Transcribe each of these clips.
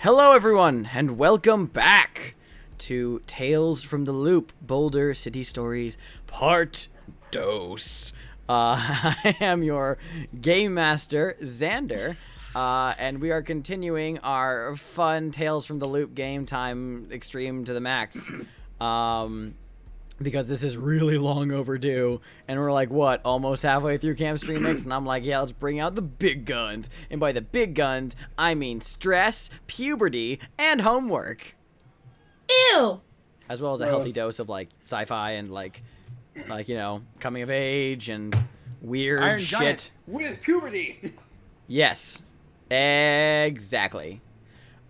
Hello everyone, and welcome back to Tales from the Loop, Boulder City Stories, Part Dos. I am your Game Master, Xander, and we are continuing our fun Tales from the Loop game time extreme to the max. Because this is really long overdue, and we're like, what, almost halfway through Camp Stream Mix, and I'm like, yeah, let's bring out the big guns. And by the big guns, I mean stress, puberty, and homework. Ew! As well as a healthy dose of, like, sci-fi and, like, you know, coming of age and weird Iron shit. Giant with puberty. Yes, exactly.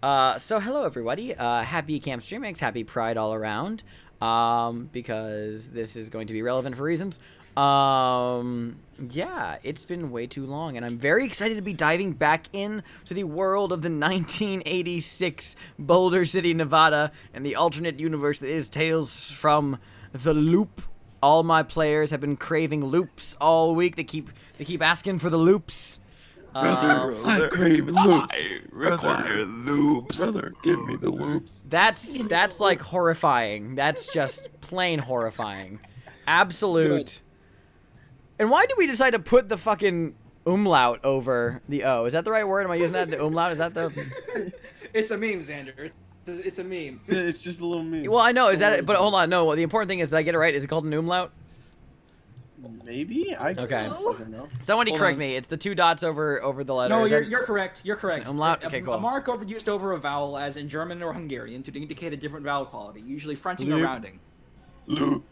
So hello everybody, happy Camp Stream Mix, happy Pride all around. Because this is going to be relevant for reasons. Yeah, it's been way too long, and I'm very excited to be diving back in to the world of the 1986 Boulder City, Nevada, and the alternate universe that is Tales from the Loop. All my players have been craving loops all week. They keep asking for the loops. I crave loops. I require loops. Brother, give me the loops. That's like horrifying. That's just plain horrifying. Absolute. Good. And why did we decide to put the fucking umlaut over the O? Is that the right word? Am I using that? The umlaut? Is that the... It's a meme, Xander. It's a meme. It's just a little meme. Well, I know. Is that it? But hold on. No, the important thing is, did I get it right? Is it called an umlaut? Maybe? Okay. Know. Somebody correct me. It's the two dots over the letter. No, you're correct. You're correct. It's an umlaut? Okay, cool. A mark used over a vowel, as in German or Hungarian, to indicate a different vowel quality, usually fronting or rounding. Loop.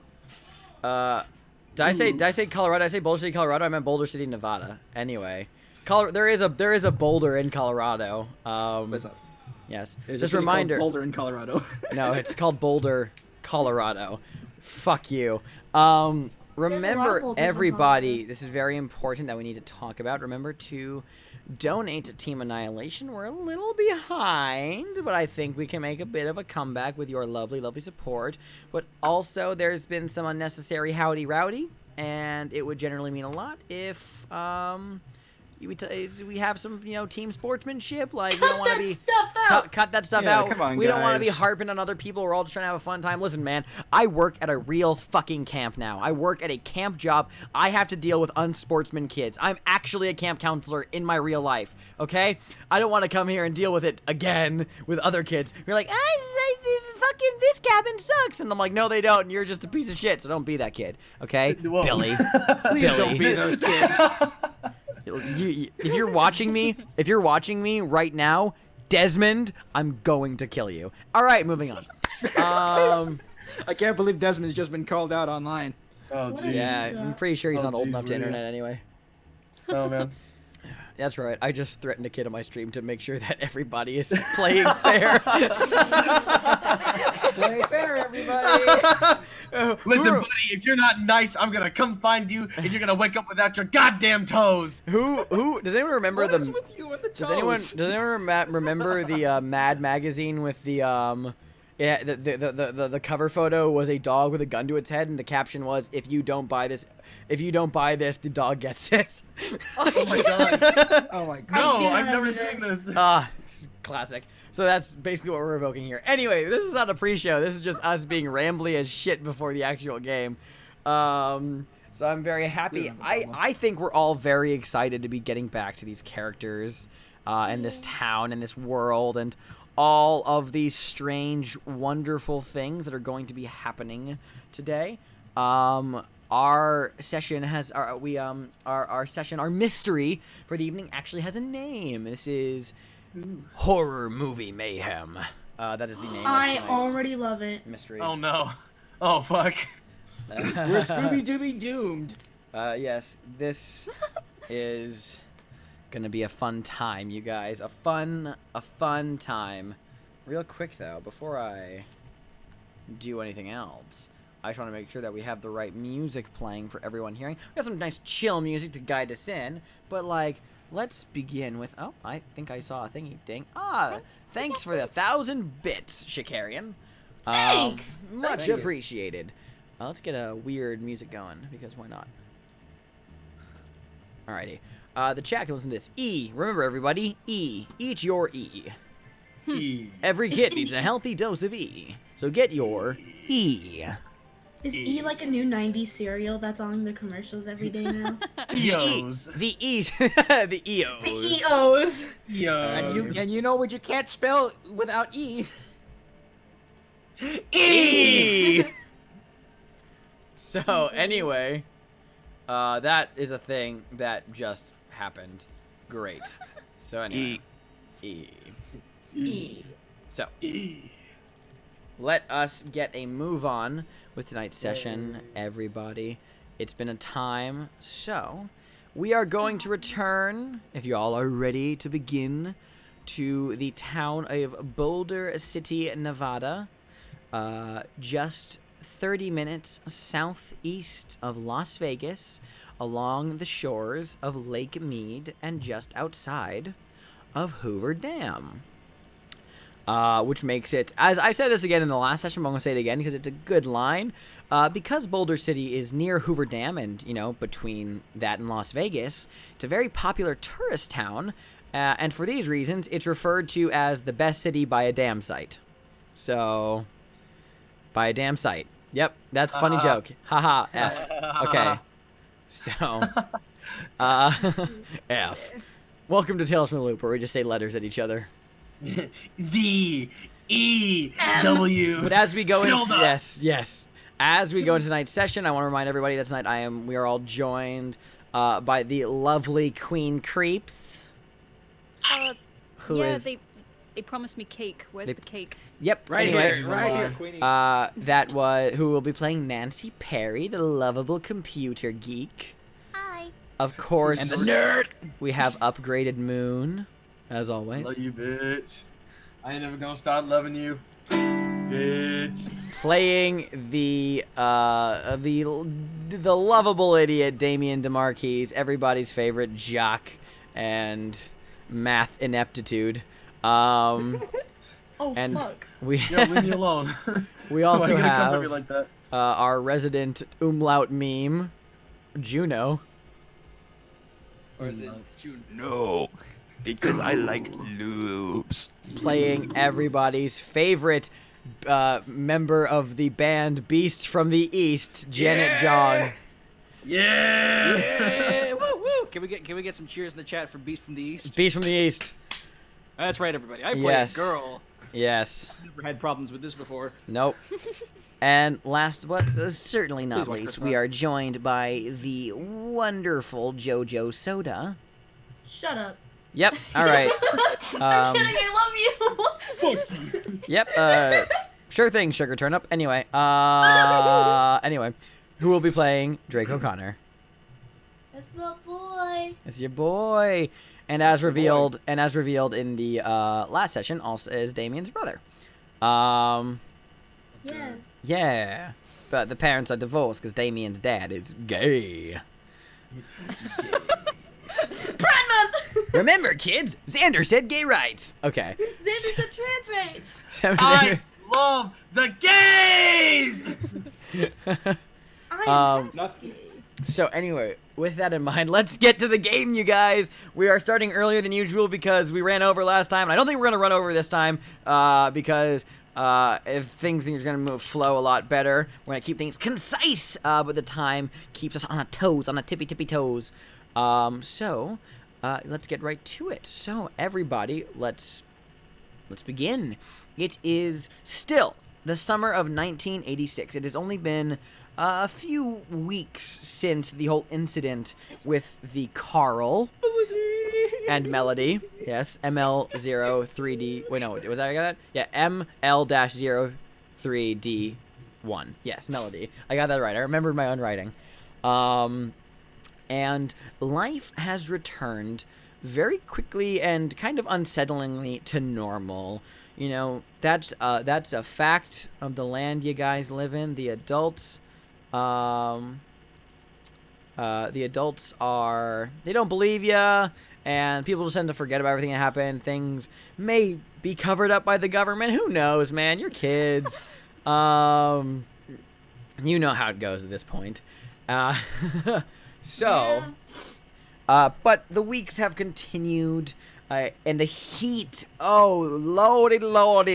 Did I say Colorado? Did I say Boulder City, Colorado? I meant Boulder City, Nevada. Anyway, there is a Boulder in Colorado. What's up? Yes. There's just a reminder. Boulder in Colorado. No, it's called Boulder, Colorado. Fuck you. Remember, everybody, this is very important that we need to talk about. Remember to donate to Team Annihilation. We're a little behind, but I think we can make a bit of a comeback with your lovely, lovely support. But also, there's been some unnecessary howdy rowdy, and it would generally mean a lot if, we have some, team sportsmanship. Like, we don't want to be cut that stuff out. Come on, we don't want to be guys. harping on other people. We're all just trying to have a fun time. Listen, man, I work at a real fucking camp now. I work at a camp job. I have to deal with unsportsman kids. I'm actually a camp counselor in my real life. Okay, I don't want to come here and deal with it again with other kids. You're like, fucking this cabin sucks, and I'm like, no, they don't. And you're just a piece of shit. So don't be that kid. Okay, Whoa. Billy. Please don't be those kids. If you're watching me right now, Desmond, I'm going to kill you. All right, moving on. I can't believe Desmond's just been called out online. Oh, jeez. Yeah, I'm pretty sure he's not old enough to Williams. internet anyway. Oh, man. That's right. I just threatened a kid on my stream to make sure that everybody is playing fair. Play fair, everybody. Listen, buddy, if you're not nice, I'm gonna come find you, and you're gonna wake up without your goddamn toes. Who does anyone remember What the? is with you and the Does anyone remember the Mad magazine with the yeah, the cover photo was a dog with a gun to its head, and the caption was, if you don't buy this, the dog gets it. Oh my god. Oh my god. No, I've never seen this. It's classic. So that's basically what we're evoking here. Anyway, this is not a pre-show. This is just us being rambly as shit before the actual game. So I'm very happy. I think we're all very excited to be getting back to these characters, and this town and this world and all of these strange, wonderful things that are going to be happening today. Our session has our mystery for the evening actually has a name. This is Horror Movie Mayhem. That is the name. I of tonight's already love it. mystery. Oh, no. Oh, fuck. We're Scooby-Dooby doomed. Yes, this is gonna be a fun time, you guys. A fun time. Real quick though, before I do anything else, I just want to make sure that we have the right music playing for everyone hearing. We got some nice chill music to guide us in, but like, let's begin with. Oh, I think I saw a thingy ding. Thanks for the 1,000 bits, Shikarian. Thanks. Much Thank you. appreciated. Let's get a weird music going, because why not? Alrighty. The chat can listen to this. E. Remember, everybody. E. Eat your E. E. Every kid needs a healthy dose of E. So get your E. Is E like a new 90s cereal that's on the commercials every day now? Eos. The E. The EOs. The EOs. Eos. And you know what you can't spell without E? E. So anyway, that is a thing that just happened. Great. So anyway, E. E. So E. let us get a move on with tonight's session, everybody. It's been a time, so we are going to return, if you all are ready to begin, to the town of Boulder City, Nevada, just 30 minutes southeast of Las Vegas, along the shores of Lake Mead and just outside of Hoover Dam. Which makes it, as I said this again in the last session, but I'm going to say it again because it's a good line. Because Boulder City is near Hoover Dam and, you know, between that and Las Vegas, it's a very popular tourist town. And for these reasons, it's referred to as the best city by a dam site. So, by a dam site. Yep, that's a funny joke. Haha, F. Okay. So, F. Welcome to Tales from the Loop, where we just say letters at each other. Z. E. W. But as we go into Tilda. yes. As we go into tonight's session, I want to remind everybody that tonight we are all joined by the lovely Queen Creeps. Who yeah, is- they promised me cake. Where's the cake? Yep. Right anyway, here, right here, Queenie. who will be playing Nancy Perry, the lovable computer geek. Hi. Of course, And the nerd. we have upgraded Moon, as always. Love you, bitch. I ain't never gonna stop loving you, bitch. Playing the lovable idiot Damien DeMarquise, everybody's favorite jock and math ineptitude. Oh, And fuck. we Yo, leave me alone. we Why also you gonna come for me have like that? our resident umlaut meme, Juno. Or is it June? No, because I like loops. Playing everybody's favorite member of the band Beast from the East, Janet Jong. Yeah. Yeah, woo woo! Can we get some cheers in the chat for Beast from the East? Beast from the East. That's right, everybody. I played Yes. Girl. Yes. Never had problems with this before. Nope. And last but certainly not Please watch least, this we one. are joined by the wonderful JoJo Soda. Shut up. Yep. All right. I'm kidding, I love you. Yep. Sure thing, Sugar Turnip. Anyway. Anyway, who will be playing Drake O'Connor? That's my boy. It's your boy. And as revealed, in the last session, also is Damien's brother. Yeah. Yeah. But the parents are divorced because Damien's dad is gay. Pride Month! Remember, kids, Xander said gay rights. Okay. Xander said trans rights. I love the gays. I am Um, Nothing. So anyway, with that in mind, let's get to the game, you guys. We are starting earlier than usual because we ran over last time. And I don't think we're going to run over this time because if things are going to flow a lot better, we're going to keep things concise, but the time keeps us on our toes, on our tippy toes. So let's get right to it. So everybody, let's begin. It is still the summer of 1986. It has only been a few weeks since the whole incident with the Carl and Melody. Yes, ML03D. Wait, no, was that I got that? Yeah, ML-03D1. Yes, Melody. I got that right. I remembered my own writing. And life has returned very quickly and kind of unsettlingly to normal. You know, that's a fact of the land you guys live in. The adults are, they don't believe ya, and people just tend to forget about everything that happened. Things may be covered up by the government. Who knows, man? You're kids. You know how it goes at this point. So, but the weeks have continued. And the heat, oh lordy,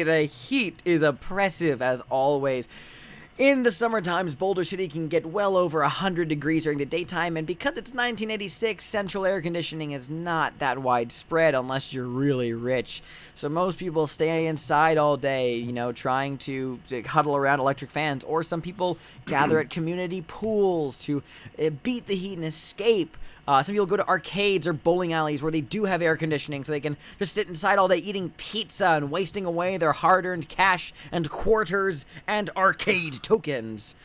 the heat is oppressive as always. In the summer times, Boulder City can get well over 100 degrees during the daytime, and because it's 1986, central air conditioning is not that widespread unless you're really rich. So most people stay inside all day, you know, trying to huddle around electric fans, or some people gather at community pools to beat the heat and escape. Some people go to arcades or bowling alleys where they do have air conditioning, so they can just sit inside all day eating pizza and wasting away their hard-earned cash and quarters and arcade tokens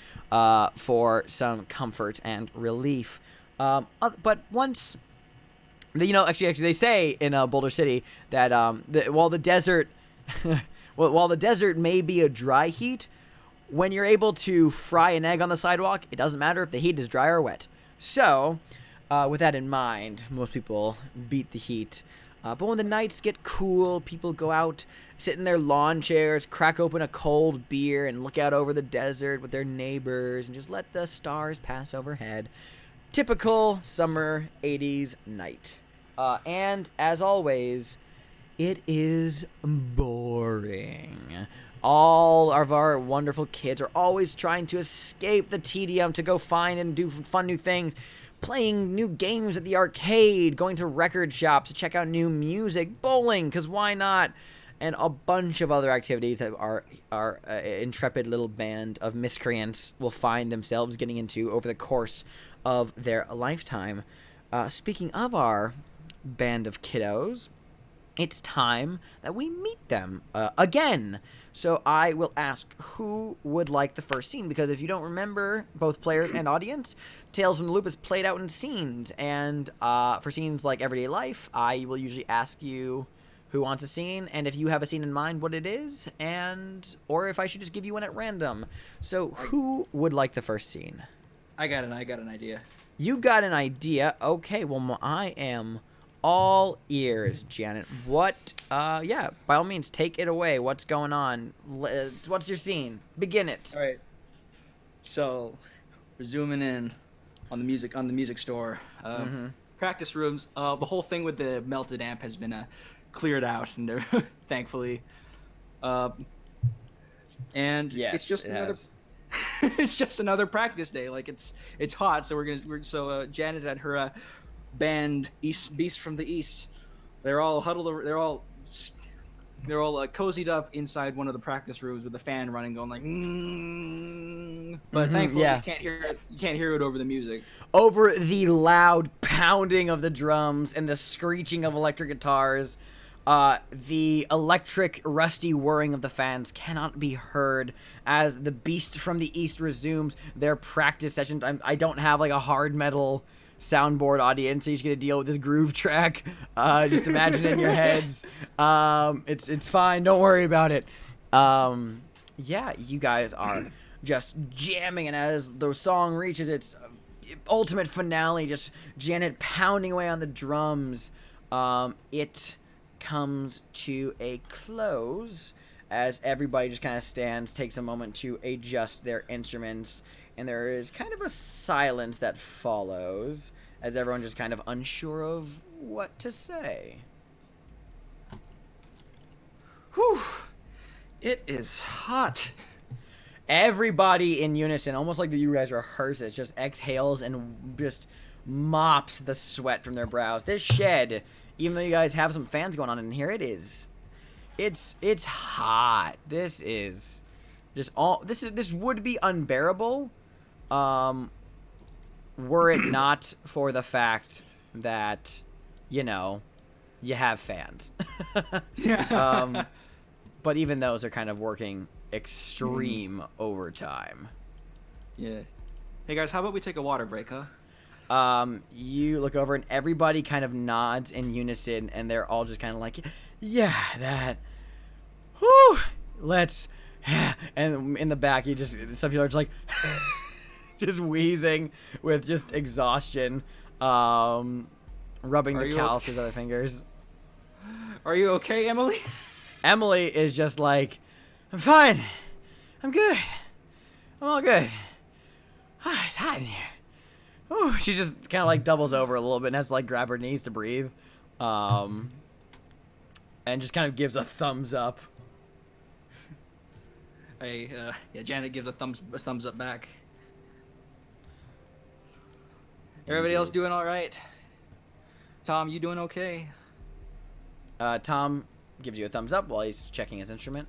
for some comfort and relief. But once, you know, actually, they say in Boulder City that while the desert, while the desert may be a dry heat, when you're able to fry an egg on the sidewalk, it doesn't matter if the heat is dry or wet. So, with that in mind, most people beat the heat. But when the nights get cool, people go out, sit in their lawn chairs, crack open a cold beer, and look out over the desert with their neighbors and just let the stars pass overhead. Typical summer 80s night. And as always, it is boring. All of our wonderful kids are always trying to escape the tedium, to go find and do fun new things. Playing new games at the arcade, going to record shops to check out new music, bowling, because why not? And a bunch of other activities that our intrepid little band of miscreants will find themselves getting into over the course of their lifetime. Speaking of our band of kiddos, it's time that we meet them again. So I will ask who would like the first scene, because if you don't remember, both players and audience, Tales from the Loop is played out in scenes, and for scenes like everyday life, I will usually ask you who wants a scene, and if you have a scene in mind, what it is, or if I should just give you one at random. So who would like the first scene? I got an idea. You got an idea? Okay, well, I am all ears, Janet. What, yeah, by all means, take it away. What's going on? What's your scene? Begin it. All right. So, we're zooming in on the music store. Practice rooms. The whole thing with the melted amp has been cleared out, and thankfully. And yes, it's just it's just another practice day. Like it's hot, so Janet and her band Beast from the East, they're all huddled. They're all cozied up inside one of the practice rooms with the fan running, going like. But thankfully, you can't hear it. You can't hear it over the music. Over the loud pounding of the drums and the screeching of electric guitars, the electric, rusty whirring of the fans cannot be heard as the Beast from the East resumes their practice sessions. I don't have like a hard metal soundboard audience, so you're just gonna deal with this groove track. Just imagine it in your heads. It's fine, don't worry about it. Yeah, you guys are just jamming, and as the song reaches its ultimate finale, just Janet pounding away on the drums, it comes to a close as everybody just kind of stands, takes a moment to adjust their instruments, and there is kind of a silence that follows as everyone just kind of unsure of what to say. Whew. It is hot. Everybody in unison, almost like you guys rehearse it, just exhales and just mops the sweat from their brows. This shed, even though you guys have some fans going on in here, it's hot. This is just this would be unbearable were it not for the fact that, you know, you have fans. But even those are kind of working extreme overtime. Yeah. Hey guys, how about we take a water break, huh? You look over and everybody kind of nods in unison, and they're all just kind of like, yeah, that, whew, let's, and in the back, some people are just like, just wheezing with just exhaustion, rubbing the calluses of their fingers. Are you okay, Emily? Emily is just like, I'm fine. I'm good. I'm all good. Oh, it's hot in here. Oh, she just kind of like doubles over a little bit and has to like grab her knees to breathe. and just kind of gives a thumbs up. Yeah, Janet gives a thumbs up back. Everybody else doing all right? Tom, you doing okay? Tom gives you a thumbs up while he's checking his instrument.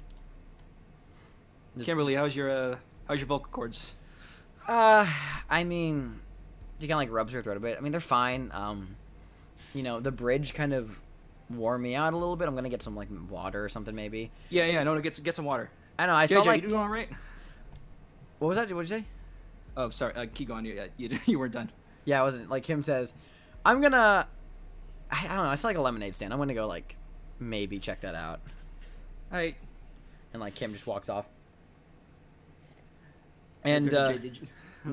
Kimberly, how's your vocal cords? I mean, he kind of like rubs her throat a bit. I mean, they're fine. You know, the bridge kind of wore me out a little bit. I'm gonna get some like water or something maybe. Yeah, no, get some water. I know. I saw JJ, like. you doing all right? What was that? What did you say? Oh, sorry. Keep going. You weren't done. Yeah, I wasn't. Like Kim says, I'm gonna. I don't know. I saw like a lemonade stand. I'm gonna go like maybe check that out. All right. And like Kim just walks off. And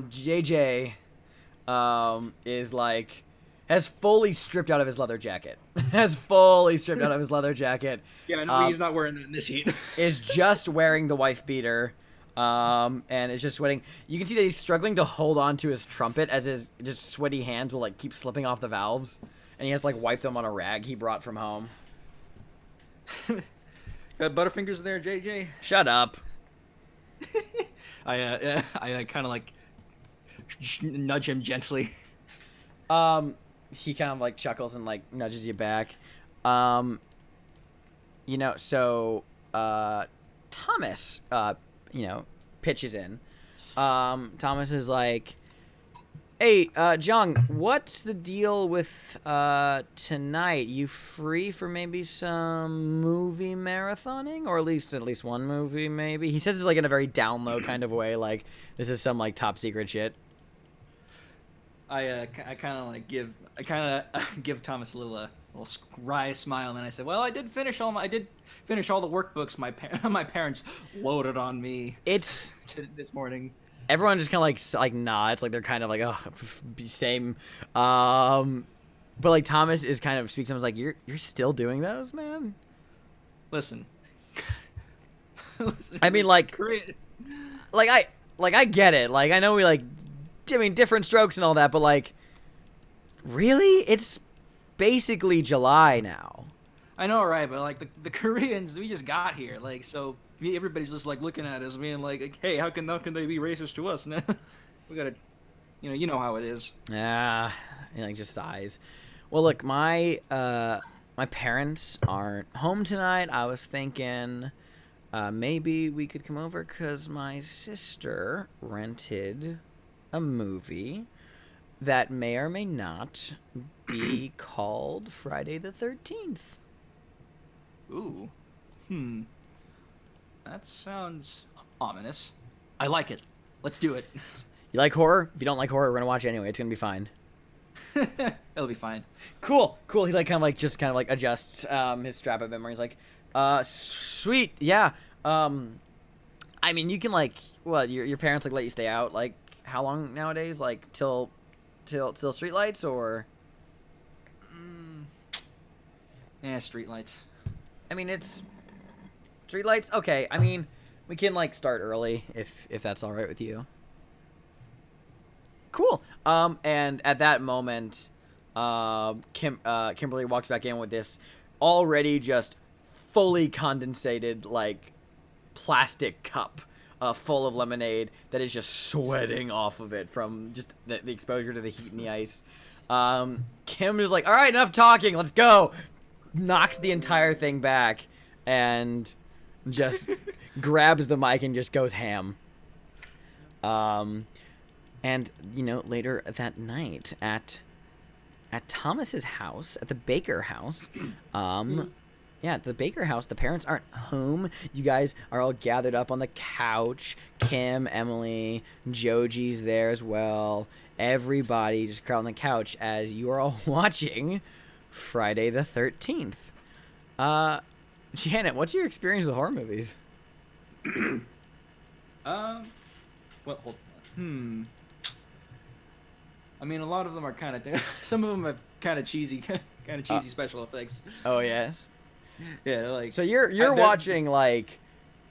JJ is like has fully stripped out of his leather jacket. Has fully stripped out of his leather jacket. Yeah, I know he's not wearing that in this heat. Is just wearing the wife beater. And is just sweating. You can see that he's struggling to hold on to his trumpet as his just sweaty hands will like keep slipping off the valves, and he has to like wipe them on a rag he brought from home. Got Butterfingers there, JJ? Shut up. I kind of like nudge him gently. He kind of like chuckles and like nudges you back. You know, so Thomas you know, pitches in. Thomas is like, hey, Jung, what's the deal with tonight? You free for maybe some movie marathoning, or at least one movie maybe? He says it's like in a very down low kind of way, like this is some like top secret shit. I kind of give Thomas a little wry smile, and then I said, well, I did finish all the workbooks my parents loaded on me. It's this morning. Everyone just kind of like nods, like they're kind of like, oh, same. But like Thomas is kind of speaks. Someone's like, you're still doing those, man. Listen. I mean, like I get it. Like I know we like, I mean, different strokes and all that, but like, really, it's basically July now. I know, right? But like the Koreans, we just got here, like so. Everybody's just like looking at us, being like, "Hey, how can they be racist to us?" We gotta, you know how it is. Yeah, like just sighs. Well, look, my parents aren't home tonight. I was thinking maybe we could come over because my sister rented a movie that may or may not be called Friday the 13th. Ooh, that sounds ominous. I like it. Let's do it. You like horror? If you don't like horror, we're gonna watch it anyway. It's gonna be fine. It'll be fine. Cool. He like kind of like adjusts his strap a bit more. He's like, sweet, yeah. I mean, you can like, what? Your parents like let you stay out like how long nowadays? Like till streetlights or? Yeah, streetlights. I mean, it's streetlights. Okay. I mean, we can like start early if that's all right with you. Cool. And at that moment, Kimberly walks back in with this already just fully condensated like plastic cup full of lemonade that is just sweating off of it from just the exposure to the heat and the ice. Kim is like, all right, enough talking, let's go. Knocks the entire thing back and just grabs the mic and just goes ham. And, you know, later that night at Thomas's house, at the Baker house, at the Baker house, the parents aren't home. You guys are all gathered up on the couch. Kim, Emily, Joji's there as well. Everybody just crowd on the couch as you are all watching Friday the 13th. Janet, what's your experience with horror movies? Well, hold on. I mean, a lot of them are kind of. Some of them are kind of cheesy, special effects. Oh yes. Yeah, like. So you're watching like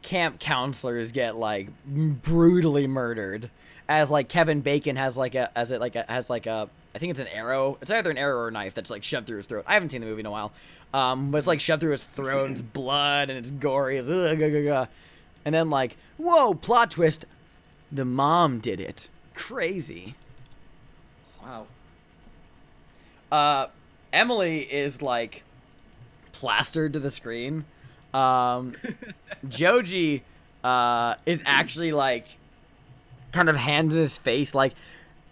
camp counselors get like brutally murdered, as like Kevin Bacon has like a I think it's an arrow. It's either an arrow or a knife that's like shoved through his throat. I haven't seen the movie in a while, but it's like shoved through his throat. And it's blood and it's gory. It's and then like, whoa, plot twist, the mom did it. Crazy. Wow. Emily is like plastered to the screen. Joji is actually like kind of hands in his face, like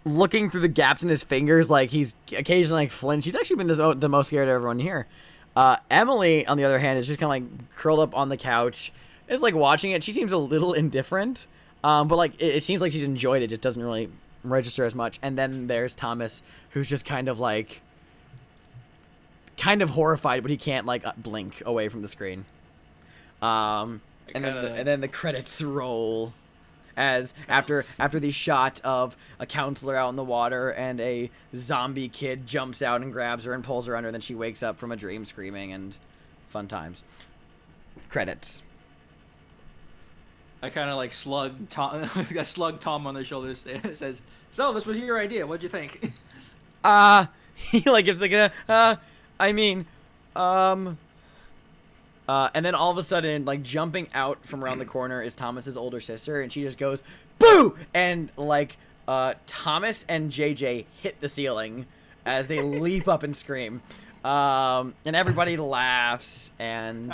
looking through the gaps in his fingers, like he's occasionally like flinch. He's actually been the most scared of everyone here. Emily, on the other hand, is just kind of like curled up on the couch, is like watching it. She seems a little indifferent, but like it seems like she's enjoyed it. Just doesn't really register as much. And then there's Thomas, who's just kind of horrified, but he can't like blink away from the screen. And then the credits roll as after the shot of a counselor out in the water and a zombie kid jumps out and grabs her and pulls her under, and then she wakes up from a dream screaming, and fun times. Credits. I kind of like slug Tom. I slug Tom on the shoulders. It says, "So this was your idea. What'd you think?" He like gives like and then all of a sudden, like jumping out from around the corner is Thomas's older sister, and she just goes, "Boo!" And like Thomas and JJ hit the ceiling as they leap up and scream, and everybody laughs, and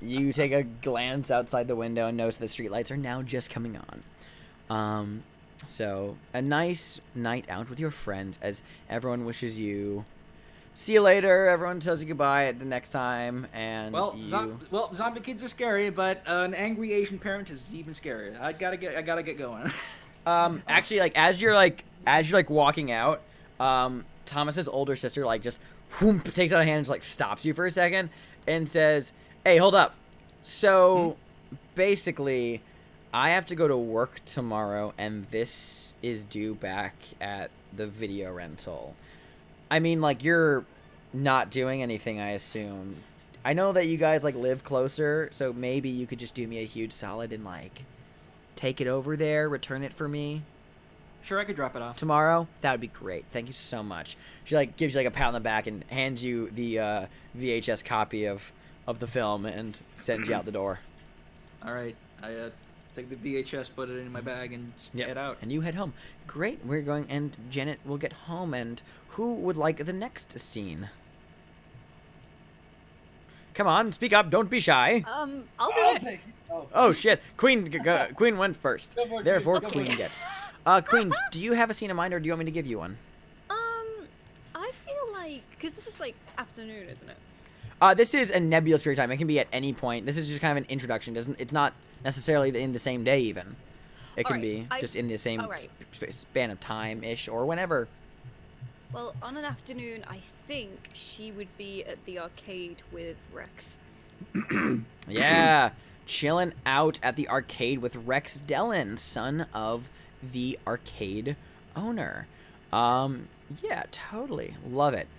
you take a glance outside the window and notice the streetlights are now just coming on. So a nice night out with your friends as everyone wishes you see you later. Everyone tells you goodbye at the next time, and zombie kids are scary, but an angry Asian parent is even scarier. I gotta get going. Actually, like as you're walking out, Thomas's older sister like just takes out a hand and just, like stops you for a second and says, "Hey, hold up. So basically, I have to go to work tomorrow, and this is due back at the video rental." I mean, like, you're not doing anything, I assume. I know that you guys, like, live closer, so maybe you could just do me a huge solid and, like, take it over there, return it for me. Sure, I could drop it off tomorrow. That would be great. Thank you so much. She, like, gives you, like, a pat on the back and hands you the VHS copy of the film and sends you out the door. All right. I take the VHS, put it in my bag, and head out. And you head home. Great. We're going, and Janet will get home. And who would like the next scene? Come on, speak up. Don't be shy. I'll do take it. Oh shit. Queen went first. Go Therefore, for it. Queen gets. Queen, do you have a scene in mind, or do you want me to give you one? I feel like, because this is like afternoon, isn't it? This is a nebulous period of time. It can be at any point. This is just kind of an introduction. It's not necessarily in the same day even. It can be just in the same span of time-ish or whenever. Well, on an afternoon, I think she would be at the arcade with Rex. Yeah, chilling out at the arcade with Rex Dellin, son of the arcade owner. Yeah, totally. Love it.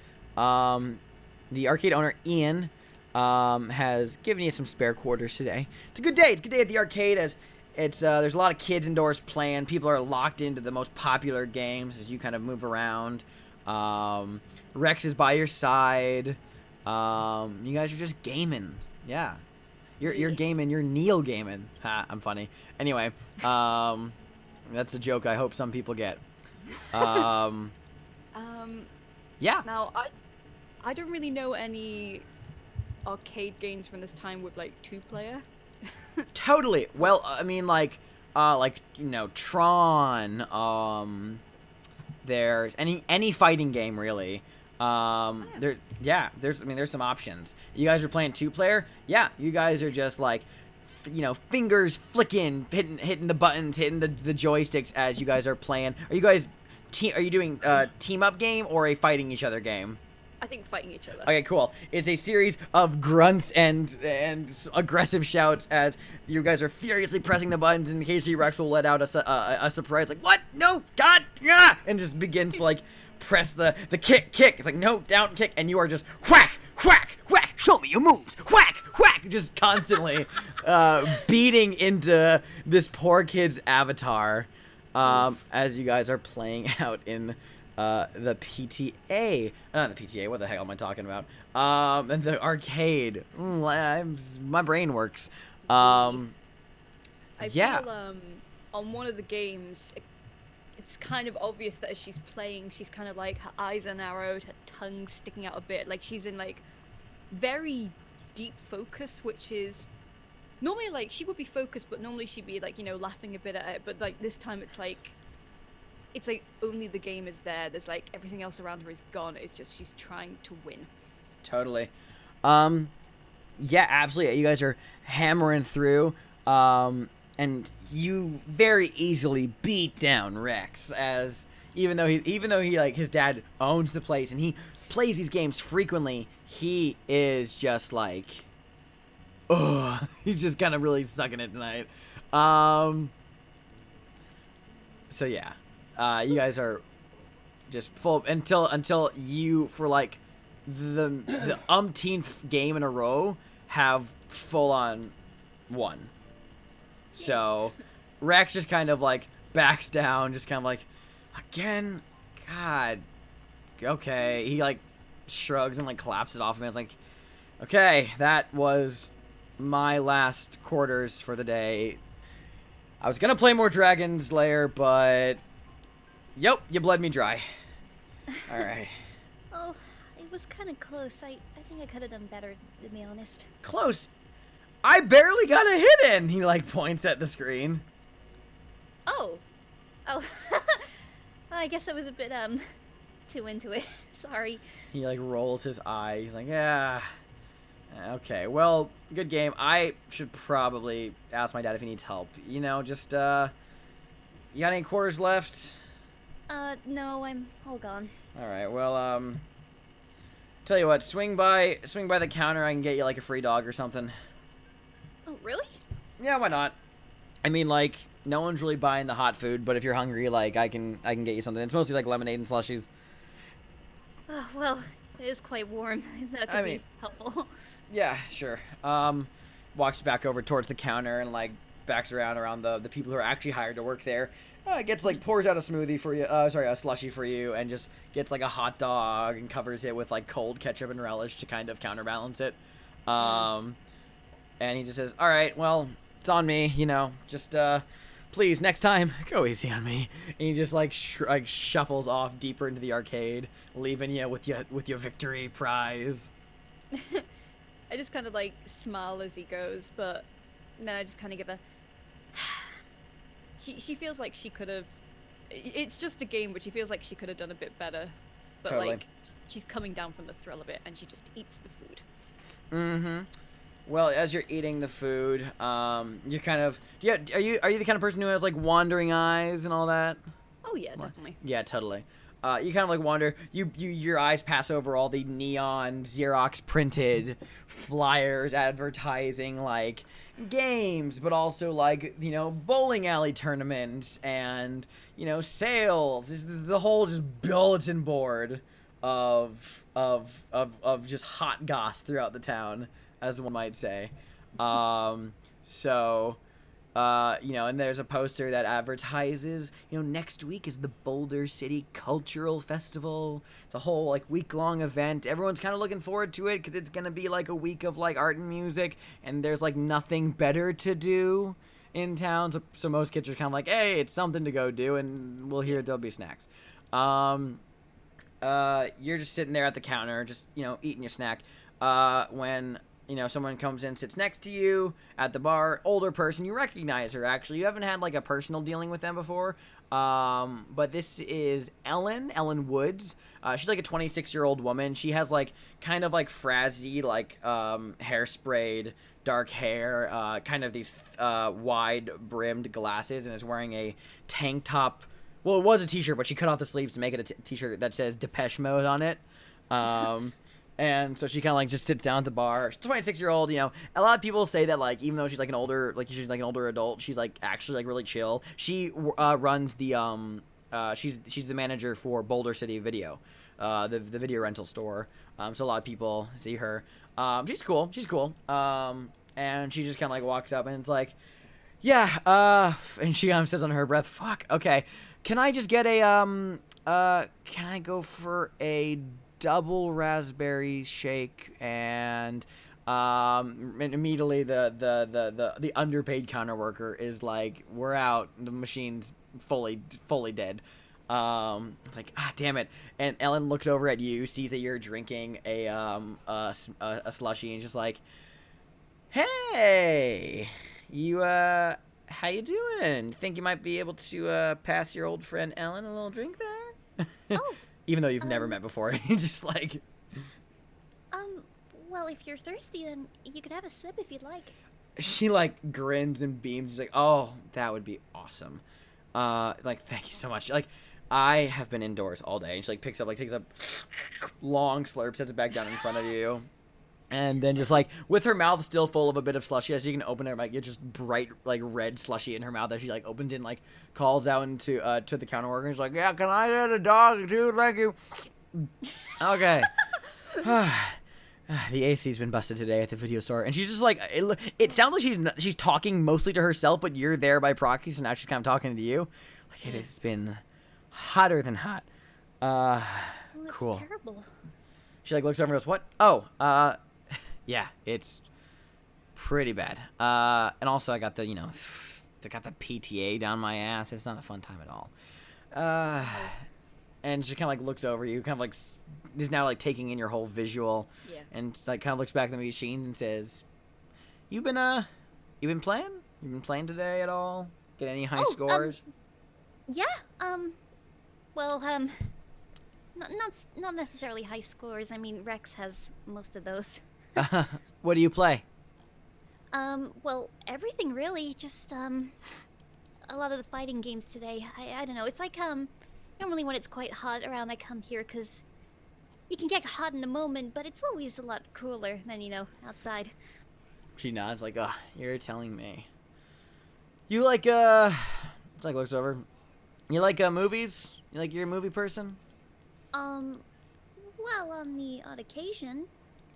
The arcade owner, Ian, has given you some spare quarters today. It's a good day. It's a good day at the arcade as it's there's a lot of kids indoors playing. People are locked into the most popular games as you kind of move around. Rex is by your side. You guys are just gaming. Yeah. You're gaming. You're Neil gaming. Ha, I'm funny. Anyway, that's a joke I hope some people get. Yeah. Now, I don't really know any arcade games from this time with, like, 2-player. Totally. Well, I mean, like, you know, Tron, there's any fighting game, really. There's some options. You guys are playing 2-player? Yeah, you guys are just, like, you know, fingers flicking, hitting the buttons, hitting the joysticks as you guys are playing. Are you guys... are you doing a team-up game or a fighting each other game? I think fighting each other. Okay, cool. It's a series of grunts and aggressive shouts as you guys are furiously pressing the buttons, and occasionally Rex will let out a surprise like, "What? No! God! Yeah!" and just begins to, like, press the kick. It's like, "No, down, kick," and you are just whack, whack, whack, show me your moves, whack, whack, just constantly beating into this poor kid's avatar as you guys are playing out in the PTA, not the PTA. What the heck am I talking about? And the arcade. My brain works. I Yeah. feel on one of the games, it's kind of obvious that as she's playing, she's kind of like her eyes are narrowed, her tongue's sticking out a bit, like she's in like very deep focus, which is normally like she would be focused, but normally she'd be like, you know, laughing a bit at it. But like this time, it's like only the game is there. There's like everything else around her is gone. It's just she's trying to win. Totally. Yeah, absolutely. You guys are hammering through. And you very easily beat down Rex, as even though he like his dad owns the place and he plays these games frequently, he is just like, he's just kind of really sucking it tonight. So yeah, you guys are just full until you for like the umpteenth game in a row have full on won. So, Rex just kind of, like, backs down, just kind of like, again? God. Okay. He, like, shrugs and, like, claps it off of me. It's like, okay, that was my last quarters for the day. I was gonna play more Dragon's Lair, but... Yep, you bled me dry. Alright. Oh, it was kind of close. I think I could have done better, to be honest. Close? I barely got a hit in. He like points at the screen. Oh. I guess I was a bit too into it. Sorry. He like rolls his eyes. He's like, yeah. Okay, well, good game. I should probably ask my dad if he needs help. You know, just you got any quarters left? No, I'm all gone. All right. Well, tell you what, swing by the counter. I can get you like a free dog or something. Oh, really? Yeah, why not? I mean, like, no one's really buying the hot food, but if you're hungry, like, I can get you something. It's mostly like lemonade and slushies. Oh, well, it is quite warm. That could be helpful. Yeah, sure. Walks back over towards the counter and like backs around the people who are actually hired to work there. Gets like pours out a smoothie for you. A slushie for you, and just gets like a hot dog and covers it with like cold ketchup and relish to kind of counterbalance it. And he just says, all right, well, it's on me, you know, just, please, next time, go easy on me. And he just, like, shuffles off deeper into the arcade, leaving you with your victory prize. I just kind of, like, smile as he goes, but then I just kind of give a... She feels like she could have... It's just a game, but she feels like she could have done a bit better. But, totally. like, she's coming down from the thrill of it, and she just eats the food. Mm-hmm. Well, as you're eating the food, you're kind of... Yeah, are you the kind of person who has, like, wandering eyes and all that? Oh, yeah, definitely. Yeah, totally. You kind of, like, wander... Your eyes pass over all the neon, Xerox-printed flyers advertising, like, games, but also, like, you know, bowling alley tournaments and, you know, sales. This is the whole just bulletin board of just hot goss throughout the town, as one might say. You know, and there's a poster that advertises, you know, next week is the Boulder City Cultural Festival. It's a whole, like, week-long event. Everyone's kind of looking forward to it because it's going to be, like, a week of, like, art and music, and there's, like, nothing better to do in town. So most kids are kind of like, hey, it's something to go do, and we'll hear there'll be snacks. You're just sitting there at the counter, just, you know, eating your snack, when... You know, someone comes in, sits next to you at the bar, older person. You recognize her, actually. You haven't had, like, a personal dealing with them before. But this is Ellen Woods. She's, like, a 26-year-old woman. She has, like, kind of, like, frazzy, like, hairsprayed, dark hair, kind of these wide-brimmed glasses, and is wearing a tank top. Well, it was a t-shirt, but she cut off the sleeves to make it a t-shirt that says Depeche Mode on it. And so she kind of, like, just sits down at the bar. She's a 26-year-old, you know. A lot of people say that, like, even though she's, like, an older adult, she's, like, actually, like, really chill. She runs the, she's the manager for Boulder City Video, the video rental store. So a lot of people see her. She's cool. And she just kind of, like, walks up and it's like, yeah, and she kind of says under her breath, fuck, okay. Can I just get a can I go for a double raspberry shake? And immediately the underpaid counter worker is like, we're out. The machine's fully dead. It's like, damn it. And Ellen looks over at you, sees that you're drinking a slushie, and just like, hey, you how you doing? Think you might be able to pass your old friend Ellen a little drink there? Oh. Even though you've never met before. Just like, well, if you're thirsty, then you could have a sip if you'd like. she like grins and beams. She's like, oh, that would be awesome. Like, thank you so much. Like, I have been indoors all day. And she like takes up long slurp, sets it back down in front of you. And then just like with her mouth still full of a bit of slushy, as you can open her mouth, get just bright like red slushy in her mouth that she like opens and like calls out into to the counter worker. And she's like, yeah, can I get a dog too? Thank you. Okay. The AC's been busted today at the video store, and she's just like, it sounds like she's talking mostly to herself, but you're there by proxy, so now she's kind of talking to you. Like, it has been hotter than hot. Well, that's cool. terrible. She like looks over and goes, what? Oh, yeah, it's pretty bad. And also I got the, I got the PTA down my ass. It's not a fun time at all. And she kind of like looks over you, kind of like is now like taking in your whole visual. Yeah. And like kind of looks back at the machine and says, you been playing? You been playing today at all? Get any high scores? Yeah. Well, not necessarily high scores. I mean, Rex has most of those. What do you play? Well, everything really. Just a lot of the fighting games today. I don't know. It's like normally when it's quite hot around, I come here because you can get hot in the moment, but it's always a lot cooler than outside. She nods like, you're telling me. You like it's like looks over. You like movies? You like, you're a movie person? Well, on the odd occasion.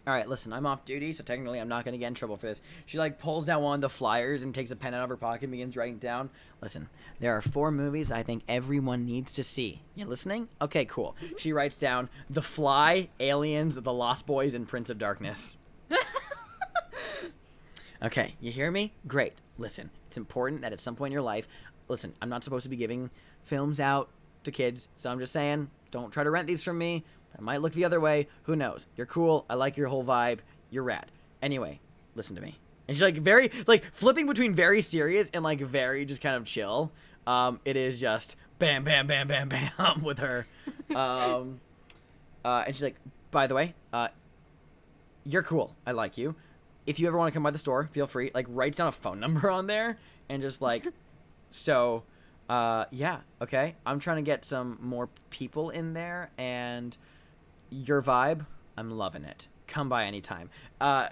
All right, listen, I'm off duty, so technically I'm not going to get in trouble for this. She, like, pulls down one of the flyers and takes a pen out of her pocket and begins writing down. Listen, there are 4 movies I think everyone needs to see. You listening? Okay, cool. She writes down The Fly, Aliens, The Lost Boys, and Prince of Darkness. Okay, you hear me? Great. Listen, it's important that at some point in your life, listen, I'm not supposed to be giving films out to kids, so I'm just saying, don't try to rent these from me. I might look the other way. Who knows? You're cool. I like your whole vibe. You're rad. Anyway, listen to me. And she's like very, like flipping between very serious and like very just kind of chill. It is just bam, bam, bam, bam, bam with her. And she's like, by the way, you're cool. I like you. If you ever want to come by the store, feel free. Like writes down a phone number on there and just like, so, yeah, okay. I'm trying to get some more people in there and your vibe, I'm loving it. Come by anytime. A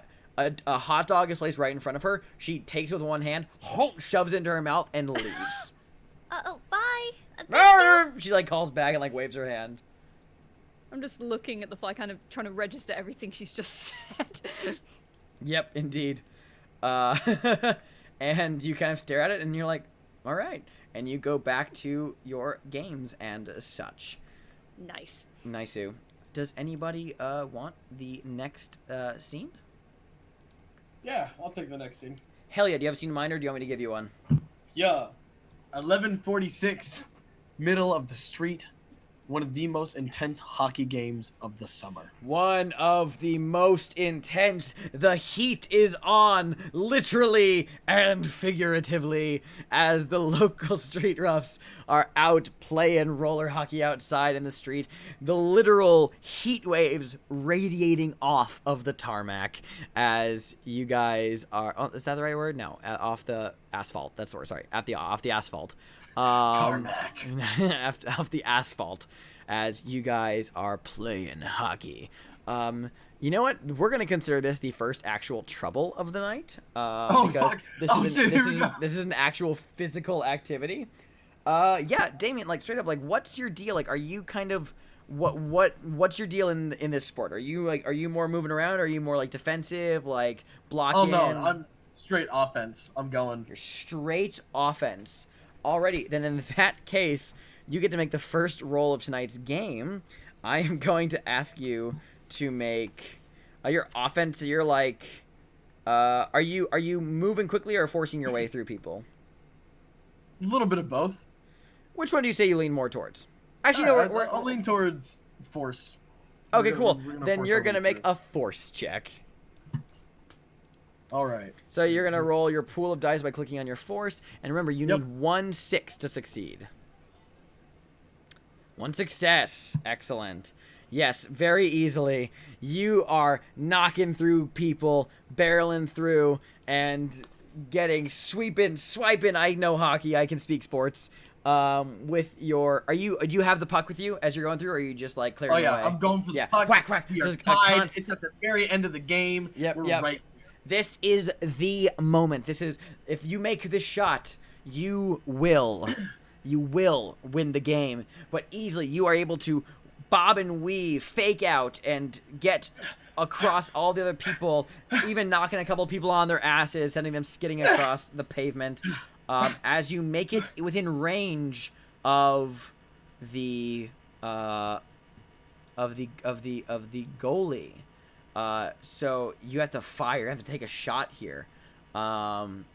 hot dog is placed right in front of her. She takes it with one hand, shoves it into her mouth, and leaves. Oh, bye. Thank you. She like calls back and like waves her hand. I'm just looking at the fly, kind of trying to register everything she's just said. Yep, indeed. And you kind of stare at it, and you're like, all right. And you go back to your games and such. Nice. Nice-oo. Does anybody want the next scene? Yeah, I'll take the next scene. Hell yeah, do you have a scene in mind, or do you want me to give you one? Yeah. 11:46, middle of the street. One of the most intense hockey games of the summer. One of the most intense. The heat is on, literally and figuratively, as the local street roughs are out playing roller hockey outside in the street. The literal heat waves radiating off of the tarmac as you guys are... Oh, is that the right word? No, off the asphalt. That's the word, sorry. Off the asphalt. Tarmac. Off the asphalt as you guys are playing hockey. You know what? We're going to consider this the first actual trouble of the night. Because fuck. This is an actual physical activity. Yeah, Damien, like straight up, like what's your deal? Like, are you kind of what's your deal in this sport? Are you more moving around? Or are you more like defensive, like blocking? Oh no, I'm straight offense. I'm going. You're straight offense. Already, then in that case, you get to make the first roll of tonight's game. I am going to ask you to make your offense. So you're like, are you moving quickly or forcing your way through people? A little bit of both. Which one do you say you lean more towards? Actually, Alright, no. I'll lean towards force. Okay, We're cool. gonna Then force you're our way gonna make through. a force check. All right. So you're gonna roll your pool of dice by clicking on your force, and remember, you Yep. need 1 6 to succeed. 1 success. Excellent. Yes, very easily. You are knocking through people, barreling through, and getting swiping. I know hockey. I can speak sports. With your, do you have the puck with you as you're going through, or are you just like clearing Oh yeah, away? I'm going for the Yeah. puck. Whack, whack. We are Just a tied. const- It's at the very end of the game. Yep, We're yep. right. This is the moment. This is, if you make this shot, you will win the game. But easily, you are able to bob and weave, fake out, and get across all the other people, even knocking a couple people on their asses, sending them skidding across the pavement. As you make it within range of the goalie. So you have to fire. You have to take a shot here. I'm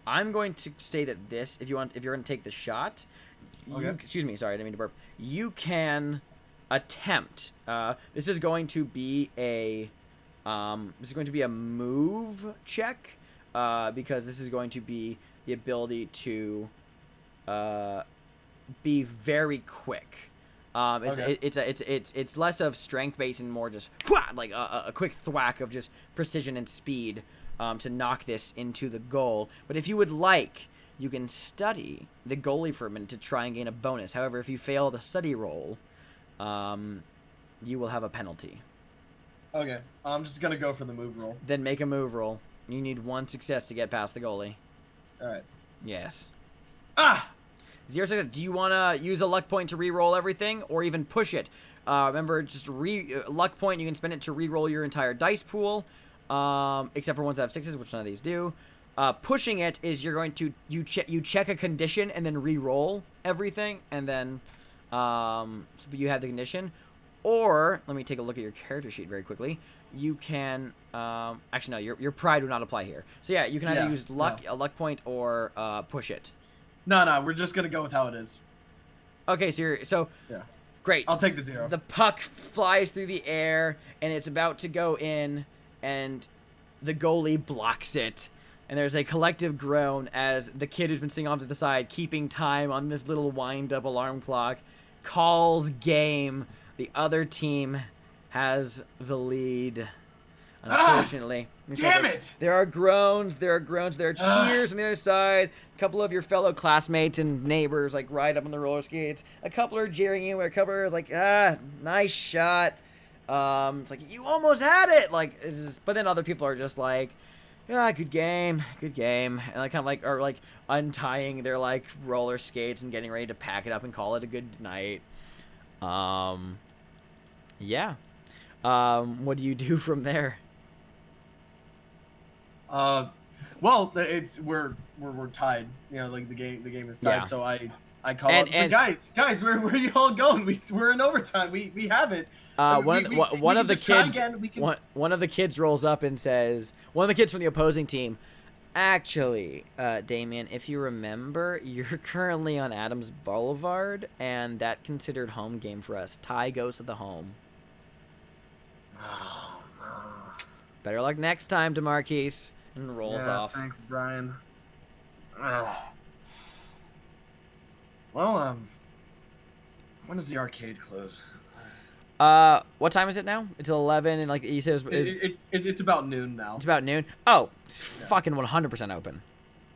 going to say that if you're going to take the shot, Okay. excuse me, sorry, I didn't mean to burp. You can attempt. This is going to be a move check, because this is going to be the ability to be very quick. Okay. It's less of strength based and more just like a quick thwack of just precision and speed to knock this into the goal. But if you would like, you can study the goalie for a minute to try and gain a bonus. However, if you fail the study roll, you will have a penalty. Okay, I'm just gonna go for the move roll. Then make a move roll. You need 1 success to get past the goalie. All right. Yes. Ah! 0 success. Do you want to use a luck point to re-roll everything, or even push it? Remember, just luck point. You can spend it to re-roll your entire dice pool, except for ones that have 6s, which none of these do. Pushing it is you're going to you check a condition and then re-roll everything, and then so you have the condition. Or let me take a look at your character sheet very quickly. You can actually no, your pride would not apply here. So yeah, you can either use luck, a luck point, or push it. No, we're just gonna go with how it is. Okay, so Yeah. great. I'll take the 0. The puck flies through the air, and it's about to go in, and the goalie blocks it. And there's a collective groan as the kid who's been sitting off to the side, keeping time on this little wind-up alarm clock, calls game. The other team has the lead. Unfortunately. Damn it! There are groans, there are cheers on the other side. A couple of your fellow classmates and neighbors like ride up on the roller skates. A couple are jeering you, a couple are like, nice shot. It's like, you almost had it. Like, but then other people are just like, yeah, good game. And like kind of like, or like untying their like roller skates and getting ready to pack it up and call it a good night. Yeah. What do you do from there? Well, we're tied. You know, like the game is tied. Yeah. So I call And- up. and- Guys, where are you all going? We're in overtime. We have it. One of the kids. Again. We can... One of the kids rolls up and says, one of the kids from the opposing team, actually, Damien, if you remember, you're currently on Adams Boulevard, and that considered home game for us. Tie goes to the home. Better luck next time, DeMarquise. And rolls off. Thanks, Brian. Well, when does the arcade close? What time is it now? It's 11, and like you said, It's about noon now. it's about noon. Oh, it's fucking 100% open.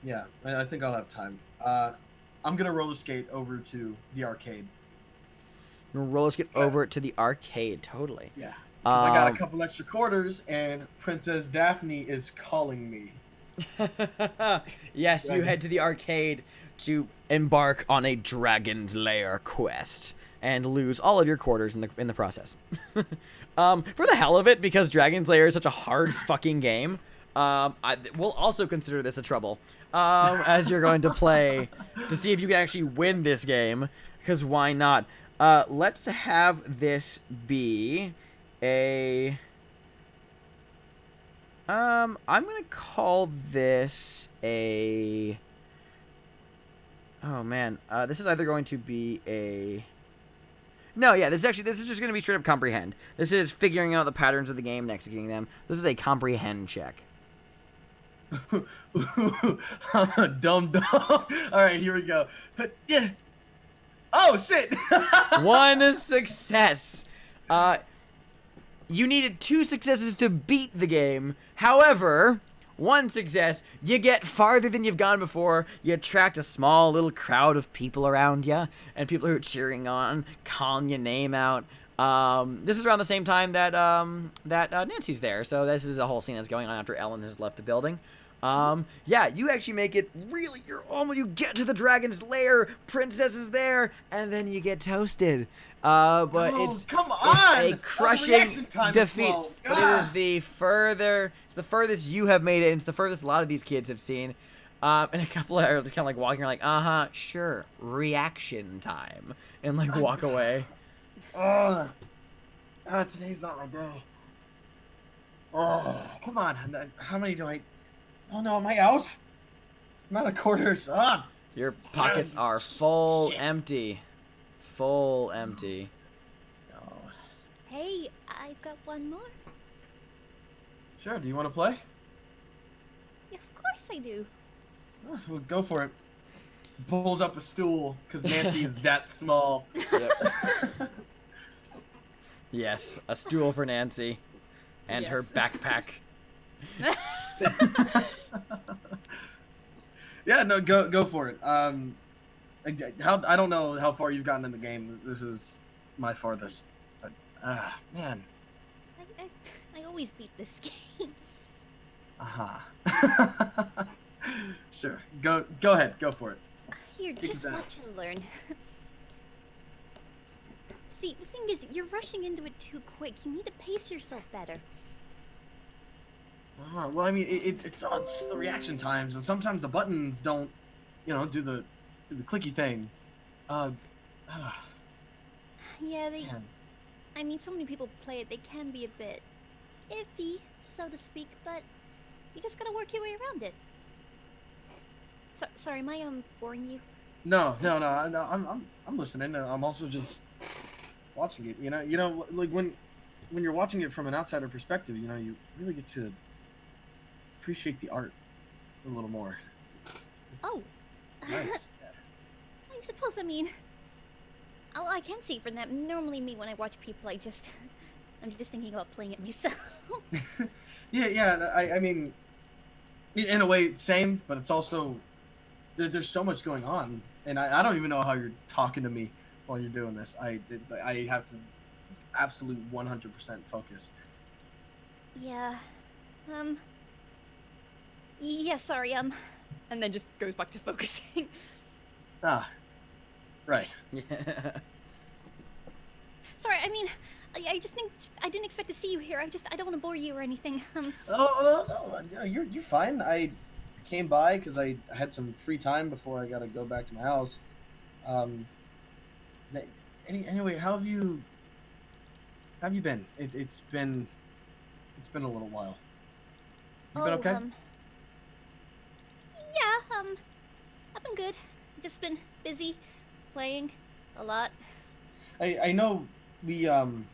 Yeah, I think I'll have time. I'm gonna roller skate over to the arcade. Roller skate over to the arcade, totally. Yeah. 'Cause I got a Um, couple extra quarters, and Princess Daphne is calling me. Yes, you head to the arcade to embark on a Dragon's Lair quest and lose all of your quarters in the process. For the hell of it, because Dragon's Lair is such a hard fucking game, we'll also consider this a trouble as you're going to play to see if you can actually win this game. Because why not? Let's have this be a... I'm gonna call this a... Oh, man. This is either going to be a... No, yeah, this is just going to be straight up comprehend. This is figuring out the patterns of the game and executing them. This is a comprehend check. Dumb. All right, here we go. Yeah. Oh, shit. One success. You needed 2 successes to beat the game. However, 1 success, you get farther than you've gone before. You attract a small little crowd of people around you, and people who are cheering on, calling your name out. This is around the same time that Nancy's there, so this is a whole scene that's going on after Ellen has left the building. Yeah, you actually make it really, you get to the dragon's lair, princess is there, and then you get toasted. But come on! It's a crushing defeat. But it is the furthest you have made it, and it's the furthest a lot of these kids have seen. And a couple are kind of like walking, like, sure, reaction time, and like walk away. Today's not my day. Oh, come on. How many do I... Oh no, am I out? I'm out of quarters. Your pockets are full empty. Full empty. Oh. Hey, I've got one more. Sure, do you want to play? Yeah, of course I do. Well, go for it. Pulls up a stool, because Nancy is that small. Yep. Yes, a stool for Nancy. And her backpack. Yeah, no, go for it. I don't know how far you've gotten in the game. This is my farthest. But, man. I always beat this game. Sure. Go ahead. Go for it. Here, just watch and learn. See, the thing is, you're rushing into it too quick. You need to pace yourself better. Well, I mean, it's the reaction times, and sometimes the buttons don't, do the clicky thing. Yeah, Man. I mean, so many people play it, they can be a bit iffy, so to speak, but you just gotta work your way around it. Sorry, am I boring you? No, I'm listening. I'm also just watching it. You know, like when you're watching it from an outsider perspective, you really get to appreciate the art a little more. It's nice. Yeah. I suppose, I mean, I can see from that. Normally me, when I watch people, I'm just thinking about playing it myself. Yeah. I mean, in a way, same, but it's also, there's so much going on, and I don't even know how you're talking to me while you're doing this. I have to absolute 100% focus. Yeah. Yeah, sorry, and then just goes back to focusing. Right. Yeah. Sorry, I mean, I just think I didn't expect to see you here. I don't want to bore you or anything. No, you're fine. I came by because I had some free time before I gotta go back to my house. Anyway, how have you been? It's been a little while. You been okay? Yeah, I've been good. Just been busy playing a lot. I know we kind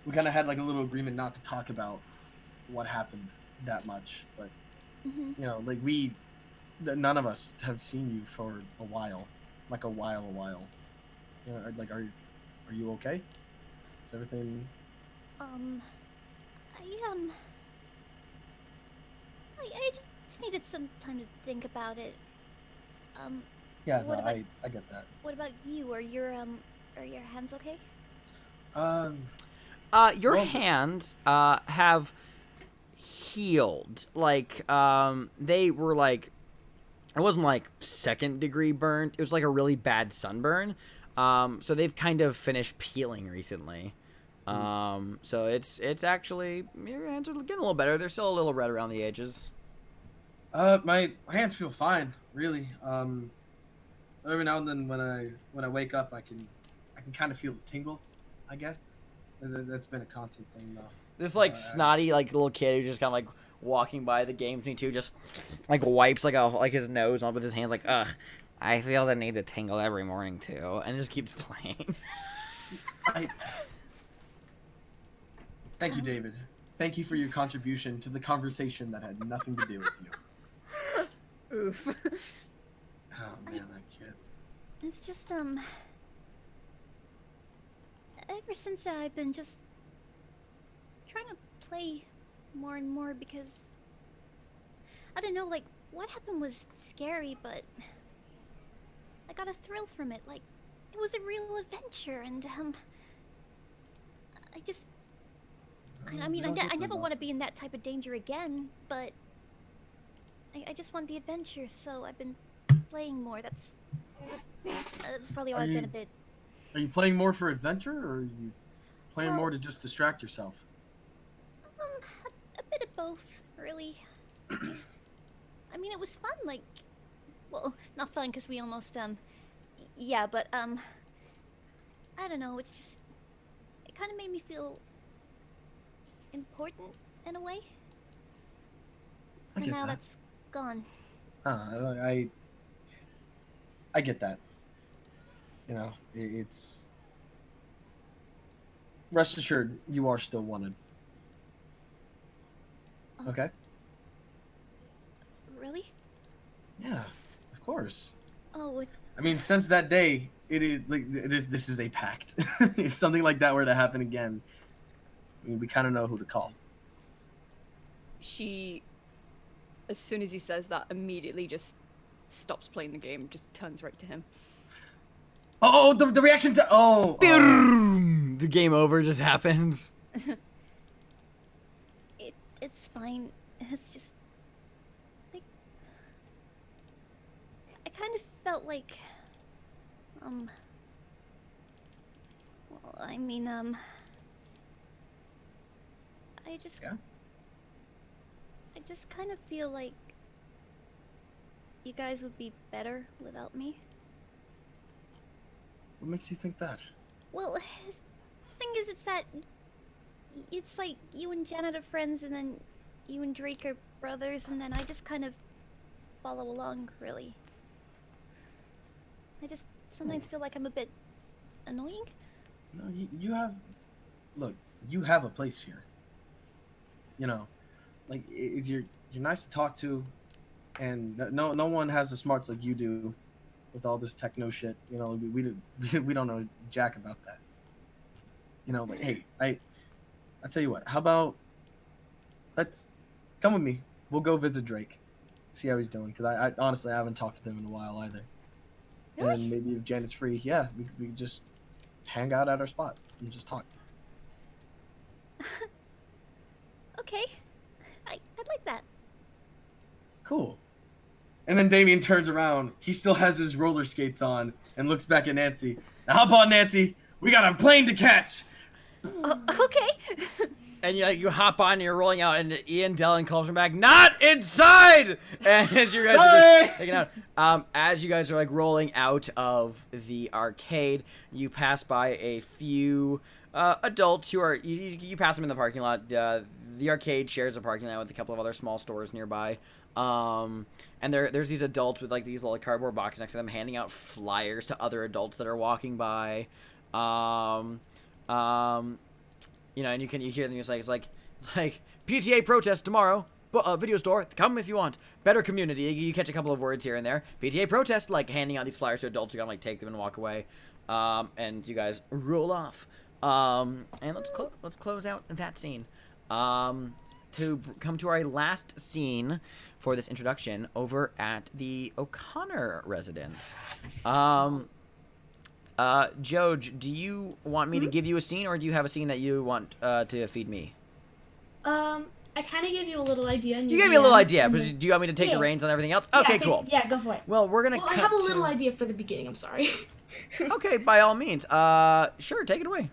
of had like a little agreement not to talk about what happened that much, but like none of us have seen you for a while, like a while. Like are you okay? Is everything? I just needed some time to think about it. Yeah, what about, I get that. What about you? Are your hands okay? Your hands have healed. Like they were like, it wasn't like 2nd degree burnt. It was like a really bad sunburn. So they've kind of finished peeling recently. So it's actually, your hands are getting a little better. They're still a little red around the edges. My hands feel fine, really. Every now and then, when I wake up, I can kind of feel the tingle, I guess. That's been a constant thing though. This like snotty like little kid who's just kind of like walking by the game with me too, just like wipes like his nose on with his hands, like ugh. I feel the need to tingle every morning too, and just keeps playing. Thank you, David. Thank you for your contribution to the conversation that had nothing to do with you. Oof. Oh man, that kid. It's just, ever since that, I've been just trying to play more and more because, I don't know, like, what happened was scary, but I got a thrill from it. Like, it was a real adventure, and, I just, I mean, I never want to be in that type of danger again, but I just want the adventure, so I've been playing more. That's probably why I've been a bit... Are you playing more for adventure, or are you playing more to just distract yourself? A bit of both, really. I mean, it was fun, like... Well, not fun, because we almost, yeah, but, I don't know, it's just... It kind of made me feel... important, in a way. I get now that. that's gone. I get that. You know, it's... Rest assured, you are still wanted. Okay? Really? Yeah, of course. Oh, I mean, since that day, this is a pact. If something like that were to happen again, I mean, we kind of know who to call. She, as soon as he says that, immediately just stops playing the game, just turns right to him. Oh, the reaction to... Oh! The game over just happens. It's fine. It's just... Like... I kind of felt like... Well, I mean, I just... Yeah? I just kind of feel like... You guys would be better without me. What makes you think that? Well, the thing is, it's that... It's like you and Janet are friends, and then you and Drake are brothers, and then I just kind of follow along, really. I just sometimes feel like I'm a bit annoying. No, you have... Look, you have a place here. You know, like, you're nice to talk to, and no one has the smarts like you do with all this techno shit. You know, we don't know jack about that. You know, but hey, I tell you what, how about, let's come with me. We'll go visit Drake, see how he's doing, because I honestly I haven't talked to him in a while either. Really? And maybe if Janet's free, yeah, we could just hang out at our spot and just talk. Okay, I'd like that. Cool. And then Damien turns around. He still has his roller skates on and looks back at Nancy. Now hop on, Nancy. We got a plane to catch. Okay. And you hop on and you're rolling out, and Ian Dellin calls from back, "Not inside!" And as you guys are just taking out, as you guys are like rolling out of the arcade, you pass by a few adults who are you pass them in the parking lot. The arcade shares a parking lot with a couple of other small stores nearby. And there's these adults with like these little cardboard boxes next to them, handing out flyers to other adults that are walking by. You know, and you hear them. It's like PTA protest tomorrow. Video store, come if you want. Better community. You catch a couple of words here and there. PTA protest, like handing out these flyers to adults who gotta like take them and walk away. And you guys roll off. And let's close out that scene. To come to our last scene for this introduction over at the O'Connor residence. Joj, do you want me to give you a scene, or do you have a scene that you want to feed me? I kind of gave you a little idea. You gave me a little idea, but do you want me to take the reins on everything else? Okay, cool. Yeah, go for it. Well, we're gonna. Well, I have a little idea for the beginning. I'm sorry. Okay, by all means. Sure, take it away.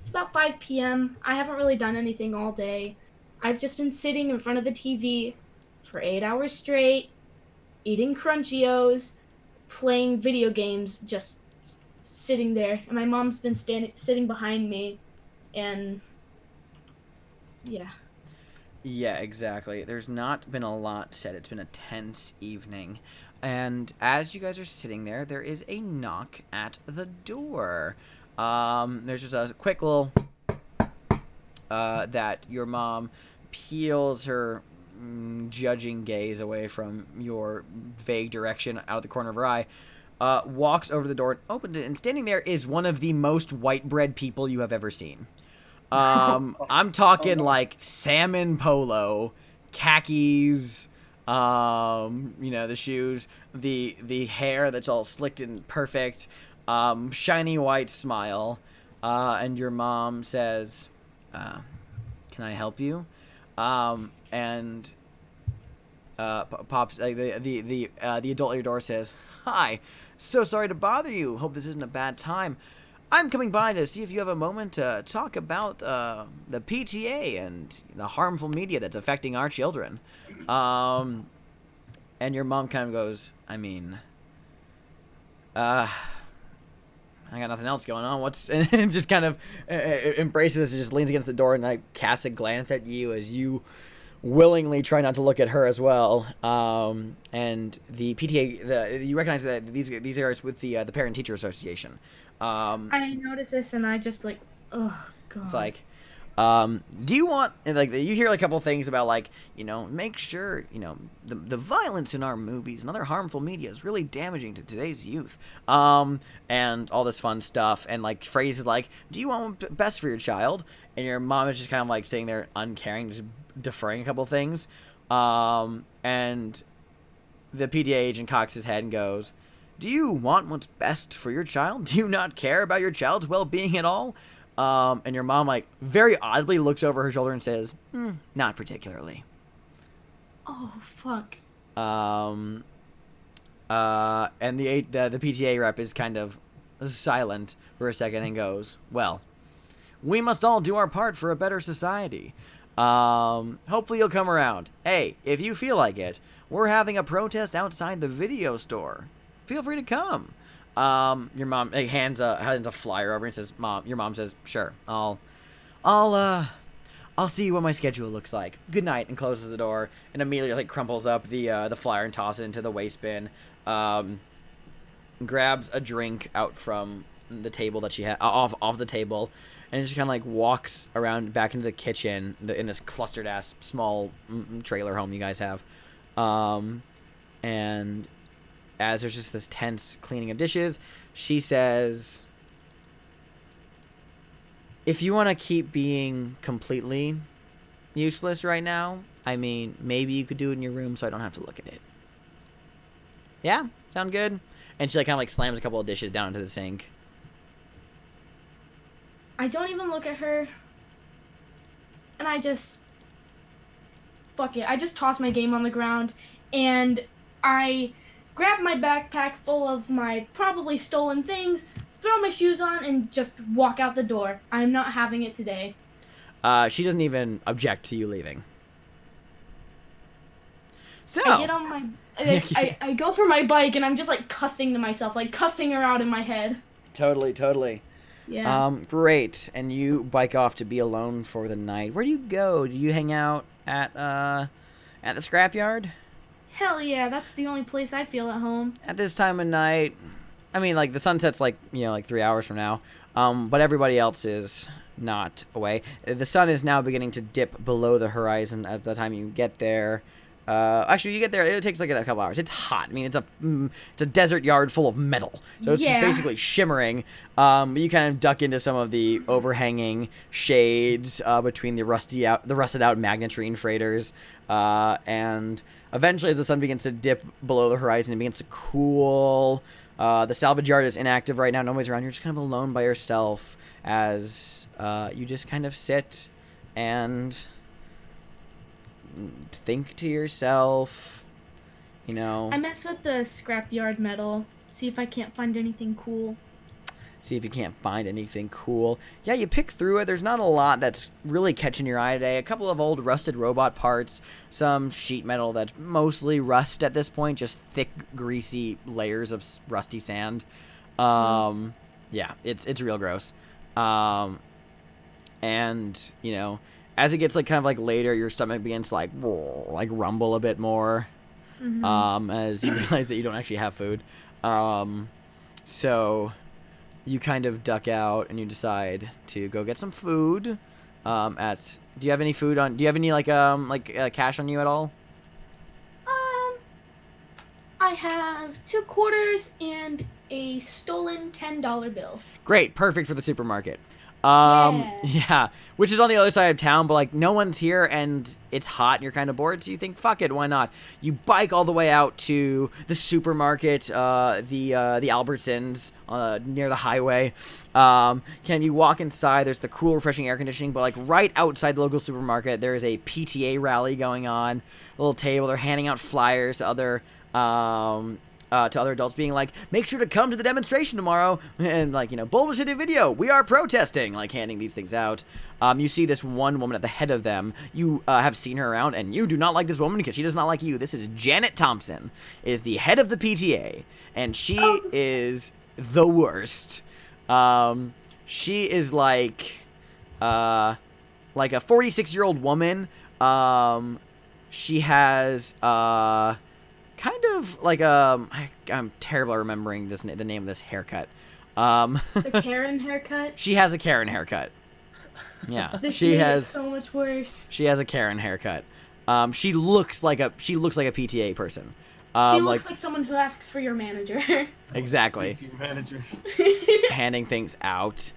It's about 5 p.m. I haven't really done anything all day. I've just been sitting in front of the TV for 8 hours straight, eating Crunchios, playing video games, just sitting there, and my mom's been sitting behind me, and yeah. Yeah, exactly. There's not been a lot said. It's been a tense evening. And as you guys are sitting there, there is a knock at the door. There's just a quick little that your mom peels her judging gaze away from your vague direction out of the corner of her eye, walks over to the door and opens it, and standing there is one of the most white bread people you have ever seen. I'm talking like salmon polo, khakis, the shoes, the hair that's all slicked and perfect, shiny white smile, and your mom says, "Can I help you?" And pops the adult at your door says, "Hi, so sorry to bother you. Hope this isn't a bad time. I'm coming by to see if you have a moment to talk about the PTA and the harmful media that's affecting our children." And your mom kind of goes, I mean, I got nothing else going on. And just kind of embraces this and just leans against the door and like casts a glance at you as you willingly try not to look at her as well. And the PTA, you recognize that these are with the Parent Teacher Association. I notice this and I just like, oh god. It's like, do you want, and like you hear like a couple things about like, make sure, the violence in our movies and other harmful media is really damaging to today's youth. And all this fun stuff, and like phrases like, do you want what's best for your child? And your mom is just kind of like sitting there uncaring, just deferring a couple things. And the PTA agent cocks his head and goes, do you want what's best for your child? Do you not care about your child's well-being at all? And your mom, like, very oddly looks over her shoulder and says, not particularly. Oh, fuck. And the PTA rep is kind of silent for a second and goes, well, we must all do our part for a better society. Hopefully you'll come around. Hey, if you feel like it, we're having a protest outside the video store. Feel free to come. Your mom hands a flyer over and says, your mom says, sure, I'll see what my schedule looks like. Good night, and closes the door and immediately like crumples up the flyer and tosses it into the waste bin. Grabs a drink out from the table that she had off the table, and just kind of like walks around back into the kitchen in this clustered ass small trailer home you guys have. And as there's just this tense cleaning of dishes, she says, if you want to keep being completely useless right now, I mean, maybe you could do it in your room so I don't have to look at it. Yeah? Sound good? And she like kind of like slams a couple of dishes down into the sink. I don't even look at her. And I just... fuck it. I just toss my game on the ground. And I grab my backpack full of my probably stolen things, throw my shoes on, and just walk out the door. I'm not having it today. She doesn't even object to you leaving. So I get on my... I go for my bike, and I'm just, like, cussing to myself. Like, cussing her out in my head. Totally. Yeah. Great. And you bike off to be alone for the night. Where do you go? Do you hang out at the scrapyard? Hell yeah, that's the only place I feel at home. At this time of night, I mean, like, the sunset's, like, like 3 hours from now. But everybody else is not away. The sun is now beginning to dip below the horizon at the time you get there. Actually, you get there, it takes like a couple hours. It's hot. I mean, it's a desert yard full of metal. So it's just basically shimmering. But you kind of duck into some of the overhanging shades between the rusted out magnetron freighters. And eventually, as the sun begins to dip below the horizon, it begins to cool. The salvage yard is inactive right now. Nobody's around. You're just kind of alone by yourself as you just kind of sit and think to yourself, I mess with the scrapyard metal, see if I can't find anything cool. See if you can't find anything cool. Yeah, you pick through it. There's not a lot that's really catching your eye today. A couple of old rusted robot parts, some sheet metal that's mostly rust at this point, just thick, greasy layers of rusty sand. Yeah, it's real gross. And you know, as it gets like kind of like later, your stomach begins to like rumble a bit more. As you realize that you don't actually have food. So you kind of duck out and you decide to go get some food. Do you have any food on? Do you have any cash on you at all? I have 2 quarters and a stolen $10 bill. Great, perfect for the supermarket. Yeah. Yeah, which is on the other side of town, but like no one's here and it's hot and you're kind of bored, so you think, fuck it, why not? You bike all the way out to the supermarket, the Albertsons near the highway. Can you walk inside? There's the cool, refreshing air conditioning, but like right outside the local supermarket, there is a PTA rally going on. A little table, they're handing out flyers to other adults, being like, make sure to come to the demonstration tomorrow, and like, you know, Boulder City Video, we are protesting, like handing these things out. You see this one woman at the head of them. You have seen her around, and you do not like this woman because she does not like you. This is Janet Thompson, is the head of the PTA, and she is the worst. She is like a 46-year-old woman. She has kind of like I'm terrible at remembering the name of this haircut. The Karen haircut. She has a Karen haircut. Yeah, she has so much worse. She has a Karen haircut. She looks like a PTA person. She looks like someone who asks for your manager. Exactly. Speak to your manager. Handing things out.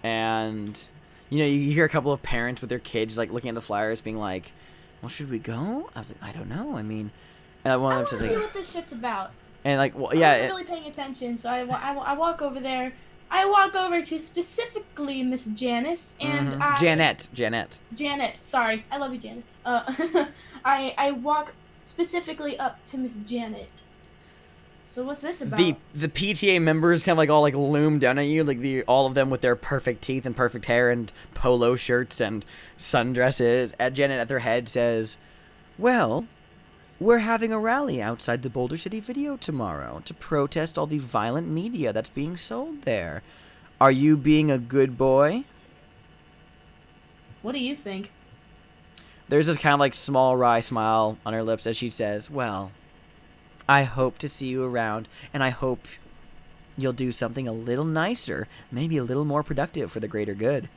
And you know, you hear a couple of parents with their kids like looking at the flyers, being like, well, should we go? I was like, I don't know. I mean, and one of them says, like, see what this shit's about. And like, well, yeah. I wasn't really paying attention, so I walk over there. I walk over to specifically Miss Janice, and Janet. Sorry, I love you, Janice. I walk specifically up to Miss Janet. So what's this about? The PTA members kind of like all like loom down at you, like all of them with their perfect teeth and perfect hair and polo shirts and sundresses. And Janet at their head says, "Well, we're having a rally outside the Boulder City Video tomorrow to protest all the violent media that's being sold there. Are you being a good boy?" What do you think? There's this kind of like small wry smile on her lips as she says, "Well, I hope to see you around, and I hope you'll do something a little nicer, maybe a little more productive for the greater good."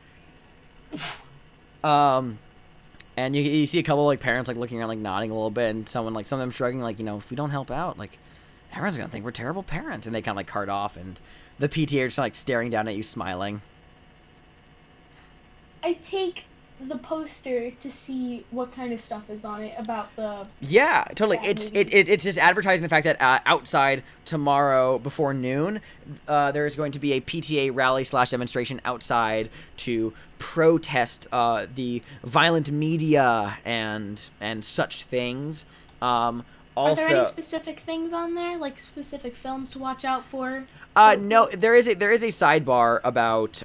And you see a couple like parents like looking around, like nodding a little bit, and some of them shrugging, like, you know, if we don't help out, like, everyone's gonna think we're terrible parents, and they kind of like cart off, and the PTA are just like staring down at you, smiling. I take the poster to see what kind of stuff is on it about the. Yeah, totally. It's just advertising the fact that outside tomorrow before noon, there is going to be a PTA rally / demonstration outside to protest the violent media and such things. Also, are there any specific things on there, like specific films to watch out for? No, there is a sidebar about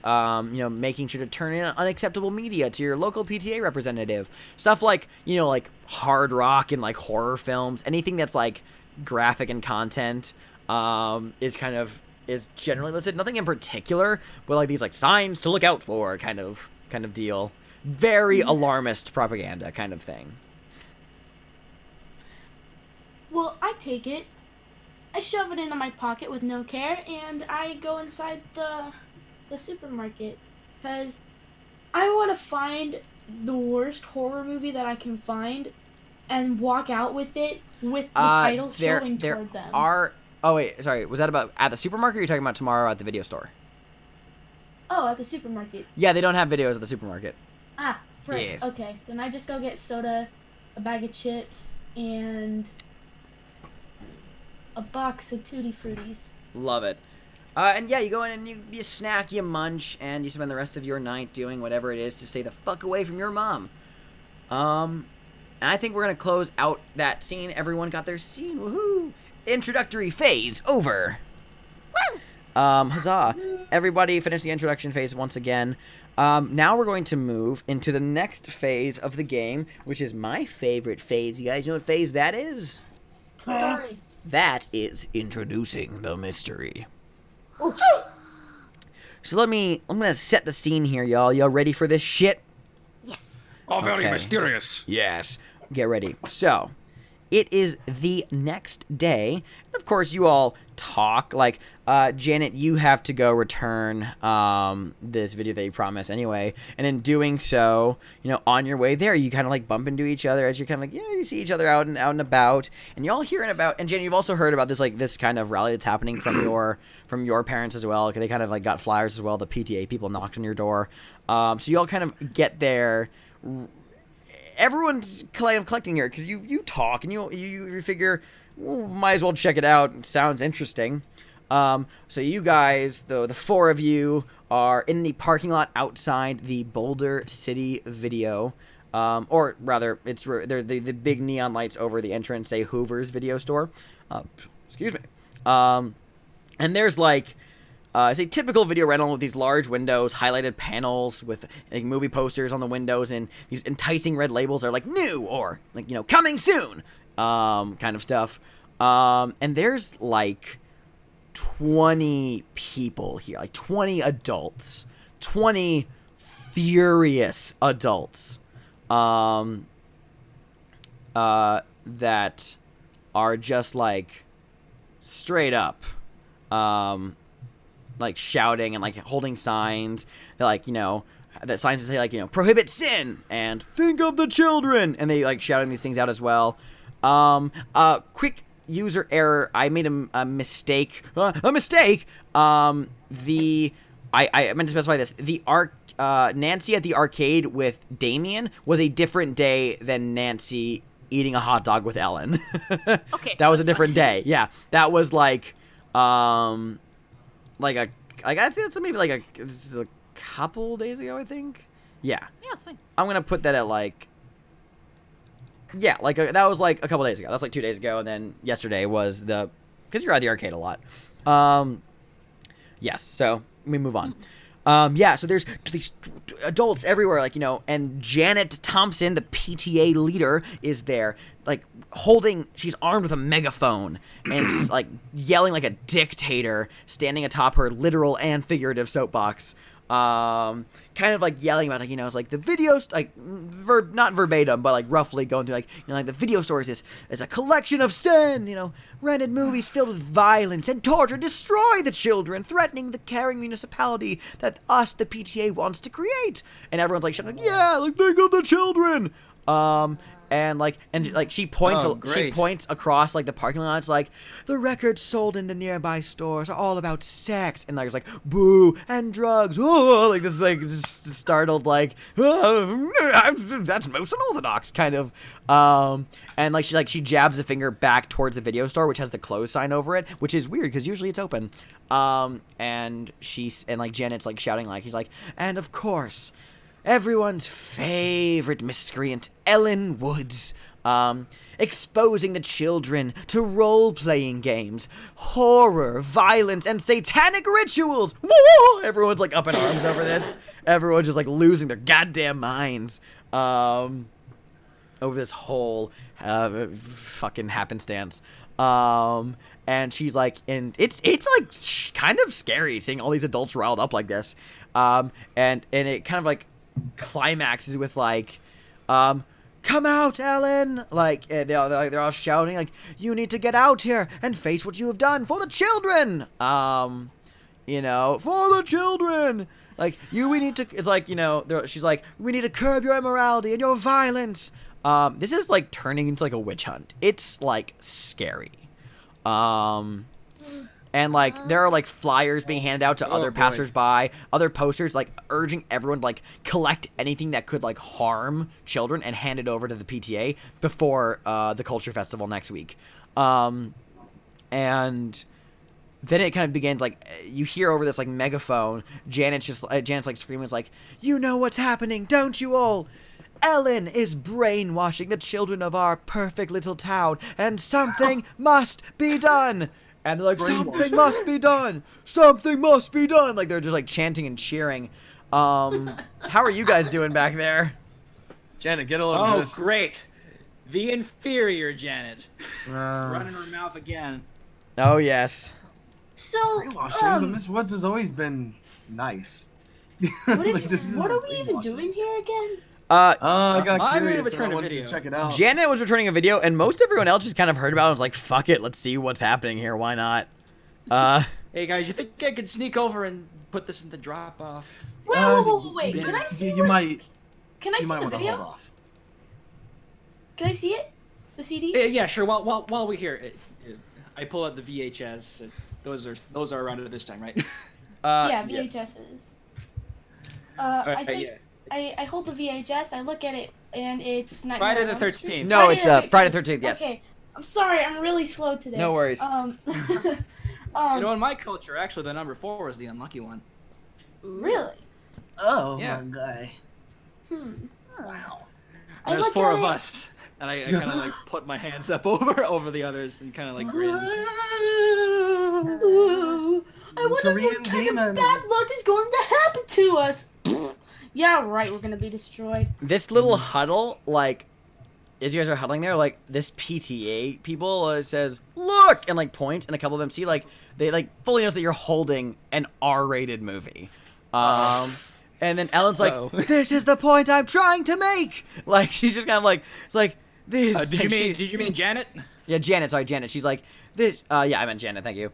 you know, making sure to turn in unacceptable media to your local PTA representative. Stuff like, you know, like hard rock and like horror films, anything that's like graphic in content is generally listed. Nothing in particular, but like these like signs to look out for kind of deal. Very alarmist propaganda kind of thing. Well, I take it, I shove it into my pocket with no care, and I go inside the supermarket, because I want to find the worst horror movie that I can find, and walk out with it with the title showing toward them. Oh wait, sorry, was that about at the supermarket, or are you talking about tomorrow at the video store? Oh, at the supermarket. Yeah, they don't have videos at the supermarket. Ah, right. Yes. Okay, then I just go get soda, a bag of chips, and a box of Tutti Fruttis. Love it. And yeah, you go in and you snack, you munch, and you spend the rest of your night doing whatever it is to stay the fuck away from your mom. And I think we're gonna close out that scene. Everyone got their scene. Woohoo! Introductory phase over. Woo! Huzzah. Everybody finished the introduction phase once again. Now we're going to move into the next phase of the game, which is my favorite phase. You guys know what phase that is? Sorry. That is introducing the mystery. So I'm gonna set the scene here, y'all. Y'all ready for this shit? Yes. Oh, very Okay. mysterious. Yes. Get ready. So, it is the next day. And of course, you all talk. Like, Janet, you have to go return this video that you promised anyway. And in doing so, you know, on your way there, you kind of like bump into each other as you're kind of like, yeah, you see each other out and about. And you're all hearing about. And Janet, you've also heard about this like this kind of rally that's happening from your parents as well. Because they kind of like got flyers as well. The PTA people knocked on your door. So you all kind of get there. Everyone's collecting here because you talk and you figure, well, might as well check it out. It sounds interesting. So you guys, the four of you, are in the parking lot outside the Boulder City Video, or rather, they're the big neon lights over the entrance say Hoover's Video Store. Excuse me. And there's like. It's a typical video rental with these large windows, highlighted panels with like, movie posters on the windows, and these enticing red labels are like new or like, you know, coming soon, kind of stuff. And there's like 20 people here, like 20 adults, 20 furious adults, that are just like straight up, like shouting and like holding signs that like, you know, that signs that say like, you know, prohibit sin and think of the children, and they like shouting these things out as well. Quick user error. I made a mistake. I meant to specify this. The Nancy at the arcade with Damien was a different day than Nancy eating a hot dog with Ellen. Okay. That was a different day. Yeah, that was like I think that's maybe like a couple days ago, I think. Yeah. Yeah, it's fine. I'm gonna put that at like. Yeah, like that was like a couple days ago. That's like 2 days ago, and then yesterday was because you're at the arcade a lot. Yes. So we move on. Yeah, so there's these adults everywhere, like, you know, and Janet Thompson, the PTA leader, is there, like, she's armed with a megaphone, and just, like, yelling like a dictator, standing atop her literal and figurative soapbox, kind of, like, yelling about, like, you know, it's like, the videos, like, not verbatim, but, like, roughly going through, like, you know, like, the video store is a collection of sin, you know, rented movies filled with violence and torture destroy the children, threatening the caring municipality that the PTA, wants to create. And everyone's, like, shouting, like, yeah, like, think of the children. And she points across like the parking lot. It's like the records sold in the nearby stores are all about sex, and there's like boo and drugs. Oh, like this is like just startled like that's most unorthodox kind of. And she jabs a finger back towards the video store, which has the close sign over it, which is weird because usually it's open. And Janet's like shouting like he's like, and of course, everyone's favorite miscreant, Ellen Woods, exposing the children to role-playing games, horror, violence, and satanic rituals. Woo! Everyone's, like, up in arms over this. Everyone's just, like, losing their goddamn minds over this whole fucking happenstance. And she's, like, and it's like, kind of scary seeing all these adults riled up like this. And it kind of, like, climaxes with like come out, Ellen, like they're all shouting like, you need to get out here and face what you have done for the children, you know, for the children, like we need to, it's like, you know, she's like, we need to curb your immorality and your violence. This is like turning into like a witch hunt. It's like scary. And, like, there are, like, flyers being handed out to other passersby, other posters, like, urging everyone to, like, collect anything that could, like, harm children and hand it over to the PTA before the Culture Festival next week. And then it kind of begins, like, you hear over this, like, megaphone, Janet's, like, screaming, it's like, you know what's happening, don't you all? Ellen is brainwashing the children of our perfect little town, and something must be done. and they're like, Brainwash. something must be done, something must be done. Like they're just like chanting and cheering. How are you guys doing back there? Janet, get a load of Oh, this. great. The inferior Janet. Running her mouth again. Oh yes. So, Brainwashing, but Miss Woods has always been nice. what Like, this isn't are we even brainwashing. doing here again? I got I'm curious and I returning a wanted video. to check it out. Janet was returning a video, and most everyone else just kind of heard about it and was like, fuck it, let's see what's happening here, why not? Hey guys, you think I could sneak over and put this in the drop off? Wait, can I see You might Can I see want the to video? hold off. Can I see it? The CD? Yeah, sure. While we're here, I pull out the VHS. Those are around at this time, right? Yeah, VHSs. I Alright, think yeah. I hold the VHS, I look at it, and it's not Friday the 13th. No, it's Friday the 13th, yes. Okay, I'm sorry, I'm really slow today. No worries. You know, in my culture, actually, the number 4 is the unlucky one. Really? Oh Yeah. my god. Wow. And there's 4 of us, and I kind of like put my hands up over the others and kind of like grin. Ooh, I wonder Korean what kind demon. of bad luck is going to happen to us. Yeah, right, we're gonna be destroyed. This little huddle, like, as you guys are huddling there, like, this PTA people says, look, and, like, points, and a couple of them see, like, they, like, fully knows that you're holding an R-rated movie. And then Ellen's like, this is the point I'm trying to make! Like, she's just kind of like, it's like, this... Did you mean Janet? Yeah, Janet, sorry, Janet. She's like, this, yeah, I meant Janet, thank you.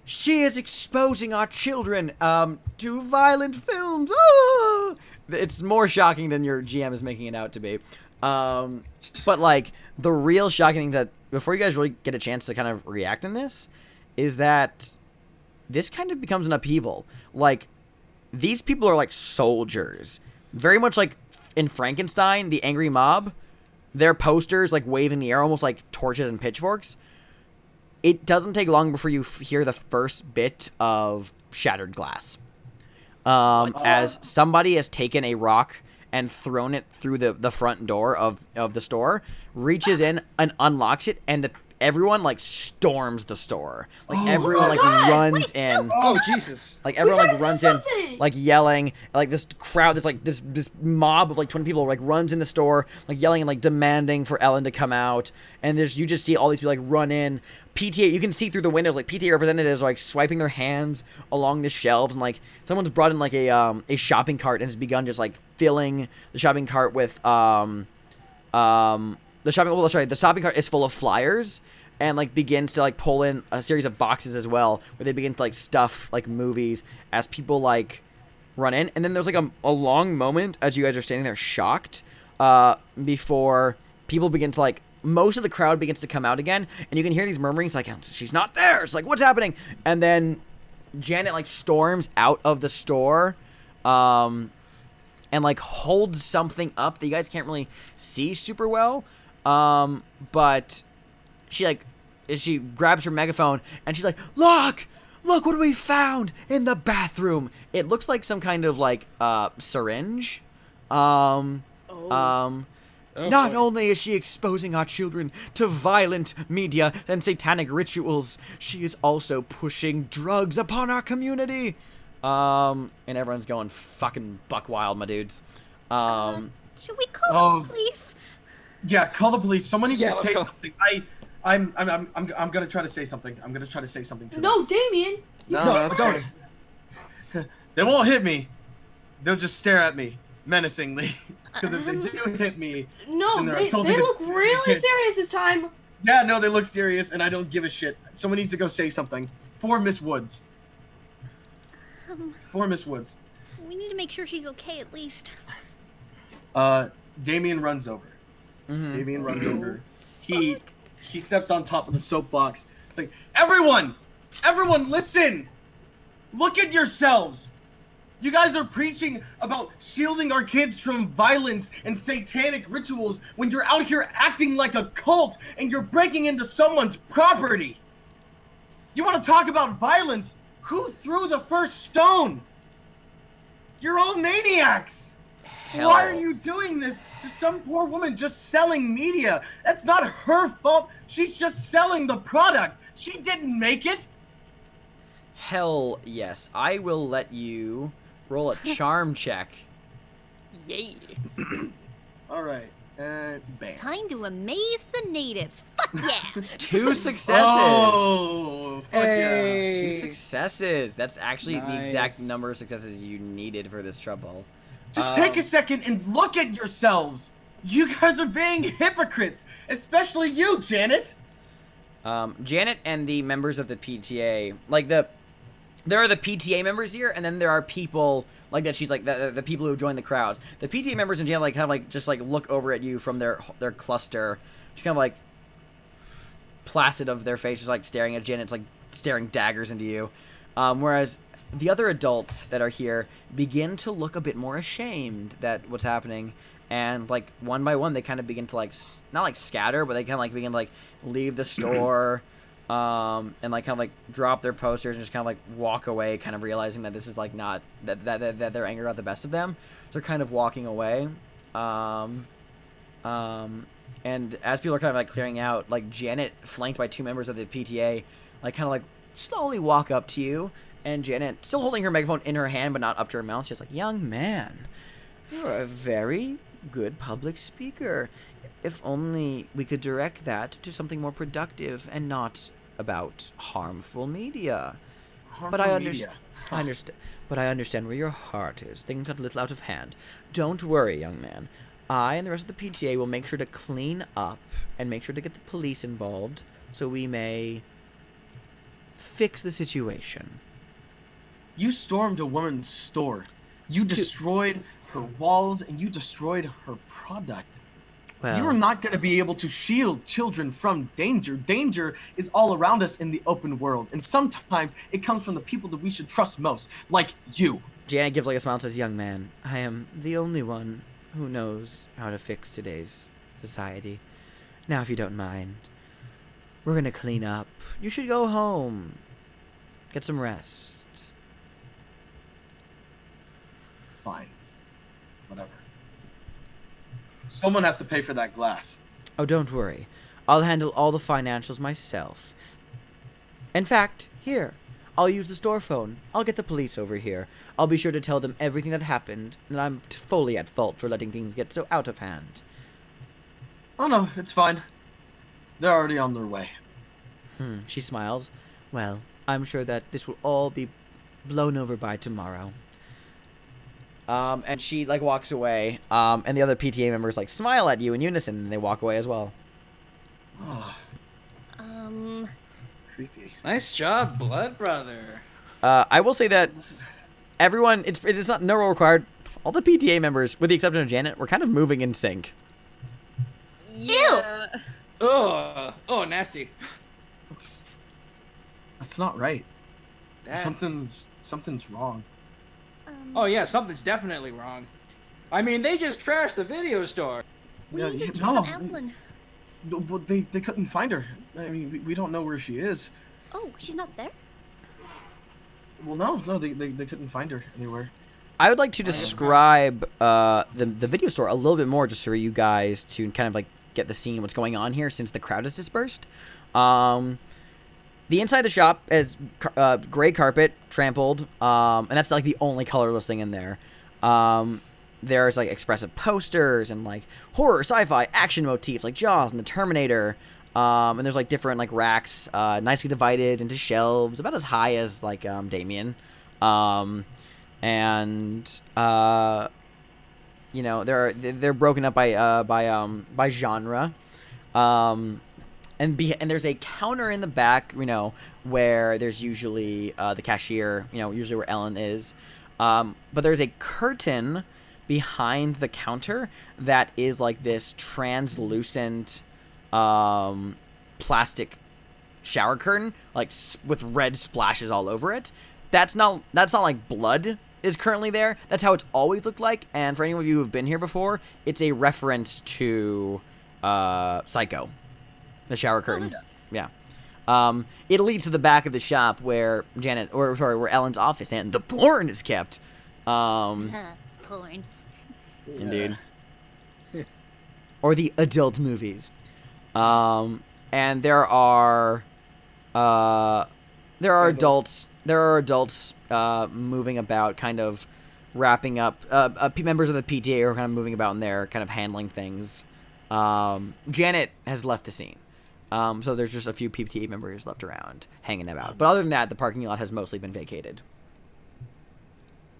She is exposing our children, to violent films. Ah! It's more shocking than your GM is making it out to be. But, like, the real shocking thing that, before you guys really get a chance to kind of react in this, is that this kind of becomes an upheaval. Like, these people are like soldiers. Very much like in Frankenstein, the angry mob. Their posters, like, wave in the air, almost like torches and pitchforks. It doesn't take long before you hear the first bit of shattered glass. As somebody has taken a rock and thrown it through the front door of the store, reaches in and unlocks it, and everyone, like, storms the store. Like, everyone, like, runs in. Oh, Jesus. Like, everyone, like, gotta do runs in, something. like, yelling. Like, this crowd that's, like, this mob of, like, 20 people, like, runs in the store, like, yelling and, like, demanding for Ellen to come out. And you just see all these people, like, run in. PTA, you can see through the windows, like, PTA representatives are, like, swiping their hands along the shelves. And, like, someone's brought in, like, a shopping cart and has begun just, like, filling the shopping cart with, the shopping cart is full of flyers. And, like, begins to, like, pull in a series of boxes as well, where they begin to, like, stuff, like, movies as people, like, run in. And then there's, like, a long moment as you guys are standing there shocked, before people begin to, like, most of the crowd begins to come out again, and you can hear these murmurings, like, she's not there, it's like, what's happening? And then Janet, like, storms out of the store, and, like, holds something up that you guys can't really see super well, but she grabs her megaphone and she's like, look, what we found in the bathroom. It looks like some kind of, like, syringe. Not only is she exposing our children to violent media and satanic rituals, she is also pushing drugs upon our community. And everyone's going fucking buck wild, my dudes. Should we call the police? Yeah, call the police. Someone needs to let's say go. something. I'm gonna try to say something. I'm gonna try to say something to them. No, Damien. No, don't. They won't hit me. They'll just stare at me menacingly. Because if they do hit me, No, then they're they assaulting look a really kid. serious this time. Yeah, no, they look serious, and I don't give a shit. Someone needs to go say something for Miss Woods. For Miss Woods. We need to make sure she's okay at least. Damien runs over. Damien runs over. He steps on top of the soapbox. It's like, everyone, listen. Look at yourselves. You guys are preaching about shielding our kids from violence and satanic rituals when you're out here acting like a cult and you're breaking into someone's property. You want to talk about violence? Who threw the first stone? You're all maniacs. hell. Why are you doing this to some poor woman just selling media? That's not her fault. She's just selling the product. She didn't make it. Hell yes. I will let you roll a charm check. Yay. All right. Bam. Time to amaze the natives. Fuck yeah! 2 successes. Oh, fuck Hey. 2 successes. That's actually the exact Nice. number of successes you needed for this trouble. Just take a second and look at yourselves. You guys are being hypocrites, especially you, Janet. Janet and the members of the PTA, like there are the PTA members here, and then there are people like that. She's like the people who join the crowds. The PTA members and Janet like kind of like just like look over at you from their cluster, just kind of like placid of their faces, like staring at Janet's like staring daggers into you. Whereas the other adults that are here begin to look a bit more ashamed that what's happening, and like one by one they kind of begin to like not like scatter, but they kind of like begin to like leave the store. And like kind of like drop their posters and just kind of like walk away, kind of realizing that this is like not that their anger got the best of them. So they're kind of walking away. And as people are kind of like clearing out, like Janet, flanked by 2 members of the PTA, like kind of like slowly walk up to you. And Janet, still holding her megaphone in her hand but not up to her mouth, she's like, "Young man, you're a very good public speaker. If only we could direct that to something more productive and not about harmful media." But I understand. But I understand where your heart is. Things got a little out of hand. Don't worry, young man. I and the rest of the PTA will make sure to clean up and make sure to get the police involved so we may fix the situation. You stormed a woman's store. You destroyed her walls and you destroyed her product. Well, You are not going to be able to shield children from danger. Danger is all around us in the open world, and sometimes it comes from the people that we should trust most, like you. Janet gives like a smile and says, "Young man, I am the only one who knows how to fix today's society. Now, if you don't mind, we're gonna clean up. You should go home. Get some rest." Fine. Whatever. Someone has to pay for that glass. Oh, don't worry. I'll handle all the financials myself. In fact, here, I'll use the store phone. I'll get the police over here. I'll be sure to tell them everything that happened, and I'm fully at fault for letting things get so out of hand. Oh no, it's fine. They're already on their way. She smiles. Well, I'm sure that this will all be blown over by tomorrow. And she like walks away. And the other PTA members like smile at you in unison, and they walk away as well. Oh, creepy. Nice job, blood brother. I will say that everyone, it's not no role required. All the PTA members, with the exception of Janet, were kind of moving in sync. Yeah. Oh, nasty. That's not right. That- Something's wrong. Oh yeah, something's definitely wrong. I mean, they just trashed the video store. We Yeah, need to yeah, check no, on Evelyn. Well, they couldn't find her. I mean, we don't know where she is. Oh, she's not there? Well, no, they couldn't find her anywhere. I would like to describe the video store a little bit more, just for you guys to kind of like get the scene, what's going on here, since the crowd is dispersed. The inside of the shop is gray carpet, trampled, and that's like the only colorless thing in there. There's like expressive posters and like horror, sci-fi, action motifs like Jaws and the Terminator. And there's like different like racks, nicely divided into shelves, about as high as like Damien. You know, they're broken up by genre. And there's a counter in the back, you know, where there's usually the cashier, you know, usually where Ellen is. But there's a curtain behind the counter that is like this translucent plastic shower curtain, like with red splashes all over it. That's not like blood is currently there. That's how it's always looked like. And for any of you who have been here before, it's a reference to Psycho. The shower curtains. Yeah. It leads to the back of the shop where where Ellen's office and the porn is kept. Porn. Indeed. Or the adult movies. And there are adults moving about, kind of wrapping up. Members of the PTA are kind of moving about in there, kind of handling things. Janet has left the scene. So there's just a few PTA members left around hanging about. But other than that, the parking lot has mostly been vacated.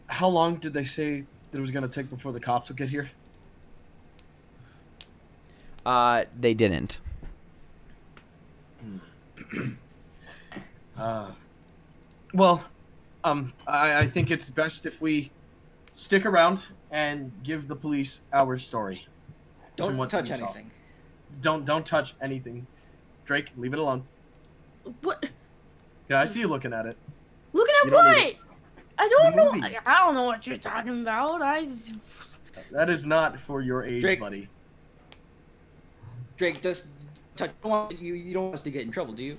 How long did they say that it was going to take before the cops would get here? They didn't. Well, I think it's best if we stick around and give the police our story. Don't touch we saw. anything. Don't touch anything. Drake, leave it alone. What? Yeah, I see you looking at it. Looking at You don't need what? I don't The know. movie. I don't know what you're talking about. That is not for your age, Drake. buddy. Drake, just touch. You don't want us to get in trouble, do you?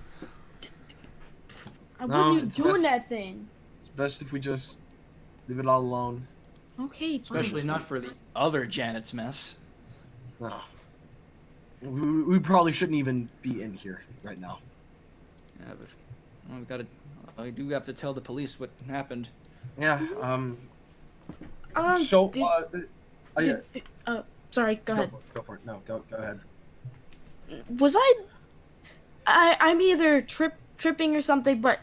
I No, wasn't even it's doing best- that thing. It's best if we just leave it all alone. Okay, fine. Especially not for the other Janet's mess. No. We probably shouldn't even be in here right now. Yeah, but we gotta. I do have to tell the police what happened. Yeah. Um, So. did- sorry. Go ahead. Go for it. No, go ahead. Was I'm either tripping or something, but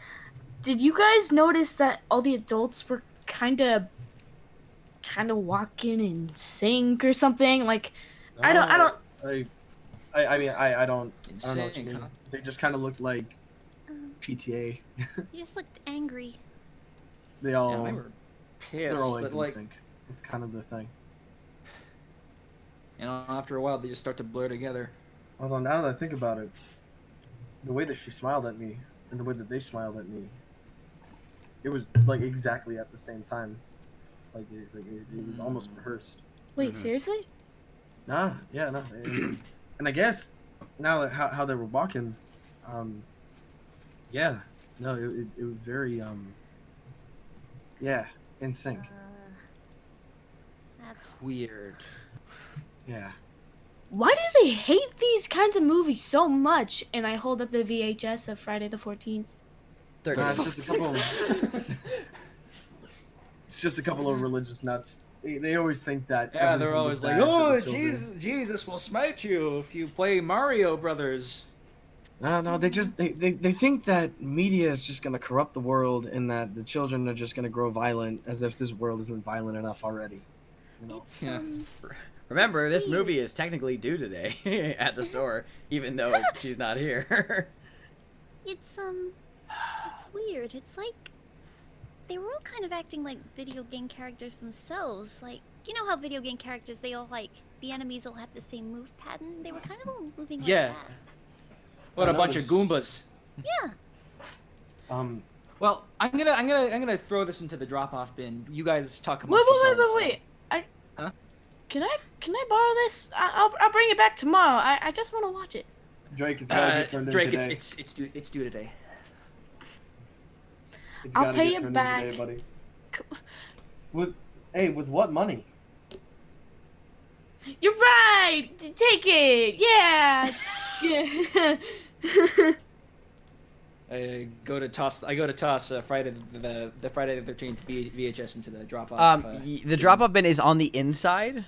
did you guys notice that all the adults were kind of walking in sync or something? Like, I don't I mean, I don't know what you Insane, mean. huh? They just kind of looked like Um, PTA. you just looked angry. They all, Yeah, they were pissed. they're always but, in like, sync. It's kind of the thing. you know, after a while, they just start to blur together. Although now that I think about it, the way that she smiled at me and the way that they smiled at me, it was like exactly at the same time. Like it was almost rehearsed. Wait, seriously? Nah, yeah, no. And I guess now that how they were walking, yeah, no, it was very yeah, in sync. That's Weird. Yeah. Why do they hate these kinds of movies so much? And I hold up the VHS of Friday the 14th. Nah, it's just a couple. It's just a couple of religious nuts. They always think that. Yeah, they're everything always is like, bad for "Oh, the children." Jesus will smite you if you play Mario Brothers." No, they think that media is just gonna corrupt the world and that the children are just gonna grow violent, as if this world isn't violent enough already. You know. it's Yeah. Remember, this weird. movie is technically due today at the store, even though she's not here. it's weird. It's like they were all kind of acting like video game characters themselves. Like, you know how video game characters, they all like the enemies all have the same move pattern. They were kind of all moving like Yeah. that. What I a bunch of noticed. Goombas. Yeah. Well, I'm gonna throw this into the drop-off bin. You guys talk Wait, amongst yourselves. wait. Huh? Can I borrow this? I'll bring it back tomorrow. I just want to watch it. Drake, it's gotta get turned Drake, in today. it's due today. It's I'll gotta pay get it turned back. in today, buddy. With what money? You're right. Take it. Yeah. Yeah. I go to toss Friday the Friday the 13th VHS into the drop-off. The drop-off bin is on the inside.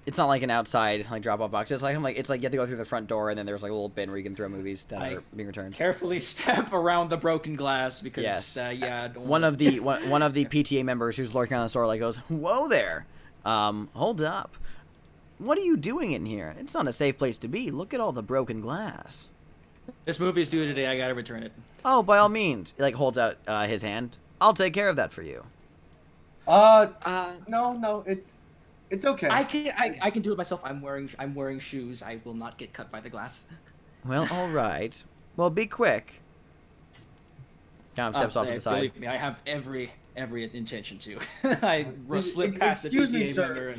It's not like an outside like drop-off box. It's like you have to go through the front door, and then there's like a little bin where you can throw movies that are being returned. Carefully step around the broken glass because Yes. yeah. I don't One wanna- of the one of the PTA members who's lurking around the store like goes, "Whoa there, hold up, what are you doing in here? It's not a safe place to be. Look at all the broken glass." This movie is due today. I gotta return it. Oh, by all means, he, like holds out his hand. I'll take care of that for you. No, it's okay. I can do it myself. I'm wearing shoes. I will not get cut by the glass. Well, all right. Well, be quick. Kind of steps off to the side. Believe me, I have every intention to. I slip past Excuse the me, PTA sir. vendor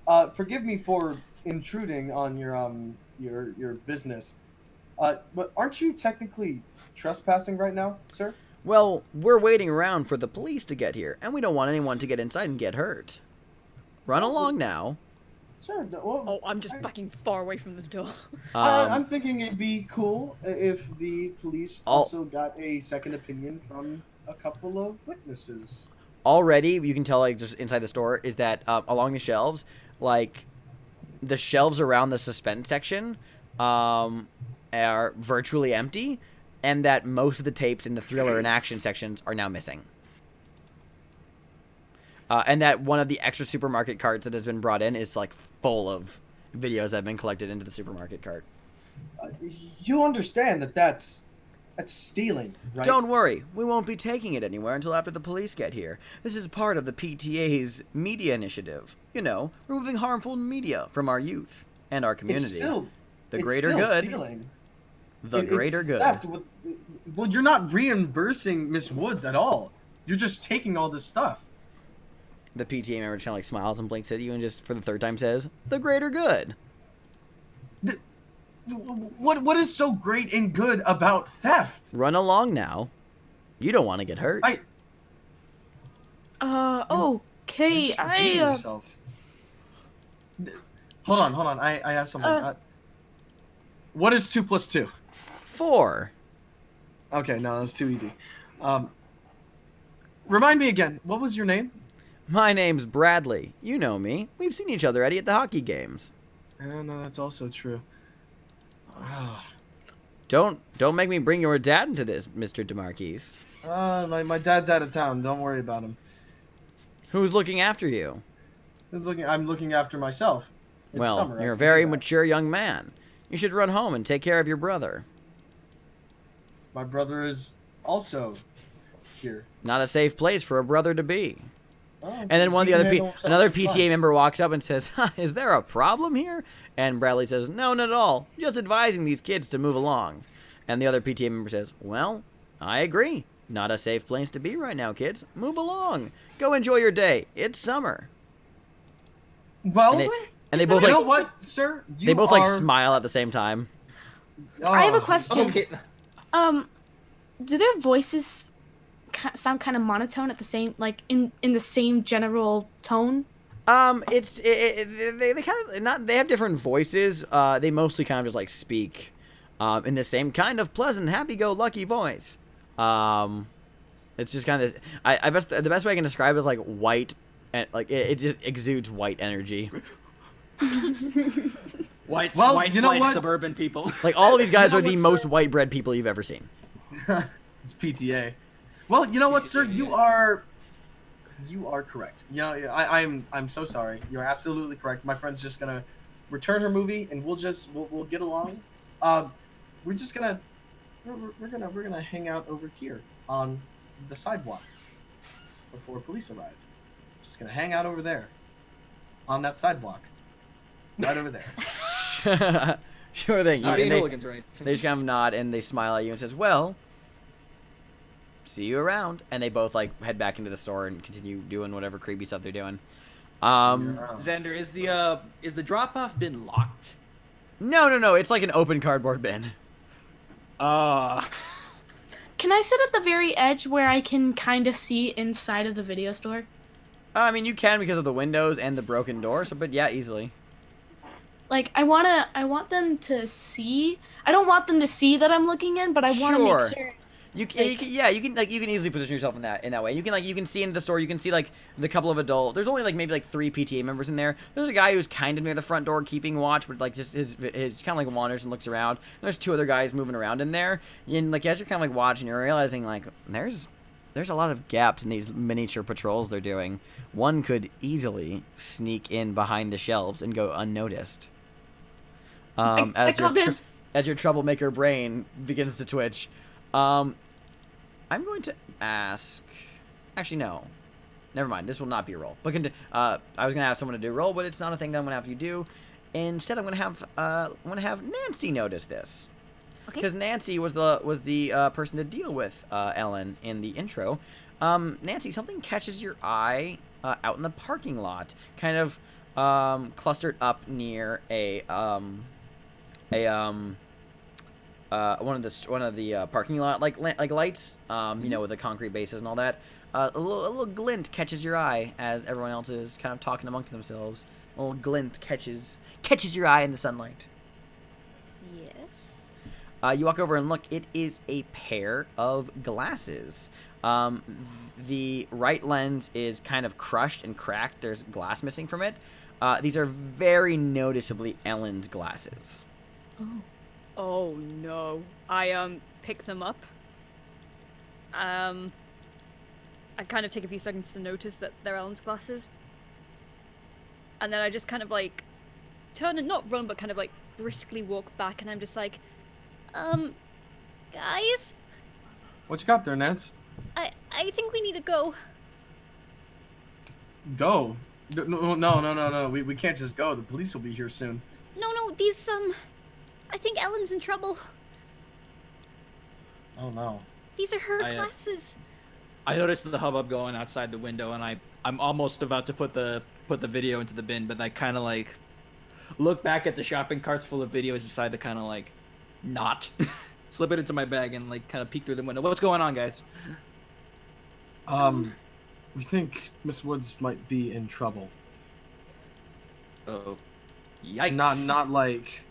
and Forgive me for intruding on your business. But aren't you technically trespassing right now, sir? Well, we're waiting around for the police to get here, and we don't want anyone to get inside and get hurt. Run along now. Sure. Well, Oh, I'm just backing far away from the door. I'm thinking it'd be cool if the police also got a second opinion from a couple of witnesses. Already, you can tell, like, just inside the store, is that along the shelves, like, the shelves around the suspense section are virtually empty, and that most of the tapes in the thriller and action sections are now missing. And that one of the extra supermarket carts that has been brought in is, like, full of videos that have been collected into the supermarket cart. You understand that that's stealing, right? Don't worry, we won't be taking it anywhere until after the police get here. This is part of the PTA's media initiative. You know, removing harmful media from our youth and our community. It's still, the it's greater still good. Stealing. The greater it's good. Theft with, well, you're not reimbursing Miss Woods at all. You're just taking all this stuff. The PTA member kind of like smiles and blinks at you and just for the third time says, "The greater good." What is so great and good about theft? Run along now. You don't want to get hurt. Okay. Yourself. Hold on. I have something. What is 2 + 2? 4. Okay, no, that was too easy. Remind me again. What was your name? My name's Bradley. You know me. We've seen each other, Eddie, at the hockey games. No, that's also true. Don't make me bring your dad into this, Mr. DeMarquise. My dad's out of town. Don't worry about him. Who's looking after you? I'm looking after myself. It's Well, summer, you're I a can very do that. mature young man. You should run home and take care of your brother. My brother is also here. Not a safe place for a brother to be. Oh, And then one of the he other can handle himself another just PTA fine. member walks up and says, "Is there a problem here?" And Bradley says, "No, not at all. Just advising these kids to move along." And the other PTA member says, "Well, I agree. Not a safe place to be right now, kids. Move along. Go enjoy your day. It's summer." Well, And they both you like know what, sir? they both like smile at the same time. I have a Oh, question. Okay. Do their voices sound kind of monotone at the same, like in the same general tone? They kind of not. They have different voices. They mostly kind of just like speak, in the same kind of pleasant, happy-go-lucky voice. It's just kind of. The best way I can describe it is like white, and like it just exudes white energy. White you know flight what? suburban people. Like all of these guys You know are the what, most sir? white bread people you've ever seen. It's PTA. Well, you know what, sir? You are correct. You know, I'm so sorry. You're absolutely correct. My friend's just gonna return her movie, and we'll get along. We're just gonna we're gonna hang out over here on the sidewalk before police arrive. Just gonna hang out over there on that sidewalk, right over there. Sure thing. Not And being they hooligans, right? just kind of nod and they smile at you and says, "Well, see you around." And they both like head back into the store and continue doing whatever creepy stuff they're doing. Xander, is the drop off bin locked? No. It's like an open cardboard bin. Can I sit at the very edge where I can kind of see inside of the video store? I mean, you can because of the windows and the broken door. So, but yeah, easily. Like, I want them to see. I don't want them to see that I'm looking in, but I want to Sure. make sure. You can, you can easily position yourself in that way. You can see into the store. You can see like the couple of adult. There's only like maybe like 3 PTA members in there. There's a guy who's kind of near the front door keeping watch, but like just his kind of like wanders and looks around. And there's 2 other guys moving around in there. And like as you're kind of like watching, you're realizing like there's a lot of gaps in these miniature patrols they're doing. One could easily sneak in behind the shelves and go unnoticed. As your troublemaker brain begins to twitch. I'm going to ask. Actually, no. Never mind. This will not be a roll. But I was gonna have someone to do a roll, but it's not a thing that I'm gonna have you do. Instead, I'm gonna have Nancy notice this. Okay. Because Nancy was the person to deal with Ellen in the intro. Nancy, something catches your eye out in the parking lot, kind of clustered up near one of the parking lot like lights, you know, with the concrete bases and all that. a little glint catches your eye as everyone else is kind of talking amongst themselves. A little glint catches your eye in the sunlight. Yes. You walk over and look. It is a pair of glasses. The right lens is kind of crushed and cracked. There's glass missing from it. These are very noticeably Ellen's glasses. Oh no. I pick them up. I kind of take a few seconds to notice that they're Ellen's glasses. And then I just kind of like turn and not run, but kind of like briskly walk back, and I'm just like, guys? What you got there, Nance? I think we need to go. Go? No. We can't just go. The police will be here soon. No, these, I think Ellen's in trouble. Oh, no. These are her glasses. I noticed the hubbub going outside the window, and I'm almost about to put the video into the bin, but I kind of like look back at the shopping carts full of videos, decide to kind of like not slip it into my bag and like kind of peek through the window. What's going on, guys? We think Miss Woods might be in trouble. Oh, yikes! Not like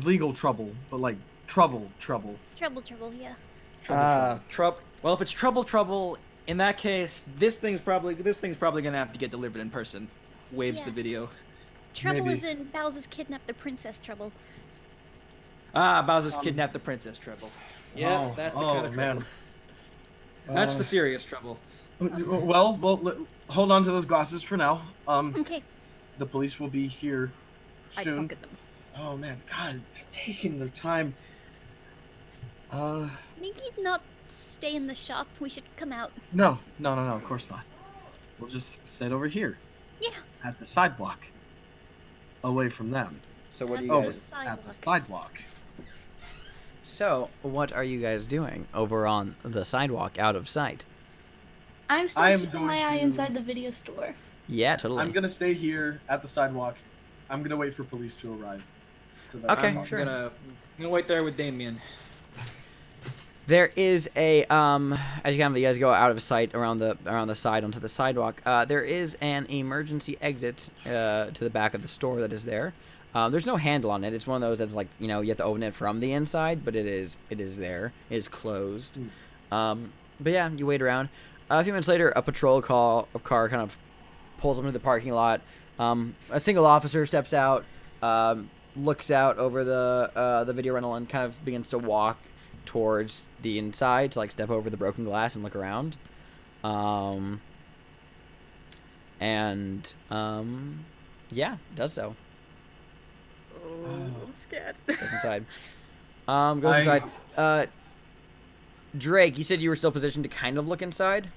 legal trouble, but like trouble. Trouble, yeah. Trouble. Well, if it's trouble, in that case, this thing's probably gonna have to get delivered in person. Waves Yeah. the video. Trouble Maybe. is in Bowser's kidnapped the princess trouble. Bowser's kidnapped the princess trouble. Yeah, that's the kind of trouble. Man. That's the serious trouble. Well, hold on to those glasses for now. Okay. The police will be here I soon. pocket them. Oh man, God, it's taking their time. Maybe not stay in the shop. We should come out. No, of course not. We'll just sit over here. Yeah. At the sidewalk. Away from them. So what are you Over guys? At the sidewalk. So what are you guys doing over on the sidewalk, out of sight? I'm still I am keeping going my eye to- inside the video store. Yeah, totally. I'm gonna stay here at the sidewalk. I'm gonna wait for police to arrive. So that Okay, I'm sure. I'm gonna wait there with Damien. There is a as you guys go out of sight around the side onto the sidewalk. There is an emergency exit to the back of the store that is there. There's no handle on it. It's one of those that's like, you have to open it from the inside, but it is there. It is closed. But yeah, you wait around. A few minutes later, a patrol car kind of pulls up into the parking lot. A single officer steps out, looks out over the video rental and kind of begins to walk towards the inside to like step over the broken glass and look around. Yeah, does so. Oh, I'm scared. Goes inside. Goes inside. Drake, you said you were still positioned to kind of look inside?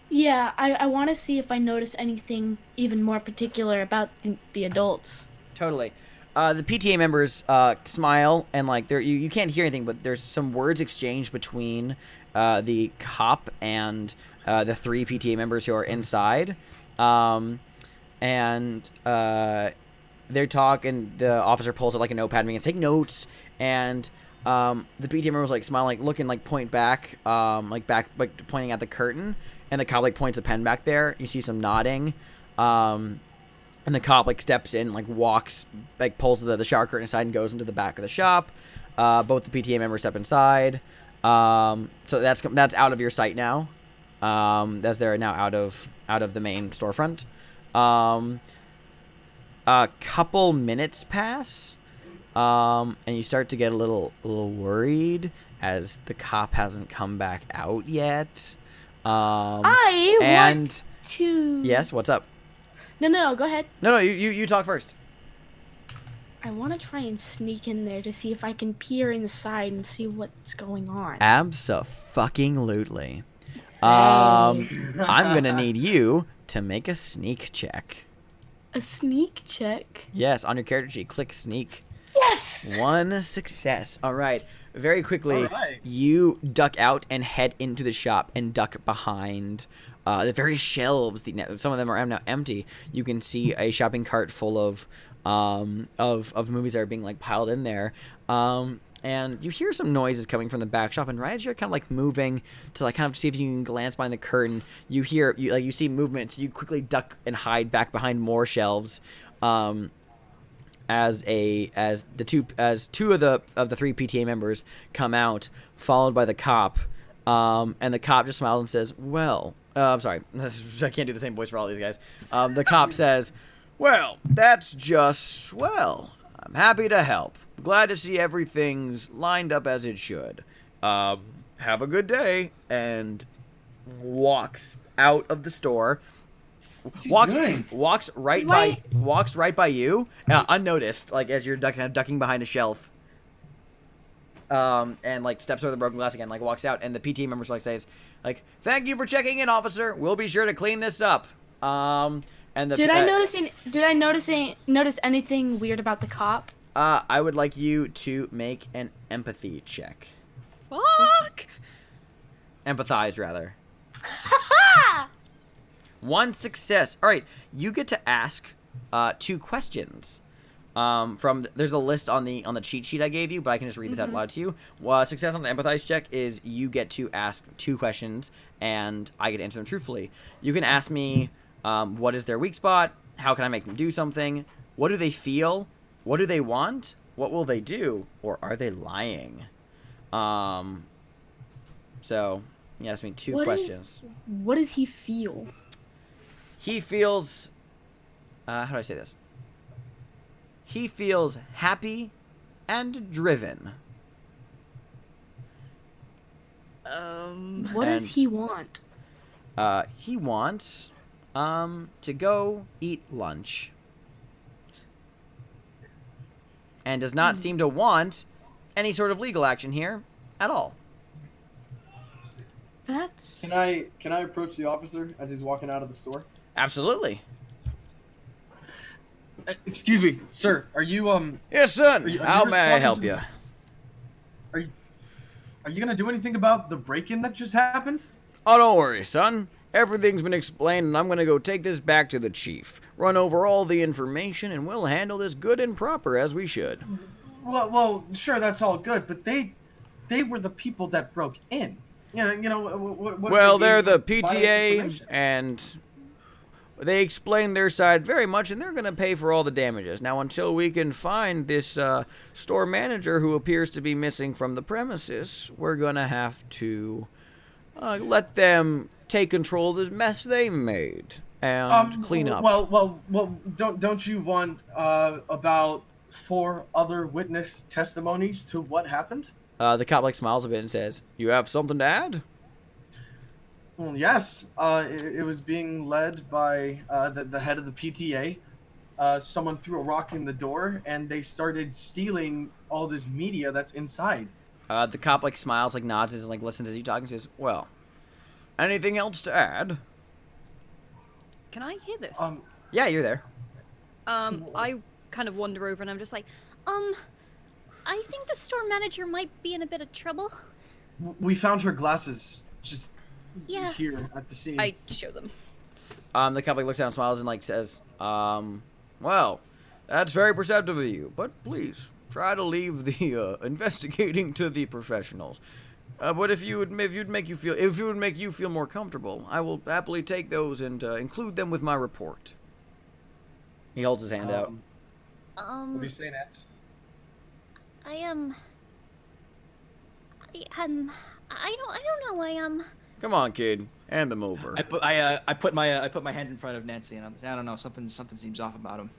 Yeah, I want to see if I notice anything even more particular about the adults. Totally. The PTA members smile and like you can't hear anything, but there's some words exchanged between the cop and the 3 PTA members who are inside, and they talk, and the officer pulls out like a notepad and begins to take notes, and the PTA member was like smiling, like looking, like point back, like pointing at the curtain, and the cop like points a pen back there. You see some nodding. And the cop like steps in, like walks, like pulls the shower curtain aside and goes into the back of the shop. Both the PTA members step inside. So that's out of your sight now. As they're now out of the main storefront. A couple minutes pass, and you start to get a little worried as the cop hasn't come back out yet. I want to. Yes, what's up? No, go ahead. No, you talk first. I want to try and sneak in there to see if I can peer inside and see what's going on. Abso-fucking-lutely. I'm gonna need you to make a sneak check. A sneak check? Yes, on your character sheet, click sneak. Yes! 1 success. All right. Very quickly, All right. you duck out and head into the shop and duck behind the various shelves. Some of them are now empty. You can see a shopping cart full of movies that are being like piled in there. and you hear some noises coming from the back shop, and right as you're kind of like moving to like kind of see if you can glance behind the curtain, you see movement. So you quickly duck and hide back behind more shelves, as two of the three PTA members come out, followed by the cop, and the cop just smiles and says, "Well, I'm sorry, I can't do the same voice for all these guys." The cop says, "Well, that's just swell. I'm happy to help. Glad to see everything's lined up as it should. Have a good day," and walks out of the store. Walks right by you, unnoticed, like as you're ducking behind a shelf. And like steps over the broken glass again, like walks out, and the PT members like says, like, "Thank you for checking in, officer. We'll be sure to clean this up." And the Did I notice anything weird about the cop? I would like you to make an empathy check. Fuck! Empathize, rather. 1 success. All right, you get to ask 2 questions. There's a list on the cheat sheet I gave you, but I can just read this out loud to you. Success on the empathize check is you get to ask 2 questions, and I get to answer them truthfully. You can ask me, what is their weak spot? How can I make them do something? What do they feel? What do they want? What will they do? Or are they lying? So you ask me 2 questions. What does he feel? He feels, how do I say this? He feels happy and driven. What does he want? He wants, to go eat lunch. And does not seem to want any sort of legal action here at all. That's... Can I approach the officer as he's walking out of the store? Absolutely. Excuse me, sir. Are you Yes, son. are you How may I responding help to you? Are you gonna do anything about the break-in that just happened? Oh, don't worry, son. Everything's been explained, and I'm gonna go take this back to the chief. Run over all the information, and we'll handle this good and proper as we should. Well, sure, that's all good, but they were the people that broke in. You know. What Well, they they're gave the you biased PTA, information. and they explained their side very much, and they're gonna pay for all the damages. Now, until we can find this store manager who appears to be missing from the premises, we're gonna have to let them take control of the mess they made and clean up. Well, don't you want about 4 other witness testimonies to what happened? The cop like smiles a bit and says, "You have something to add?" Well, yes. It was being led by the head of the PTA. Someone threw a rock in the door, and they started stealing all this media that's inside. The cop like smiles, like nods, and like listens as you talk, and says, "Well, anything else to add?" Can I hear this? Yeah, you're there. I kind of wander over and I'm just like, I think the store manager might be in a bit of trouble. We found her glasses just Yeah. here at the scene. I show them. The cop like looks down, smiles, and like says, "Well, that's very perceptive of you, but please try to leave the investigating to the professionals. But if it would make you feel more comfortable, I will happily take those and include them with my report." He holds his hand out. What do you say, Nance? I don't know. Come on, kid, hand them over. I put my hand in front of Nancy, and I don't know, something seems off about him.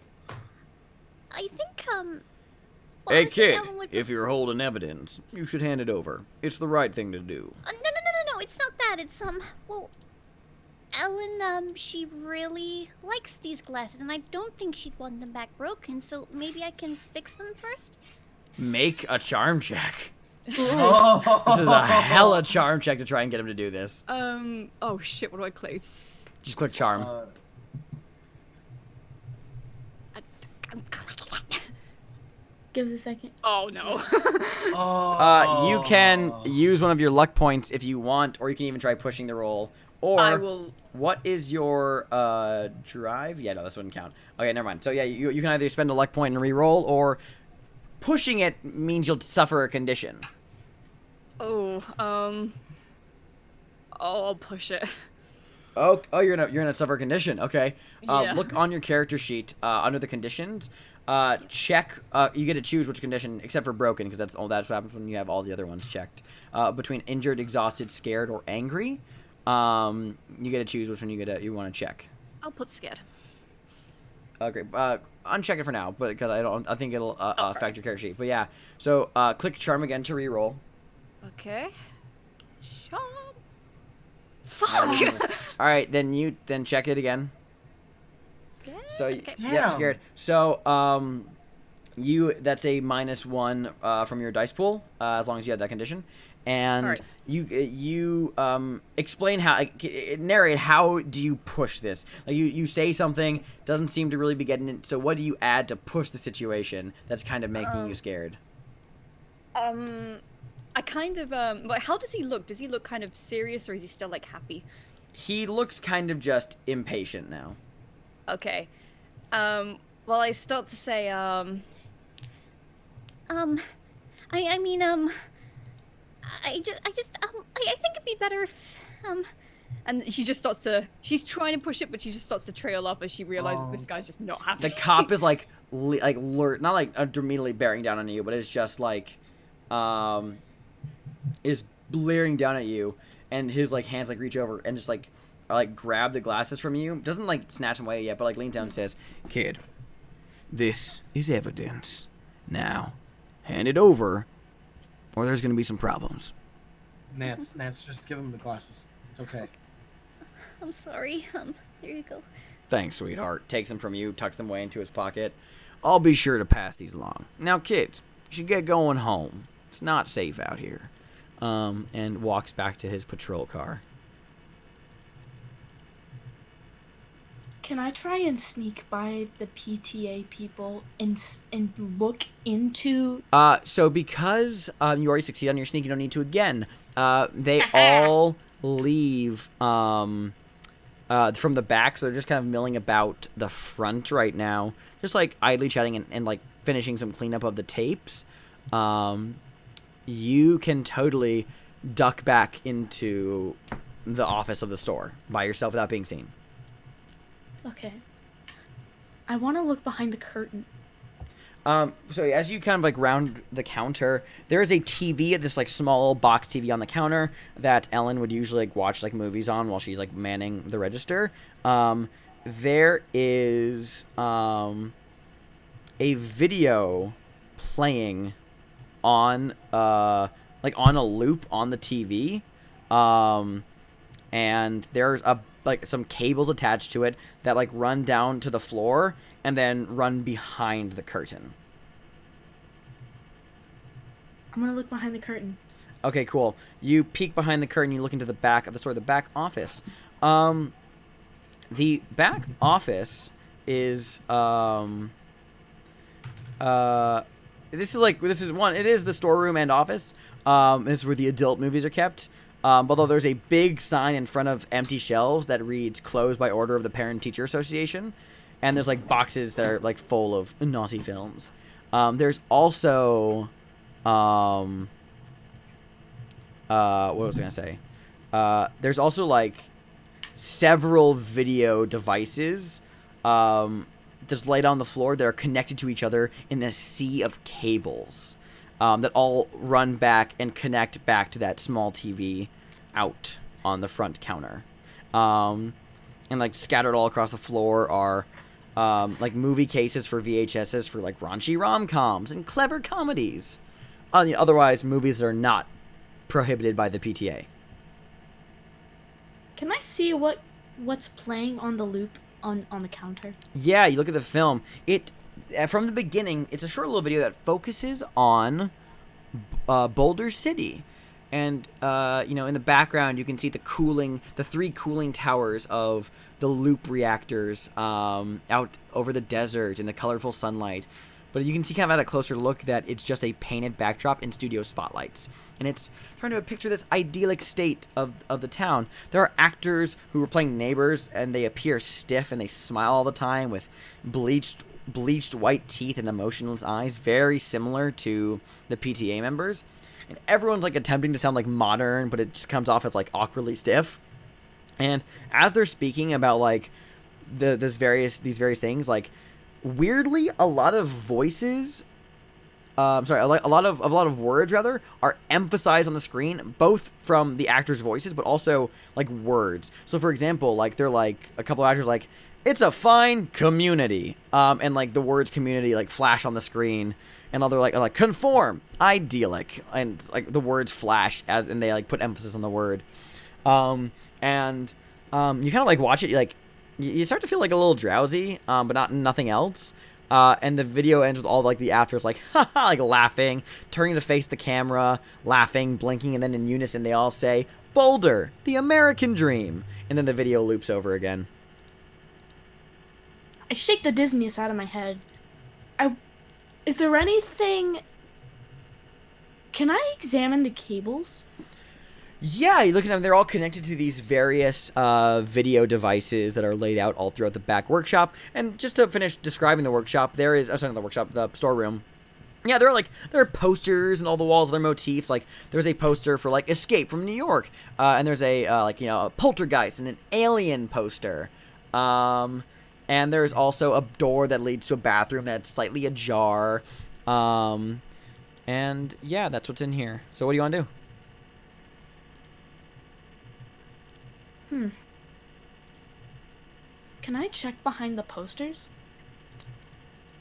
I think well, Hey, I think kid, Ellen would if you're holding evidence, you should hand it over. It's the right thing to do. No, it's not that. It's well, Ellen, she really likes these glasses, and I don't think she'd want them back broken, so maybe I can fix them first? Make a charm check. Oh. This is a hella charm check to try and get him to do this. Oh shit, what do I click? Just click charm. I'm clicking it. Give us a second. Oh no. You can use one of your luck points if you want, or you can even try pushing the roll. Or I will. What is your drive? Yeah, no, this wouldn't count. Okay, never mind. So yeah, you can either spend a luck point and re-roll, or pushing it means you'll suffer a condition. I'll push it. Oh, you're gonna suffer a condition. Okay. Yeah. Look on your character sheet under the conditions. Check. You get to choose which condition, except for broken, because that's what happens when you have all the other ones checked. Between injured, exhausted, scared, or angry, you get to choose which one you want to check. I'll put scared. Okay. Uncheck it for now, but because I think it'll affect your character sheet. But yeah. So click charm again to reroll. Okay. Charm. Fuck. All right, then check it again. Scared? So Okay. yeah, scared. So that's a -1 from your dice pool as long as you have that condition, and Alright. you explain how narrate how do you push this? Like you say something doesn't seem to really be getting it. So what do you add to push the situation that's kind of making you scared? I kind of but how does he look? Does he look kind of serious, or is he still like happy? He looks kind of just impatient now. Okay. Well, I start to say, I mean, I think it'd be better if, and she just starts to, she's trying to push it, but she just starts to trail off as she realizes this guy's just not happy. The cop is like not like immediately bearing down on you, but it's just like is leering down at you, and his like hands like reach over and just like grab the glasses from you. Doesn't like snatch them away yet, but like leans down and says, Kid, this is evidence. Now, hand it over, or there's gonna be some problems. Nance, just give him the glasses. It's okay. I'm sorry. Here you go. "Thanks, sweetheart." Takes them from you, tucks them away into his pocket. "I'll be sure to pass these along. Now, kids, you should get going home. It's not safe out here." And walks back to his patrol car. Can I try and sneak by the PTA people and look into? So because you already succeed on your sneak, you don't need to again. They all leave from the back, so they're just kind of milling about the front right now, just like idly chatting and like finishing some cleanup of the tapes. You can totally duck back into the office of the store by yourself without being seen. Okay. I want to look behind the curtain. So as you kind of like round the counter, there is a TV, this like small box TV on the counter that Ellen would usually like watch like movies on while she's like manning the register. There is a video playing on like on a loop on the TV, and there's like some cables attached to it that like run down to the floor and then run behind the curtain. I'm gonna look behind the curtain. Okay, cool. You peek behind the curtain, you look into the back of the store, the back office. The back office is it is the storeroom and office. This is where the adult movies are kept. Although there's a big sign in front of empty shelves that reads "Closed by order of the Parent-Teacher Association," and there's like boxes that are like full of naughty films. There's also what was I gonna say? There's also like several video devices just laid on the floor that are connected to each other in a sea of cables. That all run back and connect back to that small TV out on the front counter. And like scattered all across the floor are like movie cases for VHSs for like raunchy rom-coms and clever comedies. Otherwise, movies that are not prohibited by the PTA. Can I see what's playing on the loop on the counter? Yeah, you look at the film. From the beginning, it's a short little video that focuses on Boulder City. And, in the background, you can see the 3 cooling towers of the loop reactors out over the desert in the colorful sunlight. But you can see kind of at a closer look that it's just a painted backdrop in studio spotlights. And it's trying to picture this idyllic state of the town. There are actors who are playing neighbors, and they appear stiff, and they smile all the time with bleached bleached white teeth and emotionless eyes, very similar to the PTA members. And everyone's like attempting to sound like modern, but it just comes off as like awkwardly stiff. And as they're speaking about like these various things, like weirdly, a lot of voices, a lot of words rather are emphasized on the screen, both from the actors' voices, but also like words. So for example, like they're like a couple of actors like, "It's a fine community," and like the words "community" like flash on the screen, and other like "conform," "idyllic," and like the words flash and they like put emphasis on the word. You kind of like watch it, you start to feel like a little drowsy, but nothing else. And the video ends with all like the actors like haha, like laughing, turning to face the camera, laughing, blinking, and then in unison they all say, "Boulder, the American dream," and then the video loops over again. I shake the dizziness out of my head. Is there anything? Can I examine the cables? Yeah, you look at them, they're all connected to these various video devices that are laid out all throughout the back workshop. And just to finish describing the workshop, the storeroom. Yeah, there are posters and all the walls, other motifs. Like, there's a poster for, like, Escape from New York. And there's a poltergeist and an alien poster. And there's also a door that leads to a bathroom that's slightly ajar. And, yeah, that's what's in here. So what do you want to do? Can I check behind the posters?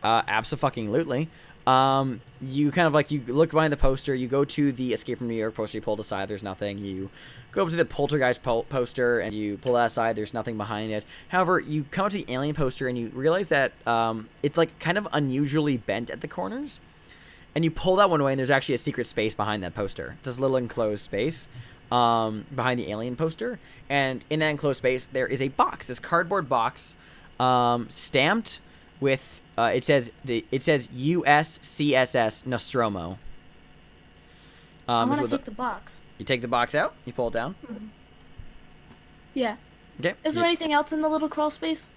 Abso-fucking-lutely. You kind of you look behind the poster, you go to the Escape from New York poster, you pull it aside, there's nothing. You go up to the Poltergeist poster and you pull that aside, there's nothing behind it. However, you come up to the Alien poster and you realize that it's like kind of unusually bent at the corners. And you pull that one away and there's actually a secret space behind that poster. It's this little enclosed space behind the Alien poster. And in that enclosed space, there is a box, this cardboard box, stamped with it says USCSS Nostromo. I want to take the box. You take the box out. You pull it down. Mm-hmm. Yeah. Okay. Is there anything else in the little crawl space?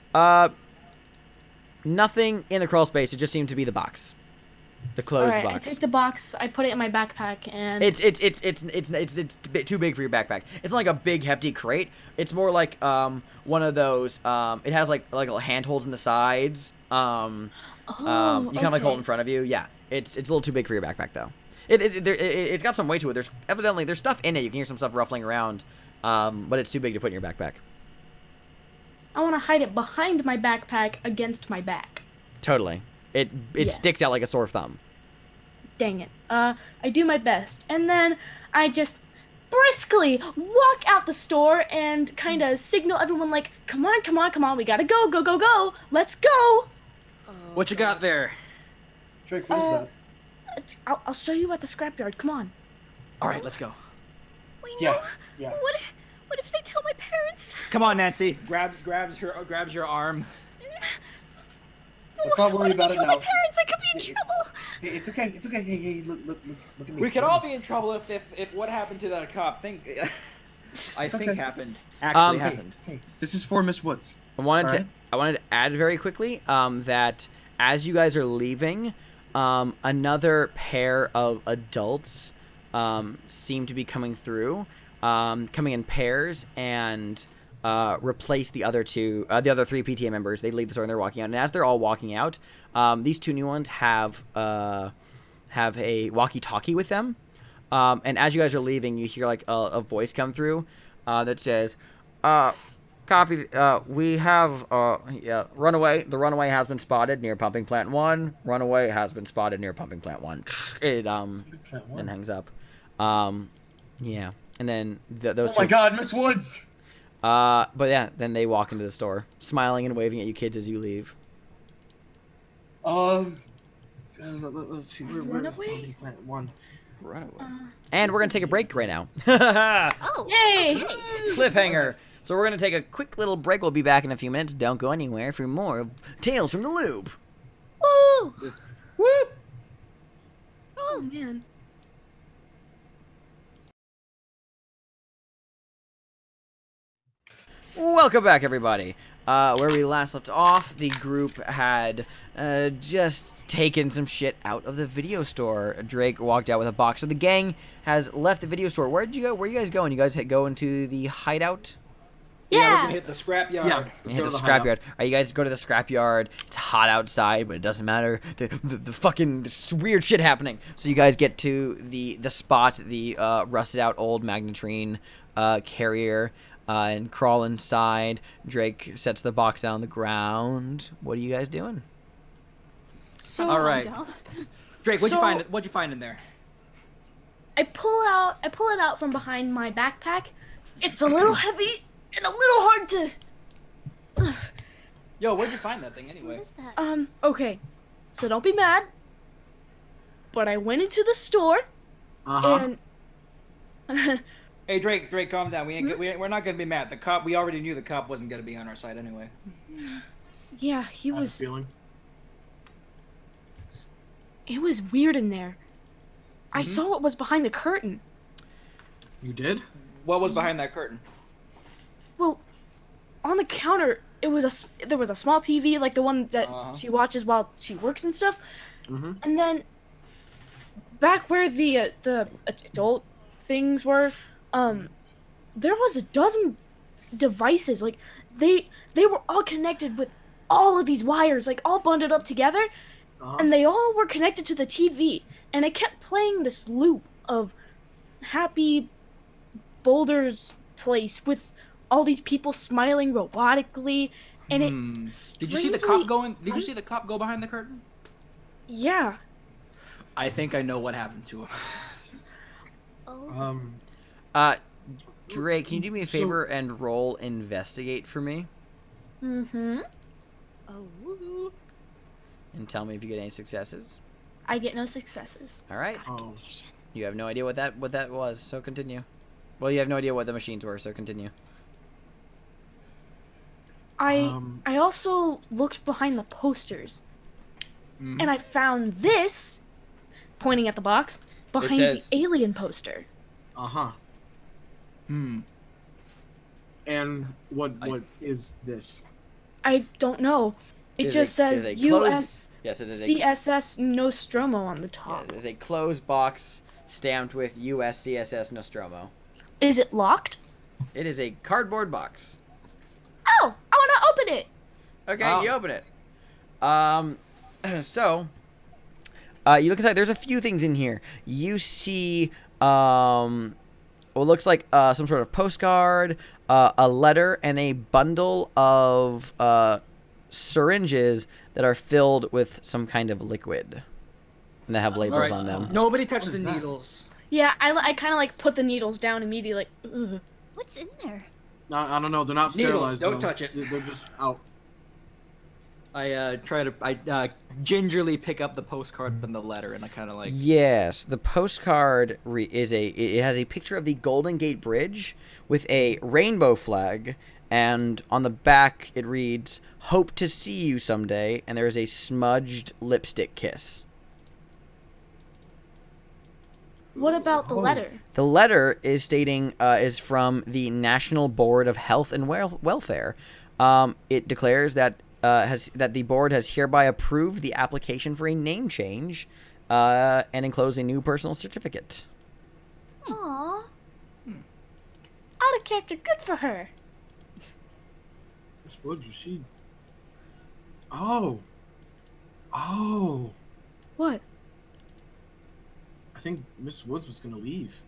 Nothing in the crawl space. It just seemed to be the box, the closed All right, box. I take the box. I put it in my backpack, and It's a bit too big for your backpack. It's not like a big hefty crate. It's more like one of those. It has like handholds in the sides. You kind of like hold it in front of you. Yeah, it's a little too big for your backpack though. It's got some weight to it. There's stuff in it. You can hear some stuff ruffling around, but it's too big to put in your backpack. I want to hide it behind my backpack against my back. Totally. It Yes. sticks out like a sore thumb. Dang it. I do my best, and then I just briskly walk out the store and kind of signal everyone like, "Come on, come on, come on! We gotta go, go, go, go! Let's go!" What you got there? Drake, what is that? I'll show you at the scrapyard. Come on. All right, let's go. Wait, Yeah, no. yeah. What if they tell my parents? Come on, Nancy. Grabs your arm. Let's not worry about it Tell now. my parents, I could be in trouble. Hey, it's okay. It's okay. Hey, look at me. We could all be in trouble if what happened to that cop happened. Actually happened. Hey, this is for Miss Woods. I wanted Alright. to add very quickly that as you guys are leaving, another pair of adults seem to be coming through, coming in pairs and replace the other three PTA members. They leave the store and they're walking out. And as they're all walking out, these two new ones have a walkie-talkie with them. And as you guys are leaving, you hear like a voice come through that says, "Copy. We have runaway. The runaway has been spotted near pumping plant 1. Runaway has been spotted near pumping plant 1." It then hangs up. Yeah. And then those two. Oh my God, Miss Woods! But yeah, then they walk into the store, smiling and waving at you kids as you leave. Let's see. Where's Runaway? pumping plant 1? Runaway. And we're gonna take a break right now. Oh, Yay! okay. Cliffhanger. So we're gonna take a quick little break. We'll be back in a few minutes. Don't go anywhere for more of Tales from the Loop. Woo! Woo! Oh man. Welcome back, everybody. Where we last left off, the group had just taken some shit out of the video store. Drake walked out with a box. So the gang has left the video store. Where did you go? Where are you guys going? You guys go into the hideout? Yeah, we're Yeah. gonna hit the scrapyard. Yeah. Hit the scrapyard. You guys go to the scrapyard. It's hot outside, but it doesn't matter. The fucking this weird shit happening. So you guys get to the spot, the rusted out old magnetrine carrier, and crawl inside. Drake sets the box down on the ground. What are you guys doing? So All right. Down. Drake, what'd you So- find? What'd you find in there? I pull it out from behind my backpack. It's a little heavy and a little hard to. Yo, where'd you find that thing What anyway? is that? Okay. So don't be mad. But I went into the store and Hey, Drake, calm down. We're not gonna be mad. The cop. We already knew the cop wasn't gonna be on our side anyway. yeah, he I had a was. feeling. It was weird in there. I saw what was behind the curtain. You did? What was behind that curtain? Well, on the counter, there was a small TV like the one that she watches while she works and stuff. Mm-hmm. And then back where the adult things were, there was a dozen devices. Like they were all connected with all of these wires, like all bundled up together, and they all were connected to the TV. And it kept playing this loop of Happy Boulder's place with all these people smiling robotically, and it. Did you see the strangely- cop going? Did you see the cop go behind the curtain? Yeah. I think I know what happened to him. Oh. Drake, can you do me a So- favor and roll investigate for me? Mm-hmm. Oh. Woo. And tell me if you get any successes. I get no successes. All right. Oh. You have no idea what that was, so continue. Well, you have no idea what the machines were, so continue. I also looked behind the posters, and I found this, pointing at the box, behind says- the alien poster. Uh-huh. And what is this? I don't know. It Is just it- is says a US Yes, it is a CSS Nostromo on the top. yes, it is a closed box stamped with USCSS Nostromo. Is it locked? It is a cardboard box. Oh, I want to open it. Okay, Oh. you open it. So, you look inside. There's a few things in here. You see, what looks like some sort of postcard, a letter, and a bundle of syringes that are filled with some kind of liquid, and they have labels Alright. on them. Nobody touch What the is that? needles. Yeah, I kind of like put the needles down immediately. Like, ugh. What's in there? I don't know. They're not Needles, sterilized. don't though. touch it. They're just out. I gingerly pick up the postcard and the letter, and I kind of like. Yes, the postcard it has a picture of the Golden Gate Bridge with a rainbow flag, and on the back it reads, "Hope to see you someday," and there is a smudged lipstick kiss. What about the letter? The letter is stating is from the National Board of Health and Welfare. It declares that that the board has hereby approved the application for a name change, and enclosed a new personal certificate. Aww. Out of character, good for her. Miss Woods, was she? Oh. Oh. What? I think Miss Woods was gonna leave.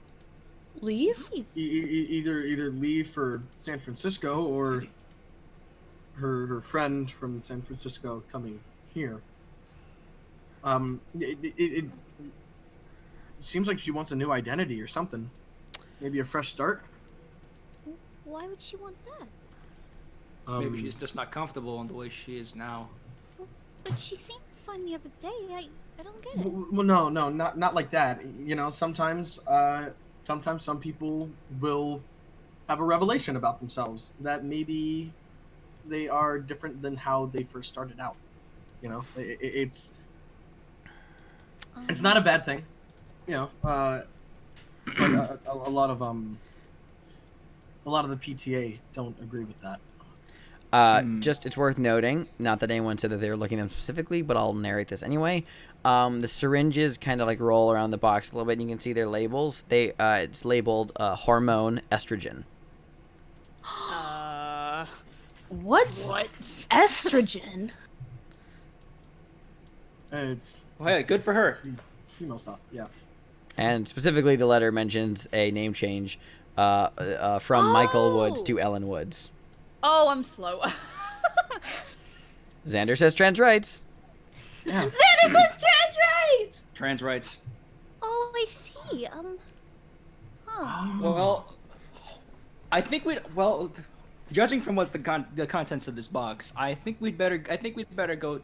Leave? Either leave for San Francisco or her friend from San Francisco coming here. It seems like she wants a new identity or something. Maybe a fresh start. Why would she want that? Maybe she's just not comfortable in the way she is now. But she seemed fine the other day. I don't get it. Well, no, not like that. You know, sometimes some people will have a revelation about themselves that maybe they are different than how they first started out. You know, it's not a bad thing. You know, but a lot of a lot of the PTA don't agree with that. Just it's worth noting, not that anyone said that they were looking at them specifically, but I'll narrate this anyway. The syringes kind of like roll around the box a little bit, and you can see their labels. It's labeled hormone estrogen. What's estrogen? It's Well, hey, good for her. female stuff. Yeah. And specifically, the letter mentions a name change from Michael Woods to Ellen Woods. Oh, I'm slow. Xander says trans rights. Yeah. Xander says trans rights! Trans rights. Oh, I see. Huh. Well, I think judging from what the contents of this box, I think we'd better go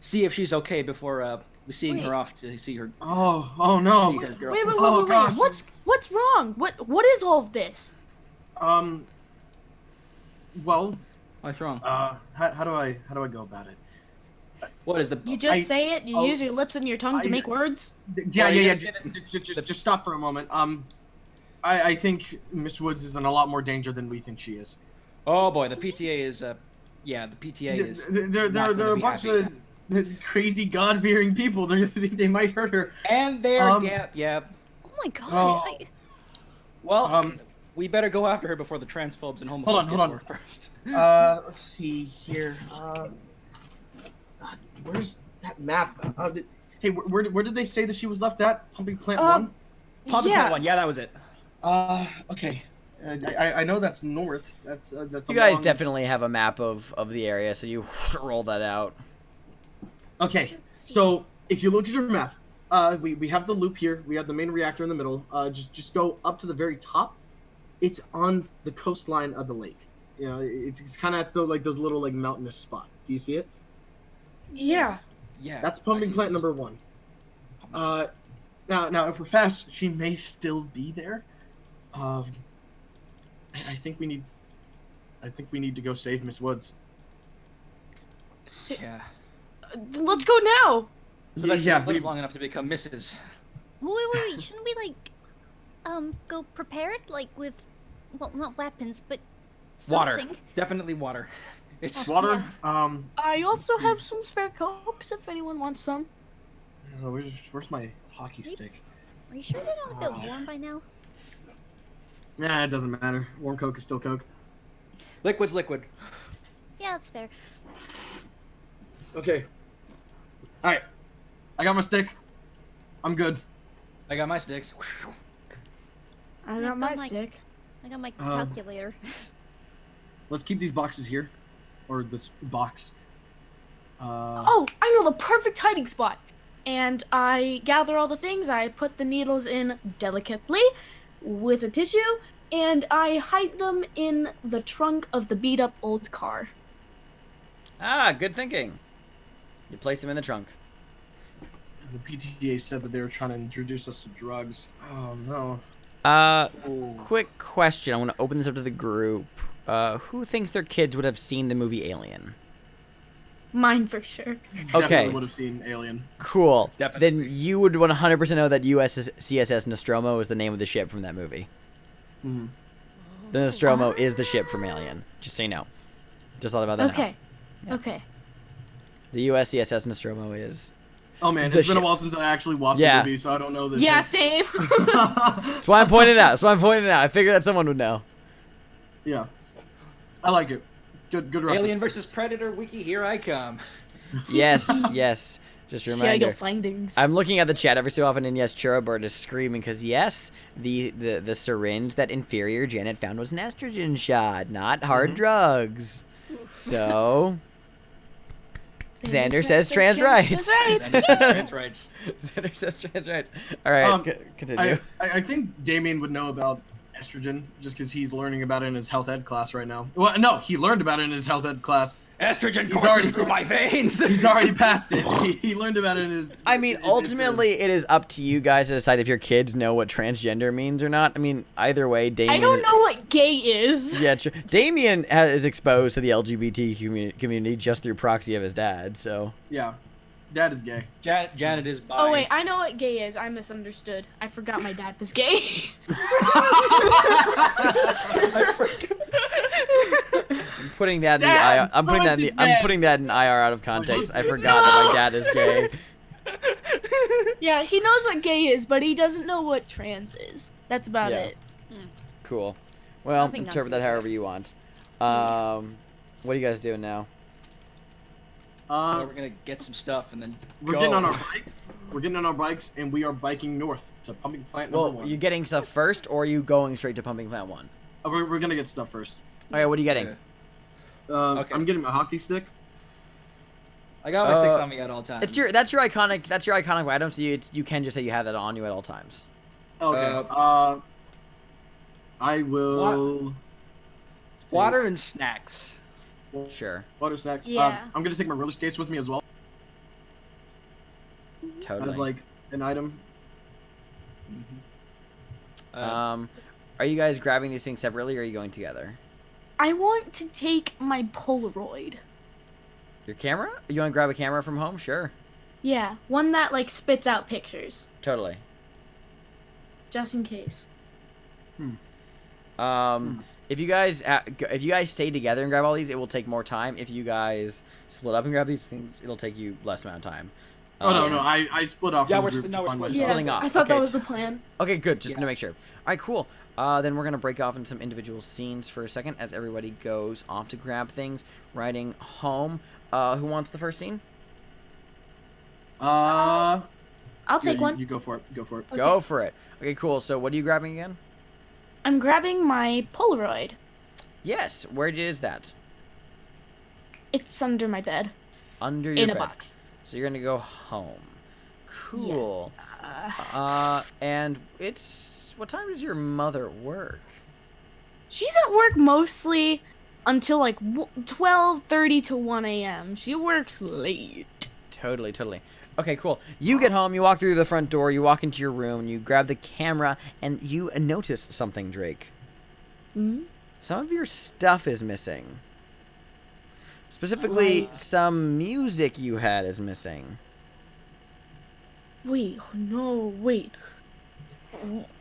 see if she's okay before we seeing her off to see her. Oh no. See her girl. Wait, Oh, gosh. what's wrong? What is all of this? Well, What's wrong? how do I go about it? What is the? You just say it. You oh, use your lips and your tongue to I- make words. Yeah. Just stop for a moment. I think Miss Woods is in a lot more danger than we think she is. Oh boy, the PTA is. The PTA is. They're not gonna a be bunch happy. of crazy God-fearing people. They might hurt her. And they're yeah. Oh my god. Oh. Well, we better go after her before the transphobes and homophobes Hold get on. to her first. Let's see here. Where's that map? Hey, where did they say that she was left at? Pumping Plant 1? Pop Yeah. one. Yeah, that was it. Okay. I know that's north. That's You guys definitely have a map of the area, so you roll that out. Okay, so if you look at your map, we have the loop here. We have the main reactor in the middle. Just go up to the very top. It's on the coastline of the lake. You know, it's kind of at those little mountainous spots. Do you see it? Yeah. Yeah. That's I pumping see plant this. number 1. Now if we're fast, she may still be there. I think we need to go save Miss Woods. Yeah. Let's go now. So that Yeah, she we- lives long enough to become Mrs. Wait. Shouldn't we go prepared with, well, not weapons, but Water. something? Definitely water. It's Water. I also have some spare cokes if anyone wants some. Where's my hockey stick? Are you sure they don't have it warm by now? Nah, it doesn't matter. Warm Coke is still Coke. liquid's liquid. Yeah, that's fair. Okay. Alright. I got my stick. I'm good. I got my sticks. I I've got my got my- stick. I got my calculator. Let's keep these boxes here. Or this box. Oh, I know the perfect hiding spot. And I gather all the things. I put the needles in delicately with a tissue, and I hide them in the trunk of the beat-up old car. Good thinking. You place them in the trunk. The PTA said that they were trying to introduce us to drugs. Oh no. Quick question. I want to open this up to the group. Who thinks their kids would have seen the movie Alien? Mine for sure. Okay. Definitely would have seen Alien. Cool. Definitely. Then you would 100% know that CSS Nostromo is the name of the ship from that movie. Mhm. The Nostromo is the ship from Alien. Just so you know. Just thought about that. Okay. Yeah. Okay. The USCSS Nostromo is. Oh man, The it's been a ship. while since I actually watched Yeah. the movie, so I don't know this. Yeah, yet. same. That's why I'm pointing it out. I figured that someone would know. Yeah. I like it. Good reference. Alien versus Predator wiki, here I come. Yes. Just a Yeah, reminder. your findings. I'm looking at the chat every so often, and yes, Churrabird is screaming because yes, the syringe that inferior Janet found was an estrogen shot, not hard drugs. So, Xander says trans rights. Trans rights. Xander says trans rights. All right, continue. I think Damien would know about estrogen just because he's learning about it in his health ed class right now. Well, no, he learned about it in his health ed class. Estrogen He's courses already- through my veins. He's already passed it. He learned about it in his. I mean, ultimately, it is up to you guys to decide if your kids know what transgender means or not. I mean, either way, Damien. I don't know what gay is. Yeah, true. Damien is exposed to the LGBT community just through proxy of his dad, so. Yeah. Dad is gay. Janet is bi. Oh wait, I know what gay is. I misunderstood. I forgot my dad was gay. I'm putting that in Dad, the IR. I'm putting that in the. Melissa's I'm man. putting that in IR out of context. I forgot that my dad is gay. Yeah, he knows what gay is, but he doesn't know what trans is. That's about Yeah. it. Cool. Well, Nothing interpret that nonsense. however you want. What are you guys doing now? We're gonna get some stuff and then We're go. getting on our bikes. We're getting on our bikes, and we are biking north to pumping plant number Well, 1. you getting stuff first, or are you going straight to pumping plant 1? We're gonna get stuff first. Okay, what are you getting? Yeah. Okay. I'm getting my hockey stick. I got my sticks on me at all times. It's that's your iconic item. So you can just say you have that on you at all times. Okay. I will. Water and snacks. Sure, Water snacks. Yeah. I'm gonna take my roller skates with me as well totally. as like an item. Are you guys grabbing these things separately, or are you going together? I want to take my Polaroid. Your camera? You want to grab a camera from home? Sure, Yeah, one that like spits out pictures, totally. just in case. If you guys stay together and grab all these, it will take more time. If you guys split up and grab these things, it'll take you less amount of time. Oh no, I split off. Yeah, from we're the group split- to no, we're find my split- stuff. Splitting off. I thought Okay. that was the plan. Okay, good. Just Yeah. gonna make sure. All right, cool. Then we're gonna break off into some individual scenes for a second as everybody goes off to grab things, riding home. Who wants the first scene? I'll take you, one. You go for it. Go for it. Okay. Go for it. Okay, cool. So what are you grabbing again? I'm grabbing my Polaroid. Yes. Where is that? It's under my bed Under your in bed. a box. So you're gonna go home. Cool. And it's what time does your mother work? She's at work mostly until like 12:30 to 1 a.m. She works late. Totally. Okay, cool. You get home, you walk through the front door, you walk into your room, you grab the camera, and you notice something, Drake. Hmm? Some of your stuff is missing. Specifically, some music you had is missing. Wait, no, wait.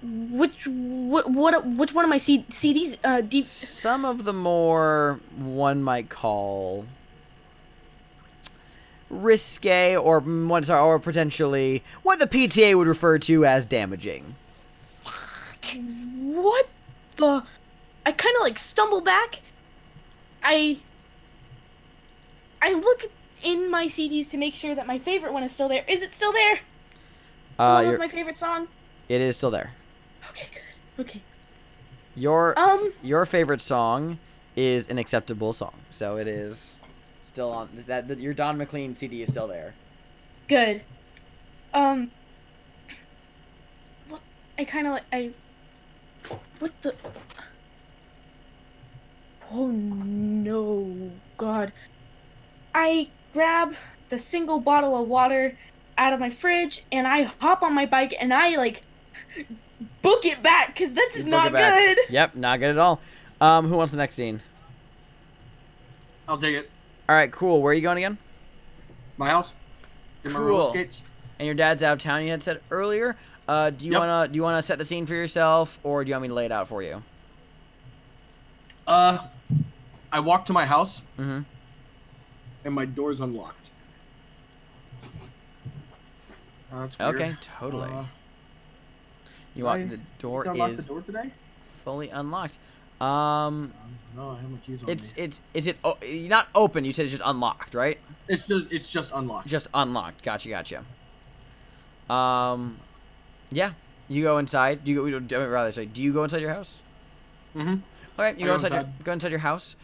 Which one of my CDs? Deep. Some of the more, one might call, risque or potentially what the PTA would refer to as damaging. What the? I kind of like stumble back. I look in my CDs to make sure that my favorite one is still there. Is it still there? The one with my favorite song. It is still there. Okay, good. Okay. Your favorite song is an acceptable song, so it is still on. That your Don McLean CD is still there. Good. What? I kind of like What the? Oh no, God! I grab the single bottle of water out of my fridge and I hop on my bike and I like book it back because this is You book not it back. good. Yep, not good at all. Who wants the next scene? I'll take it. All right, cool. Where are you going again? My house. Get my roller Cool. skates. And your dad's out of town. You had said earlier. Do you Yep. wanna set the scene for yourself, or do you want me to lay it out for you? I walk to my house Mm-hmm. and my door's unlocked. That's weird. Okay, totally. You I- want the door Did I lock is the door today? fully unlocked. No, I have my keys on me. Is it not open? You said it's just unlocked, right? It's just unlocked. Just unlocked. Gotcha. Yeah. You go inside. Do you go inside your house? Mm-hmm. All right. You I go go inside. inside. Go inside your house.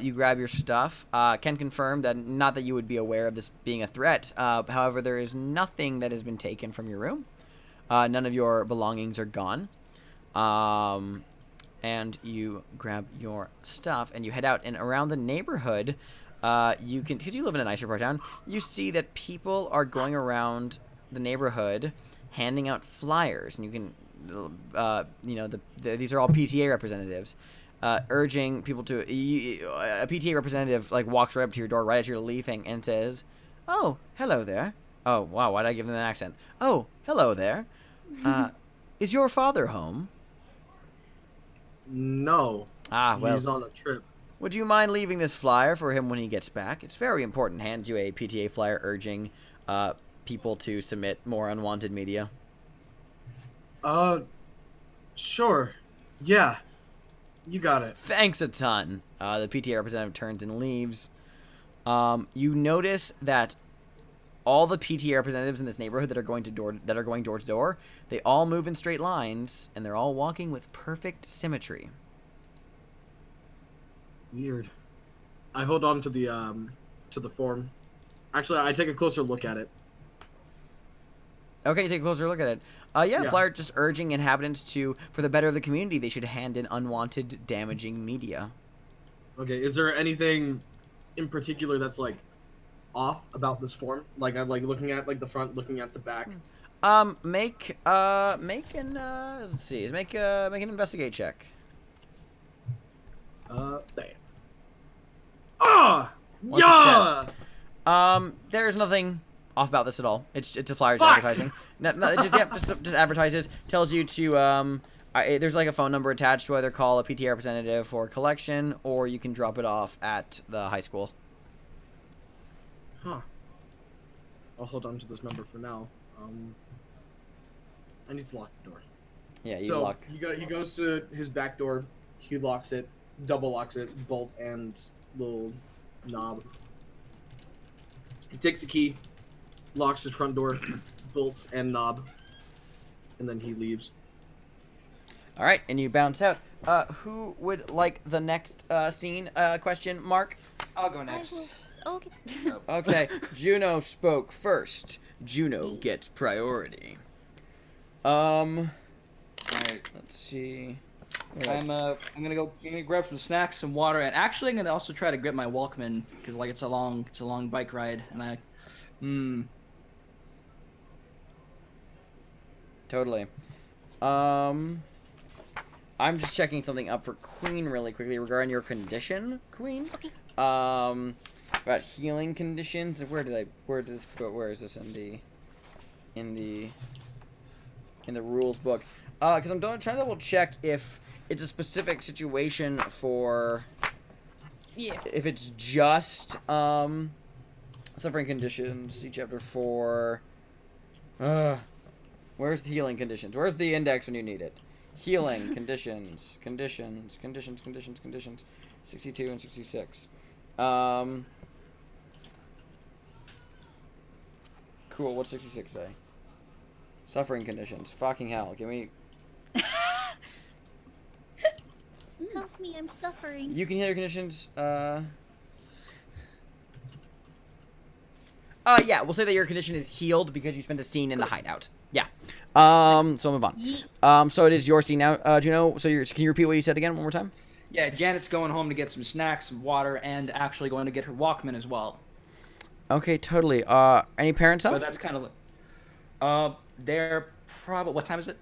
You grab your stuff. Can confirm that not that you would be aware of this being a threat. However, there is nothing that has been taken from your room. None of your belongings are gone. And you grab your stuff and you head out. And around the neighborhood, you can, because you live in a nicer part of town, you see that people are going around the neighborhood handing out flyers. And you can, these are all PTA representatives. Urging people to a PTA representative like walks right up to your door right as you're leaving and says, "Oh, hello there. Oh, wow, why did I give them an accent? Oh, hello there. Is your father home? No. Ah, well, He's on a trip. would you mind leaving this flyer for him when he gets back? It's very important. Hands you a PTA flyer urging people to submit more unwanted media. Sure. Yeah. You got it. Thanks a ton. The PTA representative turns and leaves. You notice that all the PTA representatives in this neighborhood that are going door to door, they all move in straight lines, and they're all walking with perfect symmetry. Weird. I hold on to the form. Actually, I take a closer look at it. Okay, take a closer look at it. Yeah, flyer just urging inhabitants to, for the better of the community, they should hand in unwanted, damaging media. Okay, is there anything in particular that's like off about this form? Like I'm like looking at like the front, looking at the back. Make an let's see, make an investigate check. There. Ah! One Yeah! success. There's nothing off about this at all. It's a flyer's Fuck! advertising. No, just advertises. Tells you to there's like a phone number attached to either call a PTA representative for collection or you can drop it off at the high school. Huh. I'll hold on to this number for now. I need to lock the door. Yeah, you So lock. he goes to his back door. He locks it, double locks it, bolt and little knob. He takes the key, locks his front door, bolts and knob, and then he leaves. All right, and you bounce out. Who would like the next scene? Question mark. I'll go I next. will. Okay. Okay, Juno spoke first. Juno gets priority. Alright. Let's see. I'm gonna grab some snacks, some water, and actually I'm gonna also try to grab my Walkman because like it's a long bike ride, and Totally. I'm just checking something up for Queen really quickly regarding your condition, Queen. Okay. About healing conditions. Where is this in the rules book? Because I'm trying to double check if it's a specific situation for. Yeah. If it's just suffering conditions. See chapter 4. Where's the healing conditions? Where's the index when you need it? Healing conditions. 62 and 66. Cool. What's 66 say? Suffering conditions. Fucking hell. Give me. Help me, I'm suffering. You can heal your conditions. Yeah. We'll say that your condition is healed because you spent a scene in the hideout. Yeah. So I'll move on. So it is your scene now, Juno. So can you repeat what you said again one more time? yeah, Janet's going home to get some snacks, some water, and actually going to get her Walkman as well. Okay, totally. Any parents up? But that's kind of they're probably, what time is it?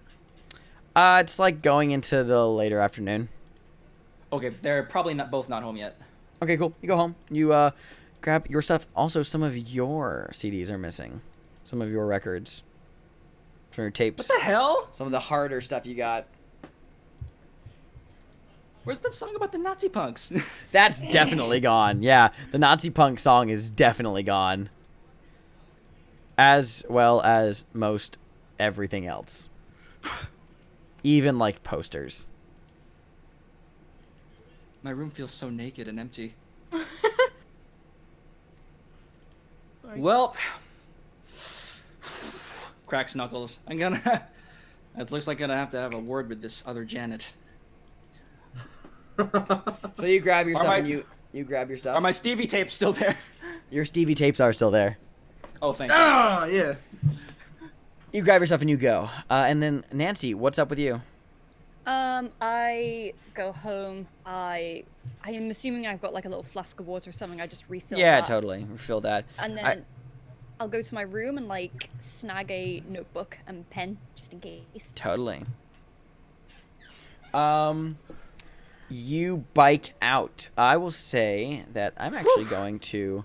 It's like going into the later afternoon. Okay, they're probably not home yet. Okay, cool. You go home. You grab your stuff. Also, some of your CDs are missing. Some of your records. From your tapes. What the hell? Some of the harder stuff you got. Where's that song about the Nazi punks? That's definitely gone. Yeah, the Nazi punk song is definitely gone. As well as most everything else. Even like posters. My room feels so naked and empty. Well, cracks knuckles. It looks like I'm gonna have to have a word with this other Janet. So you grab your Are stuff my- and you grab your stuff. Are my Stevie tapes still there? Your Stevie tapes are still there. Oh, thank you. Ah, yeah. You grab your stuff and you go. And then Nancy, what's up with you? I go home. I am assuming I've got like a little flask of water or something. I just refill Yeah, that. totally. Refill that. And then I'll go to my room and like snag a notebook and pen just in case. Totally. You bike out. I will say that I'm actually going to.